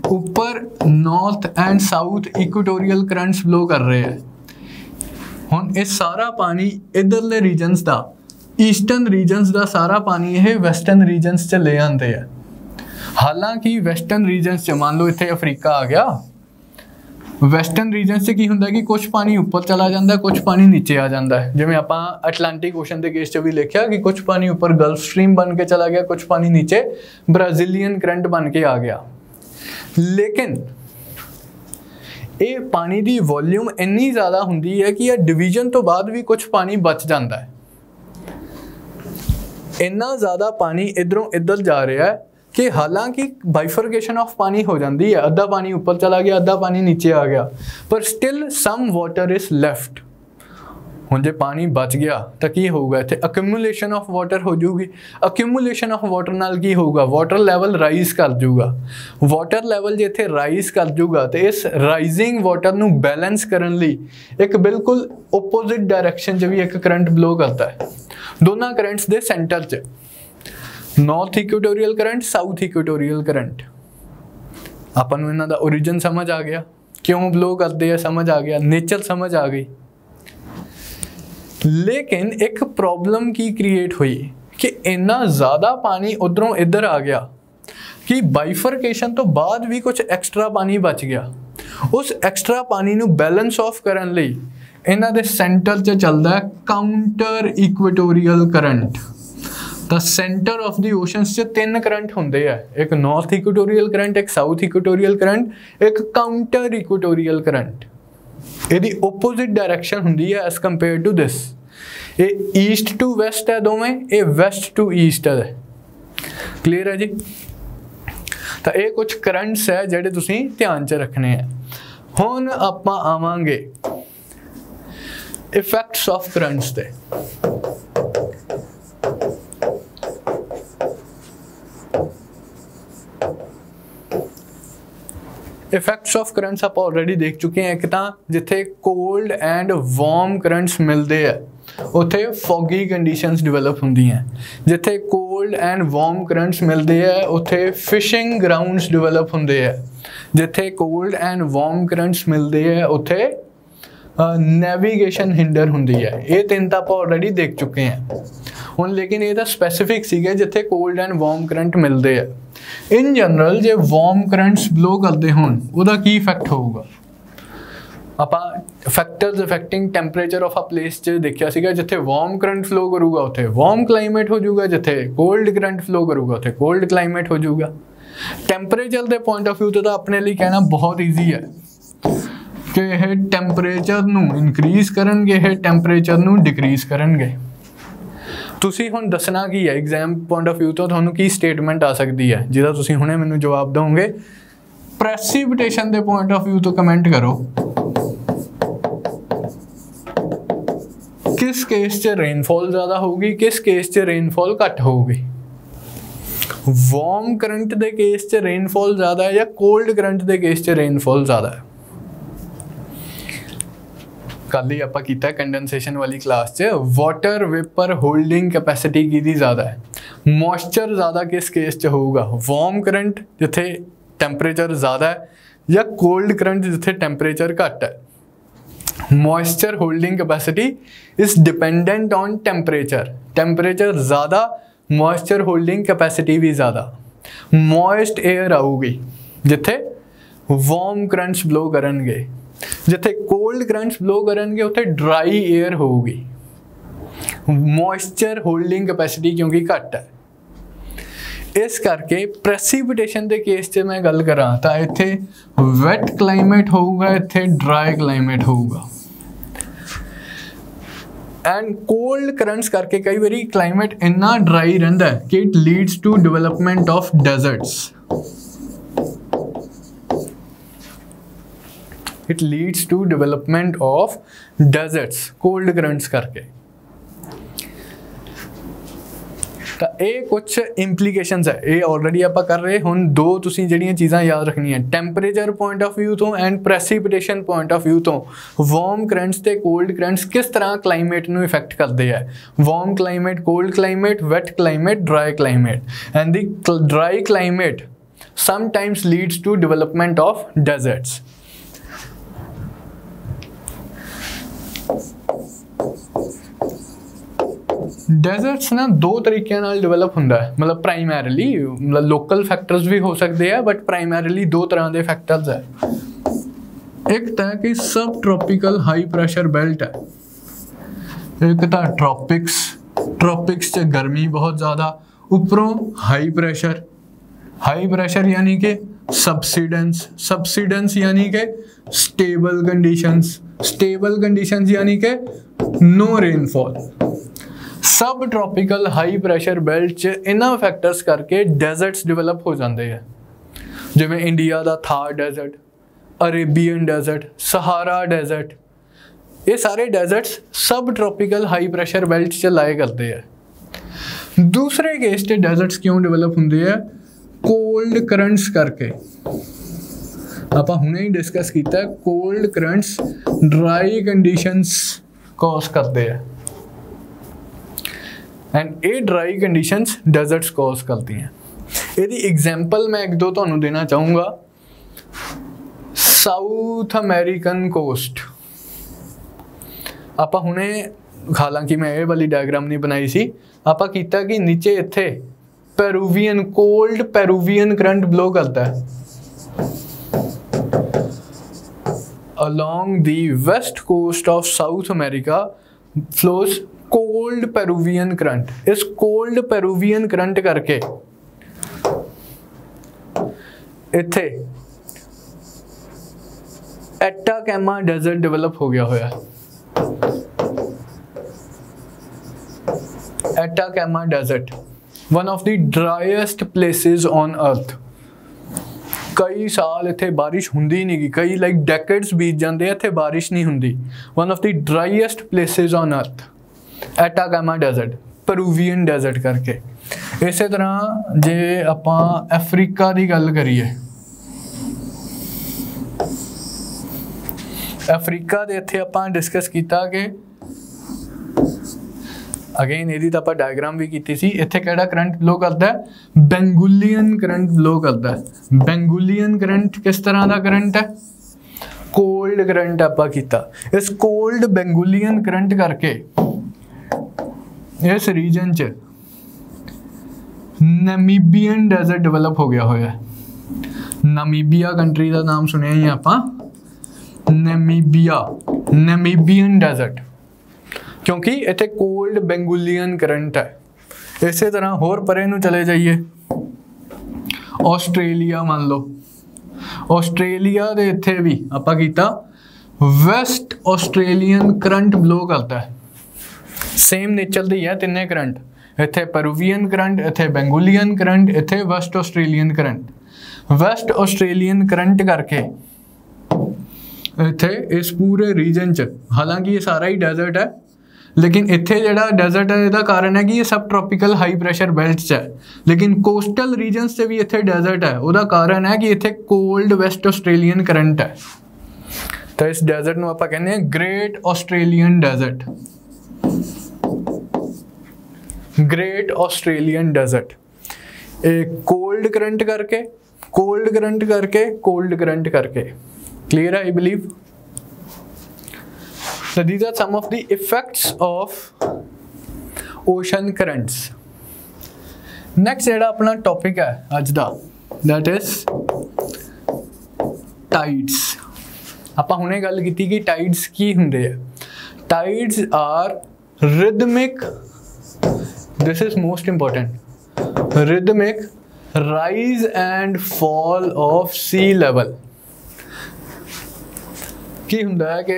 ऊपर north and south equatorial currents blow कर रहे हैं। हुण ये सारा पानी इधरले रीजनस का, ईस्टर्न रीजनस का सारा पानी ये वैसटर्न रीजनस च ले आते हैं। हालांकि वैसटर्न रीजनस च मान लो इत्थे अफ्रीका आ गया, वैसटर्न रीजनस से की हुंदा कि कुछ पानी ऊपर चला जाता है, कुछ पानी नीचे आ जाता है। जिवें आपां अटलांटिक ओशन के केस च भी लिखिया कि कुछ पानी ऊपर गल्फ स्ट्रीम बन के चला गया, कुछ पानी नीचे ब्राजीलियन करंट बन के आ गया। लेकिन ये पानी की वॉल्यूम इन्नी ज़्यादा हुंदी है कि यह डिवीजन तो बाद भी कुछ पानी बच जाता है। इन्ना ज़्यादा पानी इधरों इधर जा रहा है कि हालांकि बाइफरकेशन ऑफ पानी हो जाती है, अद्धा पानी ऊपर चला गया, अद्धा पानी नीचे आ गया, पर still some water is left. हुण जे पानी बच गया तो की होगा, इत्थे अक्यूमुलेशन ऑफ वाटर हो जाऊगी। अक्यूमुलेशन ऑफ वाटर नाल की होगा, वाटर लैवल राइज कर जाऊगा। वाटर लैवल जे इत्थे राइज कर जाऊगा तो इस राइजिंग वाटर नू बैलेंस करने लई एक बिल्कुल ओपोजिट डायरैक्शन च भी एक करंट ब्लो करता है। दोनों करंट्स दे सेंटर च north equatorial current, south equatorial current. अपन नूं इन्हां दा ओरिजिन समझ आ गया, क्यों ब्लो करते हैं समझ आ गया, नेचर समझ आ गई। लेकिन एक प्रॉब्लम की क्रिएट हुई कि इन्ना ज़्यादा पानी उधरों इधर आ गया कि बाइफरकेशन तो बाद भी कुछ एक्स्ट्रा पानी बच गया। उस एक्स्ट्रा पानी नूं बैलेंस ऑफ करन लई इन्हां दे सेंटर च चलदा है counter equatorial current. The centre of the Oceanus च तीन करंट होंदे है, एक नॉर्थ इक्वेटोरियल करंट, एक साउथ इक्वेटोरियल करंट, एक काउंटर इक्वेटोरियल करंट। यदि ओपोजिट डायरेक्शन होंदी है एज कंपेयर टू दिस। ये ईस्ट टू वैस्ट है दोवें, ये वैस्ट टू ईस्ट है। क्लीयर है जी? तो ये कुछ करंट्स है जिहड़े तुसीं ध्यान च रखने हैं। हुण आपां आवांगे इफेक्ट्स ऑफ करंट्स ते। इफेक्ट्स ऑफ करंट्स आप ऑलरेडी देख चुके हैं। एक तो जिथे कोल्ड एंड वार्म करंट्स मिलते हैं उत्थे फॉगी कंडीशंस डिवेलप होंदी हैं। जिथे कोल्ड एंड वार्म करंट्स मिलते हैं उत्थे फिशिंग ग्राउंड्स डिवेलप होंदे हैं। जिथे कोल्ड एंड वार्म करंट्स मिलते हैं उत्थे नैविगेशन हिंडर होंदी है। ये तीन तो आप ऑलरेडी देख चुके हैं हुण। लेकिन ये तो स्पैसीफिक सीगे जिथे कोल्ड एंड वार्म करंट मिलते हैं। In general J warm currents blow करते होण उहदा की इफेक्ट होगा। आपां factors affecting temperature of a place च देखिया सीगा, जिथे वार्म करंट फ्लो करूगा उत्थे वार्म क्लाइमेट हो जाऊगा, जिथे कोल्ड करंट फ्लो करूगा उत्थे कोल्ड क्लाइमेट हो जाऊगा। टैंपरेचर के पॉइंट ऑफ व्यू तो अपने लिए कहना बहुत ईजी है कि यह टैंपरेचर नूं इनक्रीज करनगे, यह टैंपरेचर नूं डिक्रीज करनगे। तुसी हुण दसना की है एग्जाम पॉइंट ऑफ व्यू तो तुहानूं की स्टेटमेंट आ सकती है जिहदा तुसी हुणे मैनूं जवाब दोगे। प्रेसिपिटेशन के पॉइंट ऑफ व्यू तो कमेंट करो किस केस च रेनफॉल ज़्यादा होगी, किस केस च रेनफॉल घट होगी। वार्म करंट के केस च रेनफॉल ज़्यादा है या कोल्ड करंट के केस च रेनफॉल ज़्यादा है। कल ही आपां कीता कंडेंसेशन वाली क्लास च वाटर वेपर होल्डिंग कैपेसिटी की ज़्यादा है, मॉइस्चर ज़्यादा किस केस च होगा, वार्म करंट जिथे टैंपरेचर ज़्यादा है या कोल्ड करंट जिथे टैंपरेचर घट है। Moisture holding capacity is dependent on temperature. Temperature ज़्यादा मॉइस्चर होल्डिंग कैपेसिटी भी ज़्यादा। मॉइस्ट एयर आऊगी जिथे वार्म करंट्स ब्लो करनगे, जिथे कोल्ड करंट्स ब्लो करनगे उत्थे ड्राई एयर होगी। मॉइस्चर होल्डिंग कैपेसिटी क्योंकि घट है, इस करके प्रेसिपिटेशन के केस से मैं गल करा तो इत्थे वैट क्लाइमेट होगा, इत्थे ड्राई क्लाइमेट होगा। एंड कोल्ड करंट्स करके कई बारी क्लाइमेट इन्ना ड्राई रहिंदा है कि it leads to development of deserts. It leads to development of deserts cold currents करके। ਤਾਂ ਇਹ ਕੁਛ ਇੰਪਲੀਕੇਸ਼ਨਸ ਹੈ, ਇਹ ਆਲਰੇਡੀ ਆਪਾਂ ਕਰ ਰਹੇ। ਹੁਣ ਦੋ ਤੁਸੀਂ ਜਿਹੜੀਆਂ ਚੀਜ਼ਾਂ ਯਾਦ ਰੱਖਣੀਆਂ, ਟੈਂਪਰੇਚਰ ਪੁਆਇੰਟ ਆਫ ਵਿਊ ਤੋਂ ਐਂਡ ਪ੍ਰੈਸੀਪੀਟੇਸ਼ਨ ਪੁਆਇੰਟ ਆਫ ਵਿਊ ਤੋਂ ਵਾਰਮ ਕਰੰਟਸ ਤੇ ਕੋਲਡ ਕਰੰਟਸ ਕਿਸ ਤਰ੍ਹਾਂ ਕਲਾਈਮੇਟ ਨੂੰ ਇਫੈਕਟ ਕਰਦੇ ਆ। Warm climate, cold climate, wet climate, dry climate. And the dry climate sometimes leads to development of deserts. Deserts ना दो तरीके नाल डेवलप हुंदा है, मतलब प्राइमरीली मतलब लोकल फैक्टर्स भी हो सकते हैं, बट प्राइमरीली दो तरह के फैक्टर्स है। एक तो है कि सब ट्रॉपिकल हाई प्रेशर बेल्ट है, एक तो ट्रॉपिक्स, ट्रॉपिक्स च गर्मी बहुत ज़्यादा, उपरों हाई प्रेशर यानी कि सबसिडेंस, सबसिडेंस यानी कि स्टेबल कंडीशंस यानी कि नो रेनफॉल। सब ट्रॉपिकल हाई प्रेशर बेल्ट च इन्हां फैक्टर्स करके डेजर्ट्स डिवेलप हो जाते हैं, जिवें इंडिया का Thar desert, Arabian desert, Sahara desert. ये सारे डेजर्ट्स सब ट्रॉपिकल हाई प्रेशर बेल्ट च लाए करते हैं। दूसरे केस च डेजर्ट्स क्यों डिवेलप होंगे है? कोल्ड करंट्स करके। आपां हुणे ही डिस्कस किया, cold currents dry conditions cause करते हैं एंड ये ड्राई कंडीशंस डेजर्ट्स कॉज करती हैं। यदि एग्जाम्पल मैं एक दो तुहानूं देना चाहूँगा। साउथ अमेरिकन कोस्ट, आपां हुणे हालांकि मैं ये वाली डायग्राम नहीं बनाई सी, आपां कीता कि नीचे इत्थे Peruvian, cold Peruvian current blow करता है along the west coast of South America flows cold Peruvian current। इस cold Peruvian current करके इत्थे एटाकामा डेजर्ट डेवलप हो गया होया। Atacama desert one of the driest places on earth. कई साल इत्थे बारिश हुंदी नहीं, कई लाइक डेकेड्स बीत जाते हैं, इत्थे बारिश नहीं हुंदी। One of the driest places on earth Atacama desert, Peruvian desert करके। इस तरह जे आपां अफ्रीका की गल करिए, अफ्रीका दे इत्थे आपां डिस्कस किया कि अगेन यदि तो आप डायग्राम भी की सी। इत्थे केड़ा करंट ब्लो करता है? बेंगुलियन करंट ब्लो करता है। बेंगुलियन करंट किस तरह का करंट है? कोल्ड करंट आपां कीता। इस कोल्ड बेंगुलियन करंट करके इस रीजन च नामीबियन डेजर्ट डेवलप हो गया होया। नामीबिया कंट्री का नाम सुनिया ही आपां, नामीबिया, नामीबियन डेजर्ट, क्योंकि इत्थे कोल्ड बेंगुलियन करंट है। इस तरह होर परे नूं चले जाइए, ऑस्ट्रेलिया मान लो, ऑस्ट्रेलिया दे इत्थे भी आपां कीता वेस्ट ऑस्ट्रेलियन करंट ब्लो करता है। सेम नेचर दी है तिन्ने करंट, इत्थे पेरूवियन करंट, इत्थे बेंगुलियन करंट, इत्थे waste Australian current. West Australian current करके इत्थे इस पूरे रीजन च, हालांकि ये सारा ही डेजर्ट है, लेकिन इत्थे जिहड़ा डेजर्ट है इसका कारण है कि ये सब ट्रॉपिकल हाई प्रेशर बेल्ट च है, लेकिन कोस्टल रीजन्स से भी इत्थे डेजर्ट है। उसका कारण है कि इत्थे कोल्ड वेस्ट ऑस्ट्रेलियन करंट है। तो इस डेजर्ट नूं आपां कहने great Australian desert, great Australian desert. एक कोल्ड करंट करके, कोल्ड करंट करके, कोल्ड करंट करके। क्लियर है I believe? So these are some of the effects of ocean currents. Next जेड़ा अपना टॉपिक है आज दा, that is tides। आपां हुणे गल कीती कि tides की हुंदे है। Tides are rhythmic, this is most important, rhythmic rise and fall of sea level। की हुंदा है कि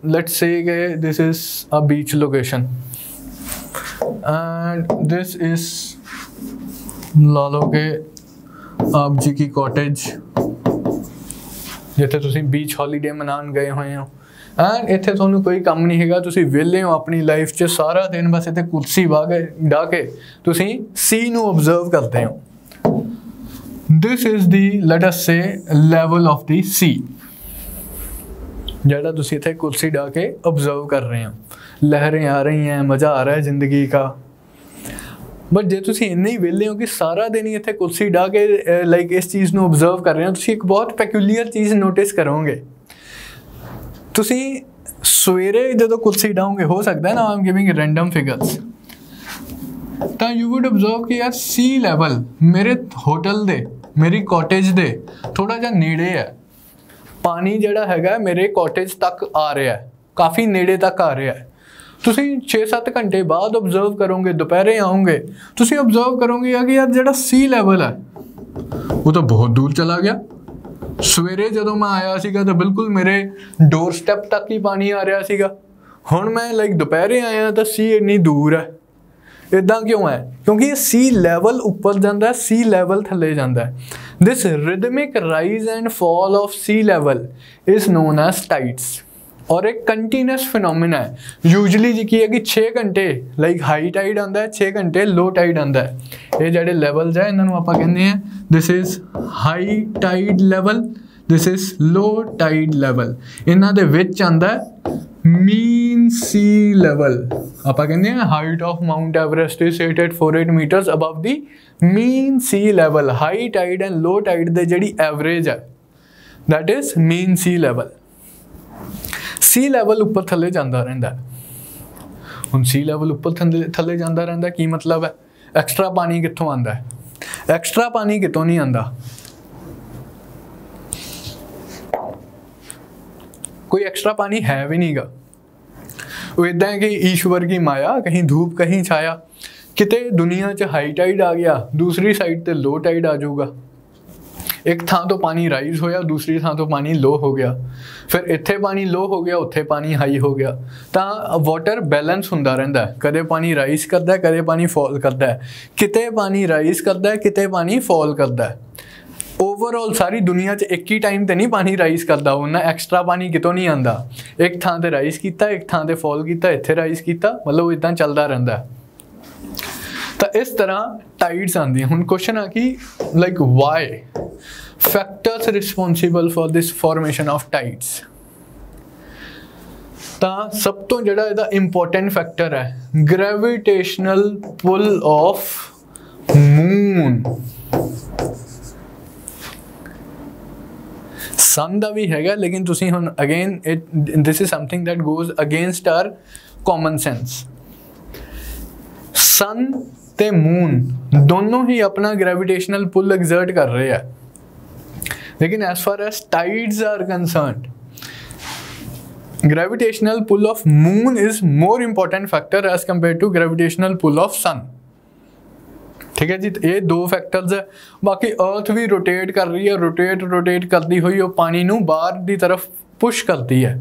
लेट्स से कि this is a beach location and this is ला लो कि आप जी की कॉटेज, जिथे तुसीं बीच हॉलीडे मनान गए हुए हो, ਐਂਡ ਇੱਥੇ ਤੁਹਾਨੂੰ ਕੋਈ ਕੰਮ ਨਹੀਂ ਹੈਗਾ, ਤੁਸੀਂ ਵਿਹਲੇ ਹੋ ਆਪਣੀ ਲਾਈਫ 'ਚ ਸਾਰਾ ਦਿਨ ਬਸ ਇੱਥੇ ਕੁਰਸੀ ਢਾ ਕੇ ਤੁਸੀਂ ਸੀ ਨੂੰ ਓਬਜ਼ਰਵ ਕਰਦੇ ਹੋ। This is the let us say level of the sea, ਜਿਹੜਾ ਤੁਸੀਂ ਇੱਥੇ ਕੁਰਸੀ ਢਾ ਕੇ ਓਬਜ਼ਰਵ ਕਰ ਰਹੇ ਹੋ। लहरें आ रही हैं, मज़ा आ रहा है ज़िंदगी का। बट जे तुसी इन्ने ही वेले हो कि सारा दिन ही इत्थे कुर्सी ढा के लाइक इस चीज़ नूं ऑब्जर्व कर रहे हो, तुसी एक बहुत पैक्यूलियर चीज़ नोटिस करोगे। तुसी सवेरे जदों कुर्सी ढाओगे, हो सकता है ना, I am giving random figures, तो यू वुड ऑब्जर्व कि यार सी लैवल मेरे होटल दे, मेरी कॉटेज दे थोड़ा जिहा नेड़े है, पानी जिहड़ा हैगा मेरे कॉटेज तक आ रहा है, काफ़ी नेड़े तक आ रहा है। तुसी 6-7 घंटे बाद ऑब्जर्व करोगे, दोपहरे आओगे, तुसी ऑब्जर्व करोगे कि यार जिहड़ा सी लैवल है वो तो बहुत दूर चला गया। सवेरे जदों मैं आया सीगा तो बिल्कुल मेरे डोर स्टैप तक ही पानी आ रहा सीगा, हुण मैं लाइक दोपहरे आया तो सी इन्नी दूर है। इदां क्यों है? क्योंकि सी लैवल उपर जाता है, सी लैवल थले जाता है। This rhythmic rise and fall of sea level is known as tides, और एक कंटीन्यूअस फिनोमिना है। यूजली जी की है कि 6 घंटे लाइक हाई टाइड आता है, 6 घंटे लो टाइड आता है। ये जो लैवल्स है इन्होंने आप कहते हैं this is high tide level, this is low tide level. इन्हों के विच आंदा है मीन सी लैवल, आप कहते हैं height of mount Everest is 848 metres above the mean sea level. High tide and low tide दे जिहड़ी एवरेज है that is mean sea level. Sea level उपर थले जाता रहिंदा है। हुण सी लैवल उपर थले जाता रहिंदा की मतलब है? एक्सट्रा पानी कित्थों आंदा है? एक्सट्रा पानी कितों नहीं आंदा। कोई एक्स्ट्रा पानी है भी नहीं गा। वो इदा है कि ईश्वर की माया, कहीं धूप कहीं छाया। किते दुनिया च हाई टाइड आ गया, दूसरी साइड ते लो टाइड आ जाऊगा। एक थां तो पानी राइज होया, दूसरी थां तो पानी लो हो गया, फिर इत्थे पानी लो हो गया, उत्थे पानी हाई हो गया। तो वाटर बैलेंस हुंदा रहिंदा है, कदे पानी राइज करता है, कदे पानी फॉल करता है, किते पानी राइज करता है, किते पानी फॉल करता है। ओवरऑल सारी दुनिया च एक ही टाइम ते नहीं पानी राइज करता, उन्ना एक्सट्रा पानी कितों नहीं आंदा। एक थां ते राइज किया, एक थां ते फॉल किया, इत्थे राइज किया, मतलब इदां चलता रहिंदा है। तो इस तरह टाइड्स आंदी। हुण क्वेश्चन आ कि like why factors responsible for this formation of tides. तो सब तो जिहड़ा इहदा इंपॉर्टेंट फैक्टर है gravitational pull of moon. Sun दा भी हैगा, लेकिन तुसी हुण again this is something that goes against our common sense. Sun ते मून दोनों ही अपना ग्रेविटेशनल पुल एग्जर्ट कर रहे हैं, लेकिन as far as tides are concerned gravitational pull of moon is more important factor as compare to gravitational pull of sun. ठीक है जी, ये दो फैक्टर्स है। बाकी अर्थ भी रोटेट कर रही है, रोटेट करती हुई वो पानी नूं बाहर की तरफ पुश करती है।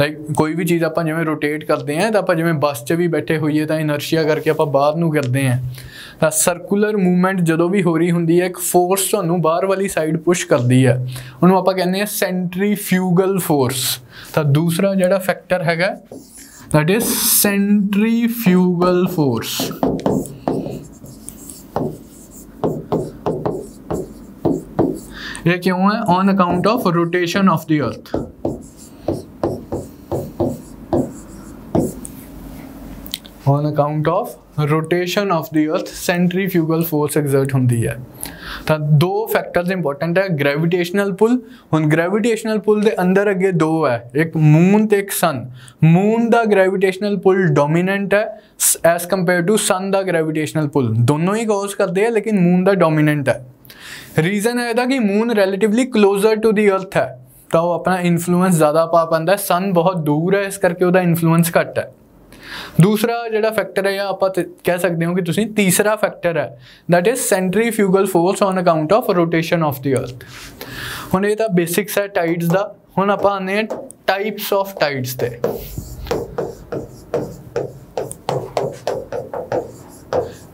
लाइक कोई भी चीज़ आप जिवें रोटेट करते हैं तो आप जिवें बस च भी बैठे होइए तो इनर्शिया करके आप बाहर नूं करते हैं। तो सर्कुलर मूवमेंट जो भी हो रही होंदी है, एक फोर्स तुहानूं बाहर वाली साइड पुश करती है, उन्होंने आप कहते हैं सेंट्रीफ्यूगल फोर्स। तो दूसरा जिहड़ा फैक्टर हैगा दैट इज सेंट्रीफ्यूगल फोर्स। ये क्यों है? On account of rotation of the earth. On account of rotation of the earth centrifugal force exert होंदी है। तो दो फैक्टर्स इंपॉर्टेंट है, ग्रेविटेशनल पुल। हुण ग्रेविटेशनल पुल दे अंदर अगे दो है, एक मून ते एक सन। मून दा ग्रेविटेशनल पुल डोमीनेंट है एज कंपेयर टू सन दा ग्रेविटेशनल पुल। दोनों ही कॉज करते हैं, लेकिन मून दा डोमीनेंट है। रीजन है कि moon relatively closer to the earth है, तो वो अपना इन्फ्लुएंस ज़्यादा पा पाता है। सन बहुत दूर है, इस करके उसका इन्फ्लुएंस घट है। दूसरा जिहड़ा फैक्टर है, या आप कह सकते हो कि तुसीं तीसरा फैक्टर है, that is centrifugal force on account of rotation of the अर्थ। हुण ये तां बेसिक्स है टाइड्स दा। हुण आपां आने हैं टाइप्स ऑफ टाइड्स ते।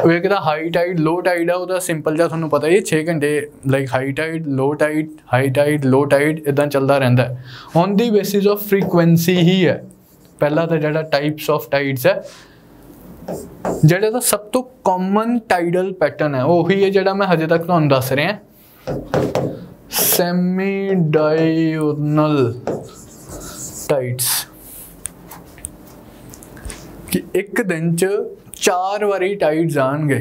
एक हाई टाइड लो टाइड है, वो सिंपल जा थोड़ा पता ही 6 घंटे like high tide low tide इदा चलता रहता है। On the basis of frequency ही है। पहला तो जो टाइप्स ऑफ टाइड्स है, जो सब तो कॉमन टाइडल पैटर्न है वही है जो मैं हजे तक तुहानू दस रहा, सेमी डायगोनल टाइड्स, कि एक दिन च 4 बारी टाइड्स आएंगे,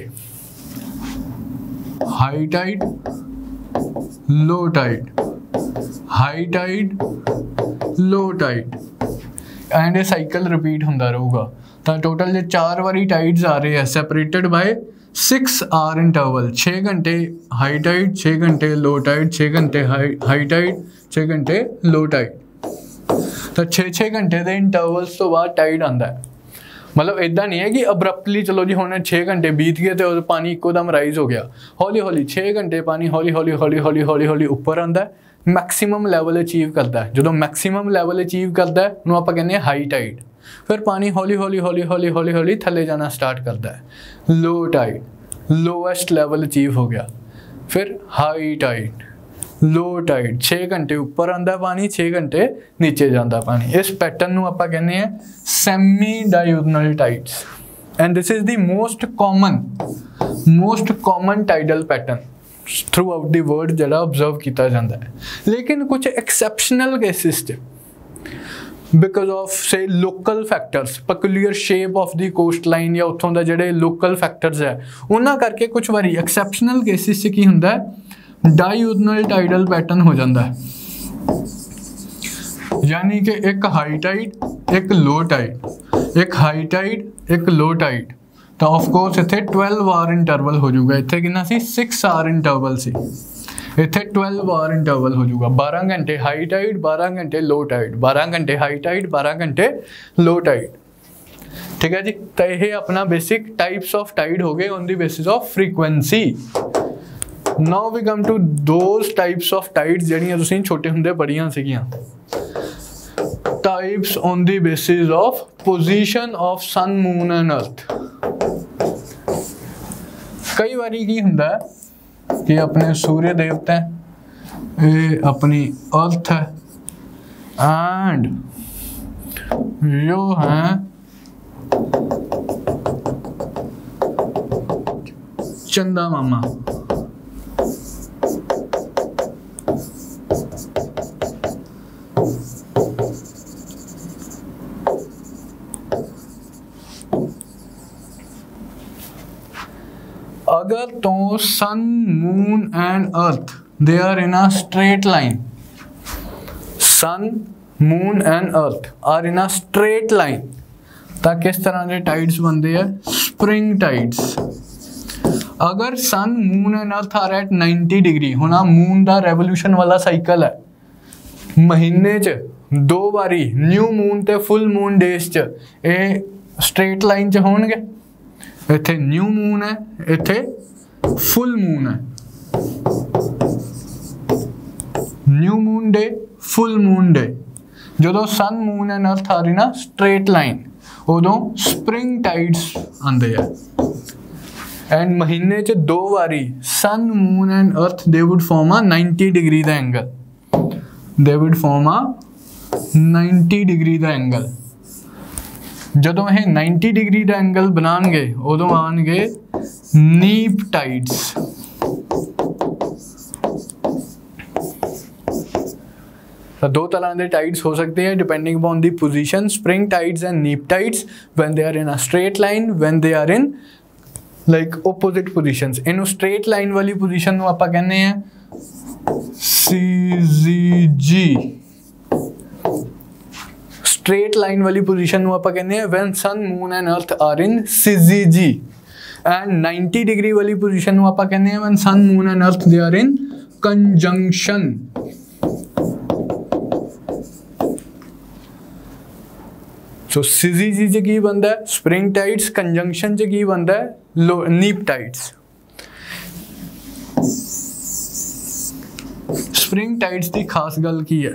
high tide low tide, high tide low tide, and ये साइकिल रिपीट होंदा रहूगा। तो टोटल जो 4 बारी टाइड्स आ रहे हैं सैपरेटेड बाय 6 आवर इंटरवल, 6 घंटे हाई टाइड 6 घंटे लो टाइड, 6 घंटे हाई टाइड 6 घंटे लो टाइड। तो 6-6 घंटे के इंटरवल्स तो बाद टाइड आता है। मतलब इदा नहीं है कि अब्रप्टली चलो जी हमने 6 घंटे बीत गए तो पानी इकोदम राइज हो गया, हौली हौली 6 घंटे पानी हौली हौली हौली हौली हौली हौली ऊपर आता है, मैक्सीमम लैवल अचीव करता है। जो मैक्सीमम लैवल अचीव करता है उन्होंने आप कहने हाई टाइड, फिर पानी हौली हौली हौली हौली हौली हौली थले जाना स्टार्ट करता है। Low tide lowest level achieve हो गया, फिर हाई टाइड लो टाइड 6 घंटे ऊपर आता पानी 6 घंटे नीचे जाता पानी। इस पैटर्न को आप कहने हैं semi diagonal tides, and this is the most common tidal pattern throughout the world जरा ऑब्जर्व किया जाता है। लेकिन कुछ exceptional cases because of say local factors, peculiar shape of the coast line या उतों का जोड़े लोकल फैक्टर्स है उन्होंने करके कुछ बारी एक्सैप्शनल केसिस की होंगे डायगोनल टाइडल पैटर्न हो जाता है, यानी कि एक हाई टाइड एक लो टाइड, एक हाई टाइड एक लो टाइड। तो ऑफकोर्स इतने 12 आवर इंटरवल हो जाऊगा, इतने कितना सी 6 आवर इंटरवल सी, इतने 12 आवर इंटरवल हो जाऊगा। 12 घंटे हाई टाइड 12 घंटे लो टाइड, 12 घंटे हाई टाइड 12 घंटे लो टाइड। ठीक है जी, तो यह अपना बेसिक टाइप्स ऑफ टाइड हो गए on the basis of frequency. Now we come to those types of tides जड़ियां तुसीं छोटे हुंदे पढ़ियां सीगियां। Types on the basis of position of sun moon and earth. कई बारी की हुंदा है कि अपने सूर्य देवता है, ये अपनी अर्थ है, एंड जो है चंदा मामा। अगर तो sun moon and earth they are in a straight line, sun moon and earth are in a straight line, तो किस तरह के टाइड्स बनते हैं? Spring tides. अगर sun moon and earth are at 90 degree, हुण मून का रेवोल्यूशन वाला साइकिल है, महीने च 2 बारी न्यू मून ते फुल मून डेज च ये स्ट्रेट लाइन च होणगे। इत्थे न्यू मून है, इत्थे फुल मून है, new moon day full moon day. जो सन मून एंड अर्थ आ रही ना स्ट्रेट लाइन, उदों स्प्रिंग टाइड्स आंदे हैं। एंड महीने च 2 बारी sun moon and earth they would form a 90 degree का angle, they would form a 90 degree का एंगल। जदों ये 90 डिग्री का एंगल बनाएंगे उदों आएंगे नीप टाइड्स। तो 2 तरह के टाइड्स हो सकते हैं depending upon the position, spring tides and neap tides when they are in a straight line, when they are in like opposite positions. इन स्ट्रेट लाइन वाली पोजीशन को आप कहने हैं CZG। स्ट्रेट लाइन वाली पोजीशन को आप कहने हैं when sun moon and earth are in CZG। And 90 degree वाली पोजीशन को आप कहने हैं when sun moon and earth they are in conjunction. So CZG च की बनता है स्प्रिंग टाइड्स, कंजंक्शन च की बनता है नीप टाइड्स। स्प्रिंग टाइड्स की खास गल की है,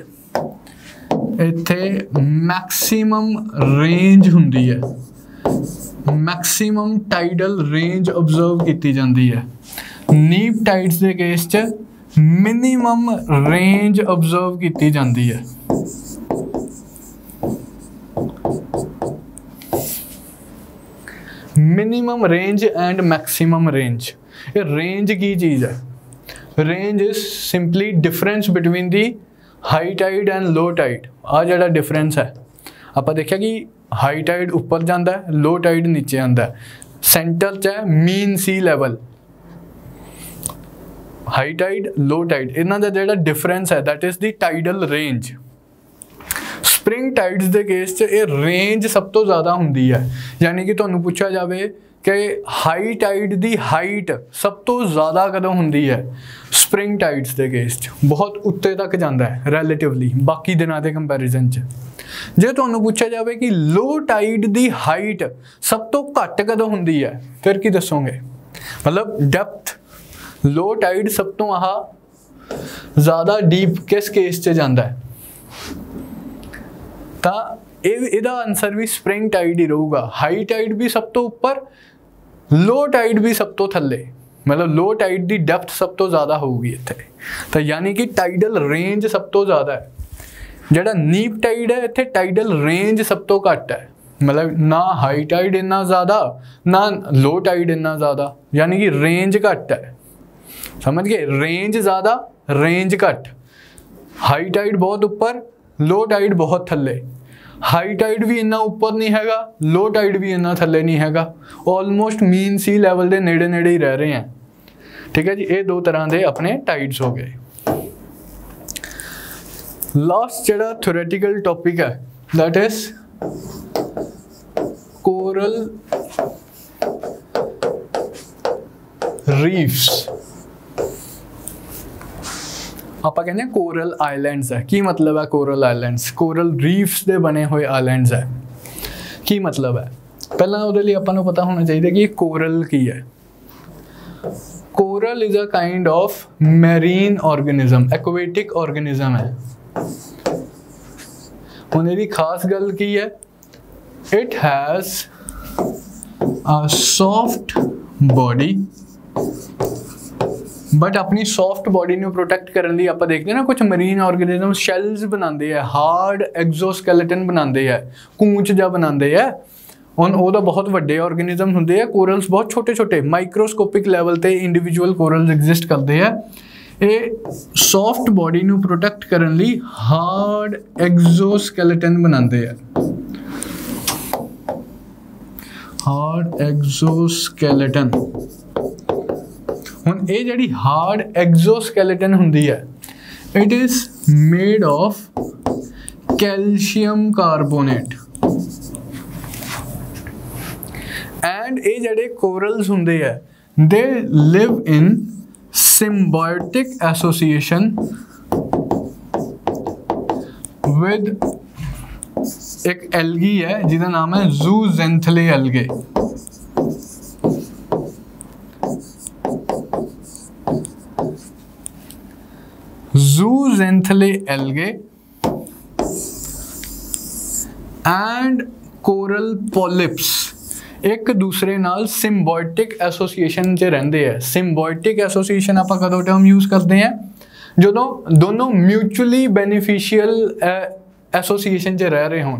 इत्थे मैक्सिमम रेंज हुंदी है, मैक्सिमम टाइडल रेंज ऑब्जर्व की जाती है। नीप टाइड्स के केस च मिनिमम रेंज ऑब्जर्व की जाती है। Minimum range and maximum range, ये रेंज की चीज़ है। Range is simply difference between the high tide and low tide. आ जड़ा डिफरेंस है आप देखिया कि हाई टाइड ऊपर जाता है, लो टाइड नीचे आता है। सेंटर च है mean sea level, high tide low tide, इन्हां दा जिहड़ा डिफरेंस है that is the tidal range. Spring tides के केस च ये रेंज सब तो ज़्यादा होंदी है, यानी कि तुहानूं पूछा जाए कि हाई टाइड दी हाइट सब तो ज़्यादा कदों होंदी है, स्प्रिंग टाइड्स के केस च बहुत उत्ते तक जाता है रिलेटिवली बाकी दिनों के कंपैरिजन च। जे तुहानूं पूछा जाए कि लो टाइड दी हाइट सब तो घट कदों होंदी है, फिर की दसोगे? मतलब डेप्थ लो टाइड सब तो ज़्यादा डीप किस केस च जाता है? तो इहदा आंसर भी स्प्रिंग टाइड ही रहूगा। हाई टाइड भी सब तो ऊपर, लो टाइड भी सब तो थल्ले, मतलब लो टाइड की डेप्थ सब तो ज़्यादा होगी इत्थे। तो यानी कि टाइडल रेंज सब तो ज़्यादा है। जिहड़ा नीप टाइड है इत्थे टाइडल रेंज सब तो घट है, मतलब ना हाई टाइड इन्ना ज़्यादा ना लो टाइड इन्ना ज़्यादा, यानी कि रेंज घट है। समझ गए? रेंज ज़्यादा रेंज घट, हाई टाइड बहुत ऊपर लो टाइड बहुत थल्ले, हाई टाइड भी इन्ना ऊपर नहीं हैगा लो टाइड भी इन्ना थल्ले नहीं हैगा, ऑलमोस्ट मीन सी लैवल के नेड़े नेड़े ही रह रहे हैं। ठीक है जी, ये दो तरह के अपने टाइड्स हो गए। लास्ट जिहड़ा थ्योरेटिकल टॉपिक है दैट इज कोरल रीफ्स। आप कहते हैं कोरल आइलैंड्स है, की मतलब है कोरल आइलैंड्स? कोरल रीफ्स के बने हुए आइलैंड्स है, की मतलब है? पहला उहदे लई आपां नूं पता होना चाहिए कि कोरल की है। Coral is a kind of marine organism, aquatic organism है। हुण इहदी खास गल की है, it has a soft body, but अपनी सॉफ्ट बॉडी को प्रोटेक्ट करने लिए आप देखते हैं ना कुछ मरीन ऑर्गेनिज्म शैल्स बनाते हैं, हार्ड एक्सोस्केलेटन बनाते हैं, कूंच जा बनाते हैं। ਹੁਣ ਉਹਦਾ बहुत ਵੱਡੇ ऑर्गेनिज्म ਹੁੰਦੇ ਆ, ਕੋਰल्स बहुत छोटे छोटे माइक्रोस्कोपिक लैवल ਤੇ इंडिविजुअल कोरल्स एग्जिस्ट करते हैं। ये सॉफ्ट बॉडी ਨੂੰ प्रोटेक्ट करने लिए हार्ड एक्सोस्केलेटन बनाते हैं, हार्ड एक्सोस्केलेटन। ਹੁਣ ਇਹ ਜਿਹੜੀ हार्ड एक्सोस्केलेटन ਹੁੰਦੀ है it is made of calcium carbonate and ये जड़े कोरल्स होंगे है they live in symbiotic association with एक एल्गी है जिसका नाम है zooxanthellae algae. Zooxanthellae algae and coral polyps एक दूसरे नाल सिम्बायोटिक एसोसीएशन च रहिंदे है। सिम्बायोटिक एसोसीएशन आप कदों टर्म यूज़ करते हैं जदों दोनों म्यूचुअली बेनीफिशियल एसोसीएशन च रह रहे हों।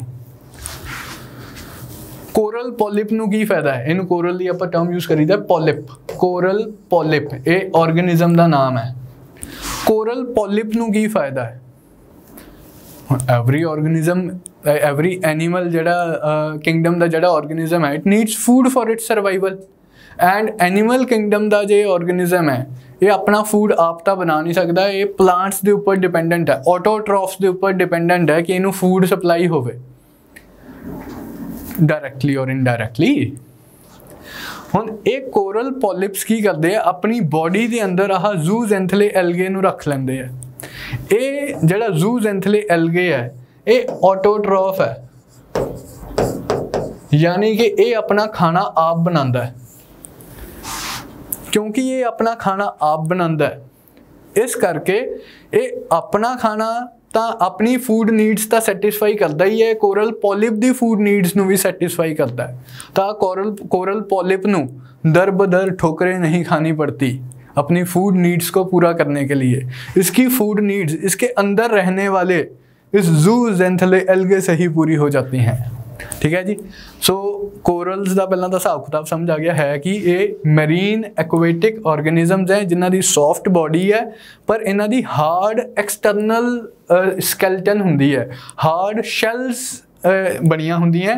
कोरल पॉलिप नूं की फायदा है? इनू कोरल दी आपां टर्म यूज़ करीदा पॉलिप, कोरल पॉलिप ये ऑर्गेनिज्म का नाम है। कोरल पॉलिप नूं की फायदा है? एवरी ऑर्गेनिज्म एवरी एनिमल जड़ा किंगडम का जड़ा ऑर्गेनिज्म है it needs food for its survival and animal kingdom का जो ऑर्गेनिज्म है ये अपना फूड आप तो बना नहीं सकता, ये प्लांट्स के ऊपर डिपेंडेंट है, ऑटोट्रॉफ्स के ऊपर डिपेंडेंट है कि इनू फूड सप्लाई होवे डायरैक्टली और इनडायरैक्टली। हुण ये कोरल पॉलिप्स की करते हैं अपनी बॉडी के अंदर आह जूजेंथले एल्गे नूं रख लेंदे है। ये जड़ा जूजेंथले एल्गे है ये ऑटोट्रॉफ है, यानी कि ये अपना खाना आप बनाता है। क्योंकि ये अपना खाना आप बनाता है इस करके ये अपना खाना ਤਾਂ ਆਪਣੀ ਫੂਡ ਨੀਡਸ ਤਾਂ ਸੈਟੀਸਫਾਈ ਕਰਦਾ ਹੀ ਹੈ, ਕੋਰਲ ਪੋਲਿਪ ਦੀ ਫੂਡ ਨੀਡਸ ਨੂੰ ਵੀ ਸੈਟੀਸਫਾਈ ਕਰਦਾ है। ਤਾਂ कोरल पॉलिप ਨੂੰ दर बदर ठोकरें नहीं खानी पड़ती अपनी फूड नीड्स को पूरा करने के लिए। इसकी फूड नीड्स इसके अंदर रहने वाले इस ज़ूज़ैंथले एल्गे से ही पूरी हो जाती हैं। ठीक है जी। सो कोरल्स का पहला तो हिसाब किताब समझ आ गया है कि ये मैरीन एक्वेटिक ऑर्गेनिजम्स हैं जिन्हां दी सॉफ्ट बॉडी है पर इन्हां दी हार्ड एक्सटर्नल स्केलेटन हुंदी है, हार्ड शैल्स बनियां हुंदियां।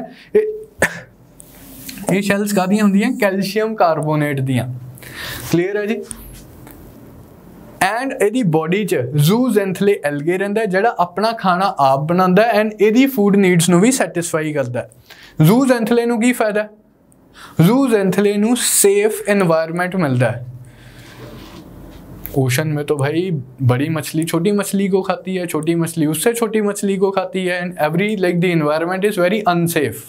ये शैल्स कादियां हुंदियां? कैल्शियम कार्बोनेट दियां। क्लीयर है जी। एंड इहदी बॉडी च ज़ूज़ैंथले एल्गे रहिंदा जिहड़ा अपना खाना आप बनांदा एंड इहदी फूड नीड्स नूं भी सैटिस्फाई करदा है। ज़ूज़ैंथले नूं की फायदा? ज़ूज़ैंथले नूं सेफ एनवायरनमेंट मिलता है। ओशन में तो भाई बड़ी मछली छोटी मछली को खाती है, छोटी मछली उससे छोटी मछली को खाती है and every like the environment is very unsafe.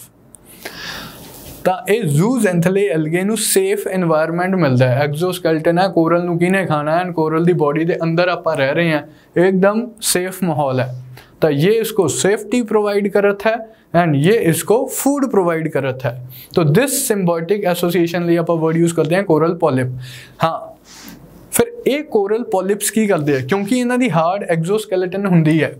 ਤਾਂ ਇਹ ज़ूज़ैंथले एल्गे ਨੂੰ सेफ एनवायरनमेंट मिलता है। एक्सोस्केलेटन है, कोरल ਨੂੰ किने खाना है एंड कोरल की बॉडी के अंदर आप रह रहे हैं, एकदम सेफ माहौल है। तो ये इसको सेफ्टी प्रोवाइड करता है एंड ये इसको फूड प्रोवाइड करता है। तो दिस सिम्बायोटिक एसोसीएशन लिए आप वर्ड यूज़ करते हैं कोरल पॉलिप। हाँ, फिर ये कोरल पॉलिप्स की करते हैं क्योंकि इन्हां दी हार्ड एक्सोस्केलेटन हुंदी है।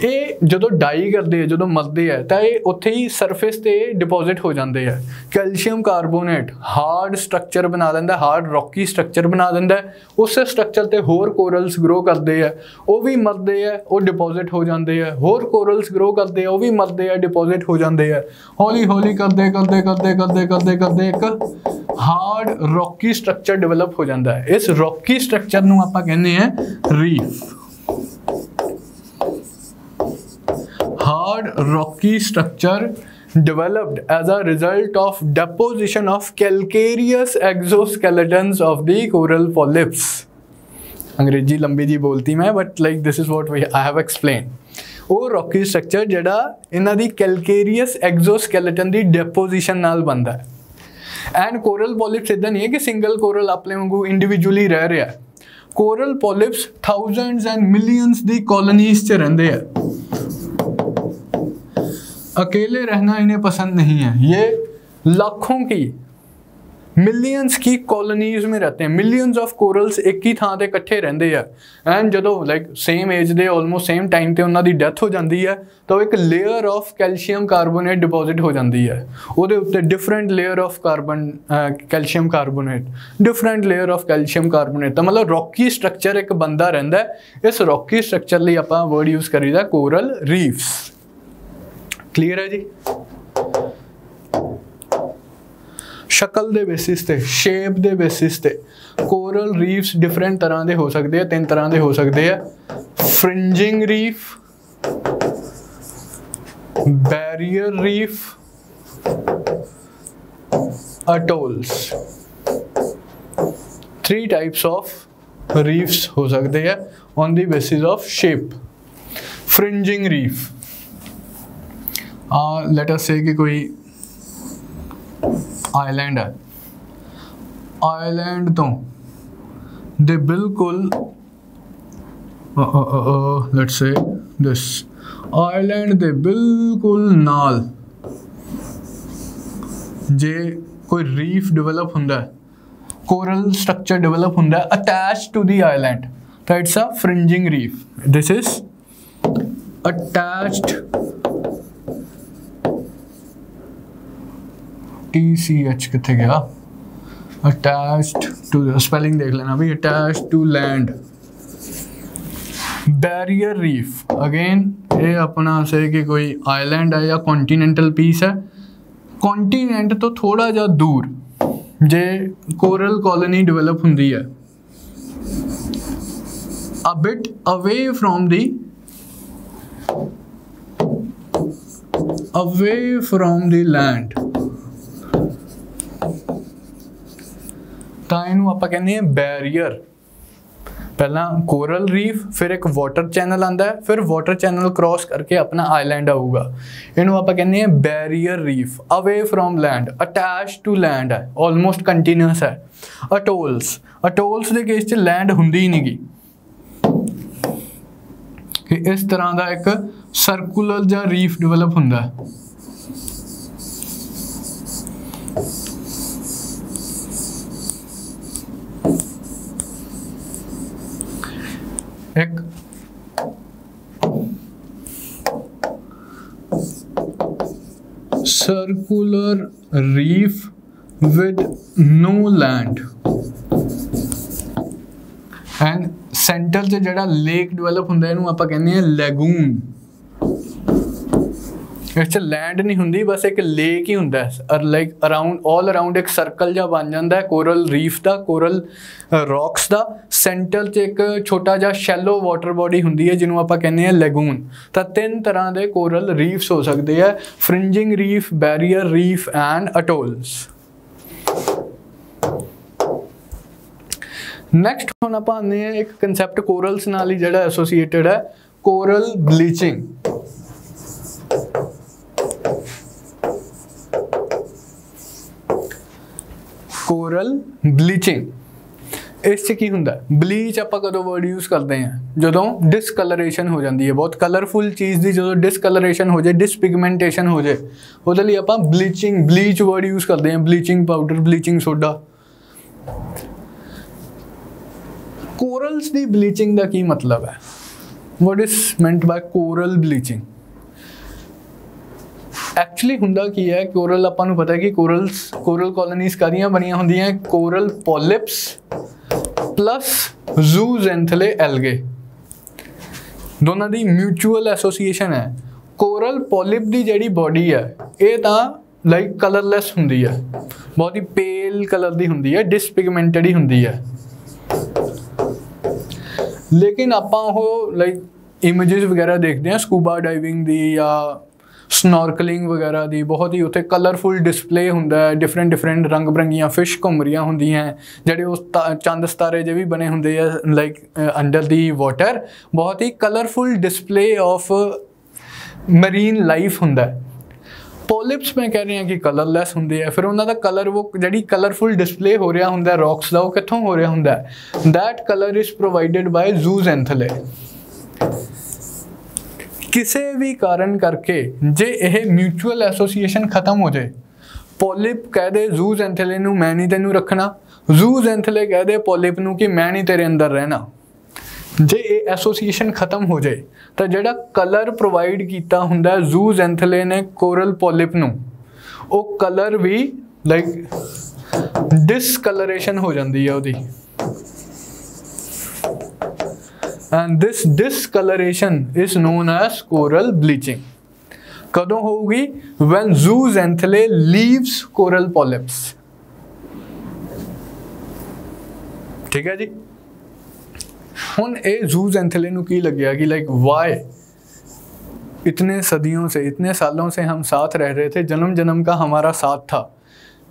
ये जो डाई करते हैं, जो मरते हैं तो ये उत्थे ही सरफेस ते डिपॉजिट हो जाते हैं। कैल्शियम कार्बोनेट हार्ड स्ट्रक्चर बना देंदा, हार्ड रॉकी स्ट्रक्चर बना देंदा। उस स्ट्रक्चर ते होर कोरल्स ग्रो करते हैं, वो भी मरते हैं, वो डिपॉजिट हो जाते हैं। होर कोरल्स ग्रो करते हैं, वो भी मरते हैं, डिपॉजिट हो जाते हैं। हौली हौली करते करते करते करते करते करते एक हार्ड रॉकी स्ट्रक्चर डिवेलप हो जाता है। इस रॉकी स्ट्रक्चर नूं आपां कहने हैं reef. Hard rocky structure developed as a result of deposition of calcareous exoskeletons of the coral polyps. अंग्रेजी लंबी जी बोलती मैं, but like this is what I have explained. वो rocky structure जेड़ा इन्हां दी calcareous exoskeleton दी deposition नाल बनदा है। And coral polyps इदां नहीं है कि single coral अपने वांगू individually रह रहा है। Coral polyps thousands and millions the colonies च रहंदे हैं। अकेले रहना इन्हें पसंद नहीं है। ये लाखों की मिलियंस की कॉलोनीज में रहते हैं। मिलियंस ऑफ कोरल्स एक ही थां ते इकट्ठे रहंदे हैं एंड जो like same as they almost same time ते उन्हां दी डेथ हो जाती है तो एक layer of calcium carbonate deposit हो जाती है। उहदे उत्ते different layer of calcium carbonate, different layer of calcium carbonate. तो मतलब रॉकी स्ट्रक्चर एक बंदा रहिंदा है। इस रॉकी स्ट्रक्चर लई आपां वर्ड यूज़ करीदा कोरल रीफ्स। क्लीयर है जी। शक्ल दे बेसिस ते, शेप दे बेसिस ते कोरल रीफ्स डिफरेंट तरह के हो सकते हैं। 3 तरह के हो सकते हैं। Fringing reef, barrier reef, atolls. 3 types of reefs हो सकते हैं on the basis of shape. Fringing reef, late us say कि कोई आइलैंड है, आइलैंड तो दे बिल्कुल लेट्स से दिस आइलैंड दे बिल्कुल नाल जे कोई रीफ डिवेलप हुंदा है, कोरल स्ट्रक्चर डिवेलप हुंदा है अटैच टू द आइलैंड, तो it's a fringing reef. This is attached TCH कितने गया, अटैच्ड टू, स्पेलिंग देख लेना भी, attached to land. Barrier reef again ये अपना से कि कोई आइलैंड है या कॉन्टीनेंटल पीस है, कॉन्टीनेंट तो थोड़ा जा दूर जे कोरल कॉलोनी डिवेलप हुंदी है, a bit away from the land। ਤਾਂ ਇਹਨੂੰ ਆਪਾਂ ਕਹਿੰਦੇ ਹਾਂ बैरियर। पहला कोरल रीफ, फिर एक वाटर चैनल आता है, फिर वाटर चैनल क्रॉस करके अपना आइलैंड आऊगा। इनू आप कहने हैं barrier reef. Away from land, attach to land है, ऑलमोस्ट कंटीन्यूअस है। अटोल्स, अटोल्स के केस च लैंड हुंदी ही नहीं गी, कि इस तरह का एक सर्कुलर जा रीफ डिवेलप हुंदा है। एक circular reef with no land and centre से जड़ा लेक डेवलप हुंदा इहनूं आपां कहने हैं लैगून। इस लैंड नहीं हुंदी, बस एक लेक ही हुंदा है और लाइक अराउंड ऑल अराउंड एक सर्कल जा बन जांदा है कोरल रीफ दा, कोरल रॉक्स दा। सेंटर च एक छोटा जा शैलो वाटर बॉडी हुंदी है जिन्हों आपां कहने हैं लैगून। तो 3 तरह के कोरल रीफ्स हो सकते हैं, fringing reef, barrier reef and atolls. Next हम आप आने एक कंसैप्ट कोरल्स नाल ही जिहड़ा एसोसीएटेड है, कोरल ब्लीचिंग। कोरल ब्लीचिंग इस की हुंदा ब्लीच आप कदों वर्ड यूज करते हैं जदों डिसकलरेशन हो जाती है, बहुत कलरफुल चीज़ की जो डिसकलरेशन हो जाए, डिसपिगमेंटेशन हो जाए, वो लिए आप ब्लीचिंग ब्लीच वर्ड यूज करते हैं, bleaching powder, bleaching soda. Corals दी ब्लीचिंग दा की मतलब है, what is meant by coral bleaching? Actually हुंदा की है, कोरल आपां नूं पता है कि कोरल कॉलोनीज कादियां बनियां हुंदियां, कोरल पॉलिप्स प्लस जूजेंथले एल्गे, दोनों दी म्यूचुअल एसोसीएशन है। कोरल पॉलिप दी जिहड़ी बॉडी है ये तां लाइक कलरलैस हुंदी है, बहुत ही पेल कलर दी हुंदी है, डिसपिगमेंटेड ही हुंदी है। लेकिन आपां वो लाइक इमेजेस वगैरह देखते हैं स्कूबा डाइविंग दी या स्नॉर्कलिंग वगैरह दी, बहुत ही उत्थे कलरफुल डिस्पले हुंदा है, डिफरेंट रंग बरंगियां फिश घूम रही होंदियां हैं, जेडे उस चंद सितारे जे भी बने हुंदे है लाइक अंडर दी वाटर, बहुत ही colourful display of marine life हुंदा है। पॉलिप्स में कह रहे हैं कि कलरलैस होंगे है, फिर उन्होंने कलर वो जी कलरफुल डिस्पले हो रहा होंगे रॉक्स का, वो कितों हो रहा होंगे? That colour is provided by zooxanthellae. किसी भी कारण करके जे यह म्यूचुअल एसोसीएशन खत्म हो जाए, पॉलिप कह दे जूजेंथले नूं मैं नहीं तेनू रखना, जूजेंथले कह दे पॉलिप नूं कि मैं नहीं तेरे अंदर रहना, जे ये एसोसीएशन खत्म हो जाए तो जिहड़ा कलर प्रोवाइड किया हुंदा है जूजेंथले ने कोरल पॉलिप नूं, वो कलर भी लाइक डिसकलरेशन हो जाती है उहदी, and this discolouration is known as coral bleaching. कदों होगी? When zooxanthellae leaves coral polyps. ठीक है जी। हुण ये जूजेंथले नूं की लग्या कि लाइक वाई इतने सदियों से, इतने सालों से हम साथ रह रहे थे, जन्म जन्म का हमारा साथ था,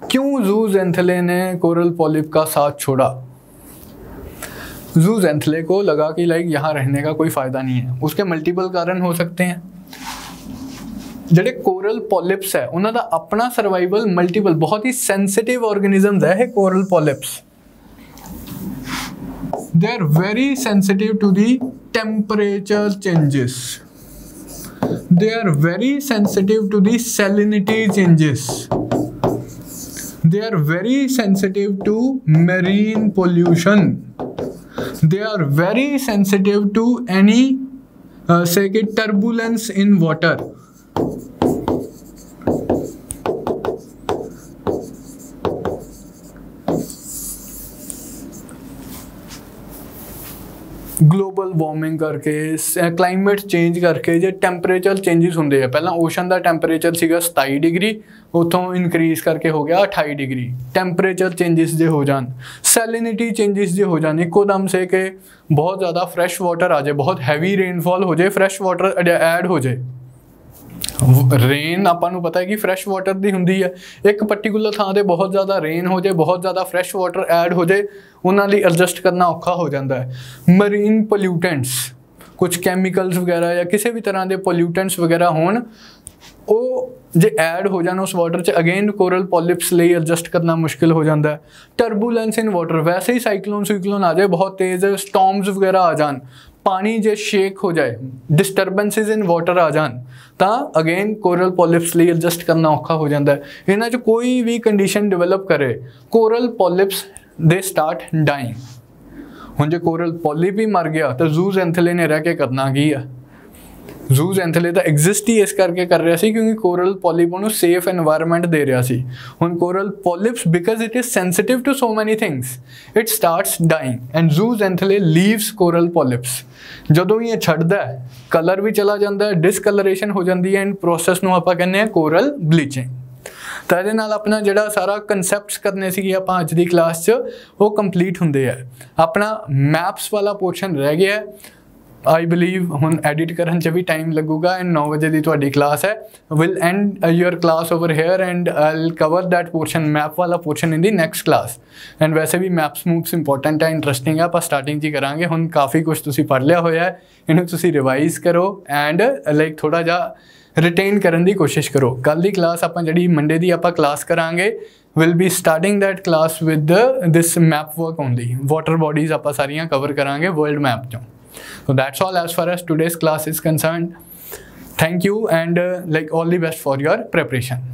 क्यों जूजेंथले ने कोरल पॉलिप का साथ छोड़ा? जूजेंथले को लगा कि लाइक यहाँ रहने का कोई फ़ायदा नहीं है। उसके मल्टीपल कारण हो सकते हैं। जेडे कोरल पॉलिप्स है उन्होंने अपना सर्वाइवल मल्टीपल, बहुत ही सेंसिटिव ऑर्गेनिजम्स है coral polyps. They are very sensitive to the temperature changes. They are very sensitive to the salinity changes. They are very sensitive to marine pollution. They are very sensitive to any say turbulence in water. Global warming करके, क्लाइमेट चेंज करके जो टैंपरेचर चेंजिस होंगे है, पहला ओशन का टैंपरेचर सीगा 27 डिग्री, उतों इनक्रीज करके हो गया 28 डिग्री। टैंपरेचर चेंजिस जो हो जान, सैलिनिटी चेंजिस जो हो जान, इकोदम से कि बहुत ज़्यादा फ्रैश वाटर आ जाए, बहुत हैवी रेनफॉल हो जाए, फ्रैश वाटर ऐड हो जाए। रेन आपां नूं पता है कि फ्रैश वाटर दी हुंदी है, एक पर्टिकुलर थां ते बहुत ज़्यादा रेन हो जाए, बहुत ज़्यादा फ्रैश वाटर ऐड हो जाए, उन्हां लई एडजस्ट करना औखा हो जाता है। मरीन पोल्यूटेंट्स, कुछ कैमिकल्स वगैरह या किसी भी तरह के पोल्यूटेंट्स वगैरह होण, वो जे ऐड हो जाए उस वाटर च, अगेन कोरल पॉलिप्स लिए एडजस्ट करना मुश्किल हो जाता है। टर्बूलेंस इन वाटर, वैसे ही साइक्लोन आ जाए, बहुत तेज़ स्टॉर्म्स वगैरह आ जान, ਪਾਣੀ ਜੇ ਸ਼ੇਕ ਹੋ ਜਾਏ, ਡਿਸਟਰਬੈਂਸਿਸ ਇਨ ਵਾਟਰ ਆ ਜਾਣ, ਤਾਂ ਅਗੇਨ ਕੋਰਲ ਪੋਲਿਪਸ ਲਈ ਐਡਜਸਟ ਕਰਨਾ ਔਖਾ ਹੋ ਜਾਂਦਾ ਹੈ। ਇਹਨਾਂ 'ਚ ਕੋਈ ਵੀ ਕੰਡੀਸ਼ਨ ਡਿਵੈਲਪ ਕਰੇ, ਕੋਰਲ ਪੋਲਿਪਸ ਦੇ ਸਟਾਰਟ ਡਾਈਂਗ। ਹੁਣ ਜੇ ਕੋਰਲ ਪੋਲਿਪ ਹੀ ਮਰ ਗਿਆ ਤਾਂ ਜ਼ੂਜ਼ੈਂਥਲੇ ਨੇ ਰਹਿ ਕੇ ਕਰਨਾ ਕੀ ਆ? ਜ਼ੂਜ਼ੈਂਥਲੇ ਤਾਂ ਐਗਜ਼ਿਸਟ ਹੀ ਇਸ ਕਰਕੇ ਕਰ ਰਿਹਾ ਸੀ ਕਿਉਂਕਿ ਕੋਰਲ ਪੋਲਿਪ ਉਹਨੂੰ ਸੇਫ এনवायरमेंट ਦੇ ਰਿਹਾ ਸੀ। ਹੁਣ coral polyps because it is sensitive to so many things it starts dying and zooxanthellae leaves coral polyps. ਜਦੋਂ ਹੀ ਇਹ ਛੱਡਦਾ ਹੈ ਕਲਰ ਵੀ ਚਲਾ ਜਾਂਦਾ ਹੈ, ਡਿਸਕਲਰੇਸ਼ਨ ਹੋ ਜਾਂਦੀ ਹੈ, ਐਂਡ ਪ੍ਰੋਸੈਸ ਨੂੰ ਆਪਾਂ ਕਹਿੰਦੇ ਹਾਂ ਕੋਰਲ ਬਲੀਚਿੰਗ। ਤਾਂ ਇਹਦੇ ਨਾਲ ਆਪਣਾ ਜਿਹੜਾ ਸਾਰਾ ਕਨਸੈਪਟਸ ਕਰਨੇ ਸੀਗੇ ਆਪਾਂ ਅੱਜ ਦੀ ਕਲਾਸ 'ਚ ਉਹ ਕੰਪਲੀਟ ਹੁੰਦੇ ਆ। ਆਪਣਾ ਮੈਪਸ ਵਾਲਾ ਪੋਰਸ਼ਨ ਰਹਿ ਗਿਆ। आई बिलीव ਹੁਣ एडिट ਕਰਨ 'ਚ ਵੀ टाइम लगूगा एंड 9 ਵਜੇ ਦੀ ਤੁਹਾਡੀ क्लास है। Will end your class over here and I will cover that portion map वाला portion in the next class. And वैसे भी मैप्स मूव्स इंपॉर्टेंट है, इंटरस्टिंग है, आप स्टार्टिंग 'ਚ ही करांगे। ਹੁਣ काफ़ी कुछ ਤੁਸੀਂ ਪੜ੍ਹ ਲਿਆ ਹੋਇਆ ਹੈ, ਇਹਨੂੰ ਤੁਸੀਂ ਰਿਵਾਈਜ਼ ਕਰੋ एंड लाइक ਥੋੜਾ ਜਿਹਾ रिटेन करने की कोशिश करो। कल की क्लास आप जी मंडे की आप क्लास करांगे, will be starting that class with this map work only. Water bodies आप सारियां कवर करांगे वर्ल्ड मैप चो। So that's all as far as today's class is concerned. Thank you and like all the best for your preparation.